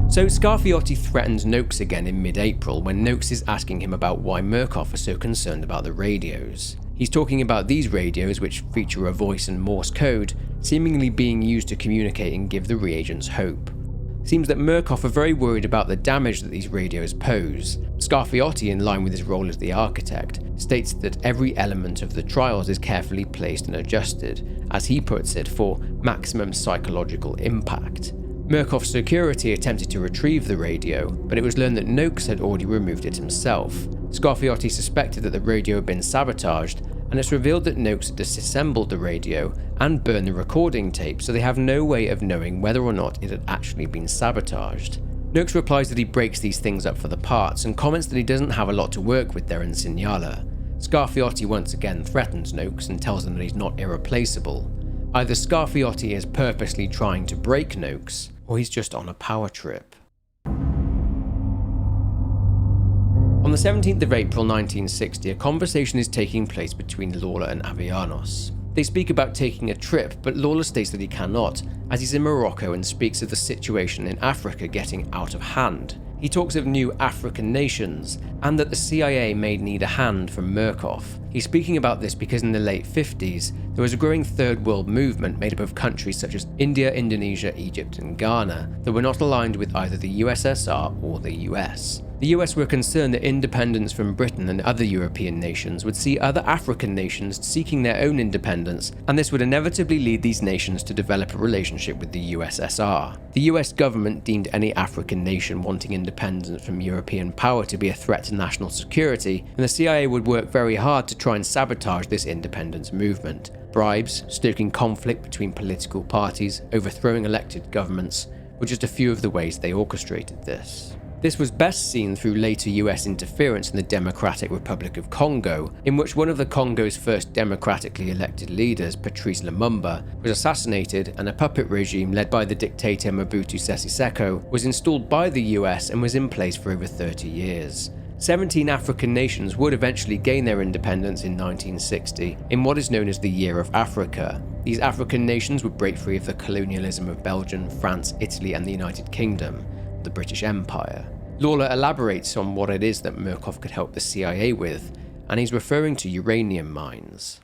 So Scarfiotti threatens Noakes again in mid-April when Noakes is asking him about why Murkoff is so concerned about the radios. He's talking about these radios, which feature a voice and Morse code, seemingly being used to communicate and give the reagents hope. Seems that Murkoff are very worried about the damage that these radios pose. Scarfiotti, in line with his role as the architect, states that every element of the trials is carefully placed and adjusted, as he puts it, for maximum psychological impact. Murkoff's security attempted to retrieve the radio, but it was learned that Noakes had already removed it himself. Scarfiotti suspected that the radio had been sabotaged, and it's revealed that Noakes had disassembled the radio and burned the recording tape, so they have no way of knowing whether or not it had actually been sabotaged. Noakes replies that he breaks these things up for the parts and comments that he doesn't have a lot to work with there in Signala. Scarfiotti once again threatens Noakes and tells him that he's not irreplaceable. Either Scarfiotti is purposely trying to break Noakes, or he's just on a power trip. On the 17th of April 1960, a conversation is taking place between Lawler and Avellanos. They speak about taking a trip, but Lawler states that he cannot, as he's in Morocco and speaks of the situation in Africa getting out of hand. He talks of new African nations, and that the CIA may need a hand from Murkoff. He's speaking about this because in the late 50s, there was a growing third world movement made up of countries such as India, Indonesia, Egypt and Ghana that were not aligned with either the USSR or the US. The US were concerned that independence from Britain and other European nations would see other African nations seeking their own independence, and this would inevitably lead these nations to develop a relationship with the USSR. The US government deemed any African nation wanting independence from European power to be a threat to national security, and the CIA would work very hard to try and sabotage this independence movement. Bribes, stoking conflict between political parties, overthrowing elected governments were just a few of the ways they orchestrated this. This was best seen through later US interference in the Democratic Republic of Congo, in which one of the Congo's first democratically elected leaders, Patrice Lumumba, was assassinated, and a puppet regime led by the dictator Mobutu Sese Seko was installed by the US and was in place for over 30 years. 17 African nations would eventually gain their independence in 1960, in what is known as the Year of Africa. These African nations would break free of the colonialism of Belgium, France, Italy and the United Kingdom, the British Empire. Lawler elaborates on what it is that Murkoff could help the CIA with, and he's referring to uranium mines.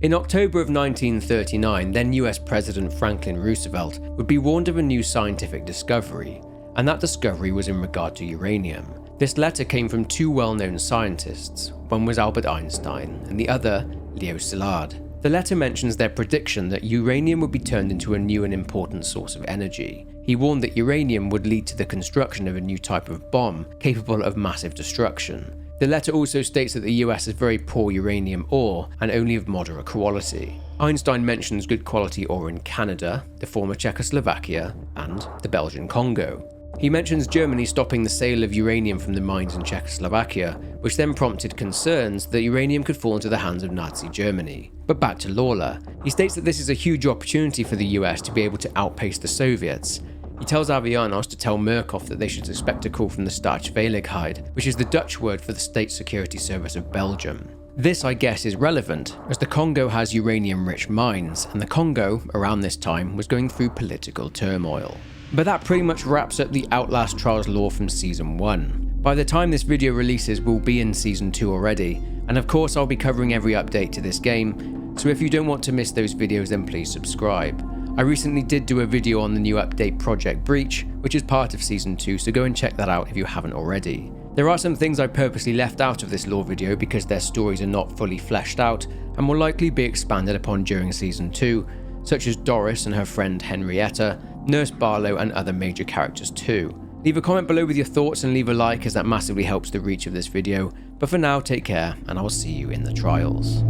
In October of 1939, then US President Franklin Roosevelt would be warned of a new scientific discovery, and that discovery was in regard to uranium. This letter came from two well-known scientists. One was Albert Einstein, and the other, Leo Szilard. The letter mentions their prediction that uranium would be turned into a new and important source of energy. He warned that uranium would lead to the construction of a new type of bomb capable of massive destruction. The letter also states that the US has very poor uranium ore and only of moderate quality. Einstein mentions good quality ore in Canada, the former Czechoslovakia, and the Belgian Congo. He mentions Germany stopping the sale of uranium from the mines in Czechoslovakia, which then prompted concerns that uranium could fall into the hands of Nazi Germany. But back to Lawler. He states that this is a huge opportunity for the US to be able to outpace the Soviets. He tells Avellanos to tell Murkoff that they should expect a call from the Staatsveiligheid, which is the Dutch word for the State Security Service of Belgium. This, I guess, is relevant, as the Congo has uranium-rich mines, and the Congo, around this time, was going through political turmoil. But that pretty much wraps up the Outlast Trials lore from Season 1. By the time this video releases, we'll be in Season 2 already, and of course I'll be covering every update to this game, so if you don't want to miss those videos then please subscribe. I recently did do a video on the new update Project Breach, which is part of Season 2, so go and check that out if you haven't already. There are some things I purposely left out of this lore video because their stories are not fully fleshed out and will likely be expanded upon during Season 2, such as Doris and her friend Henrietta, Nurse Barlow and other major characters too. Leave a comment below with your thoughts and leave a like as that massively helps the reach of this video, but for now take care and I will see you in the trials.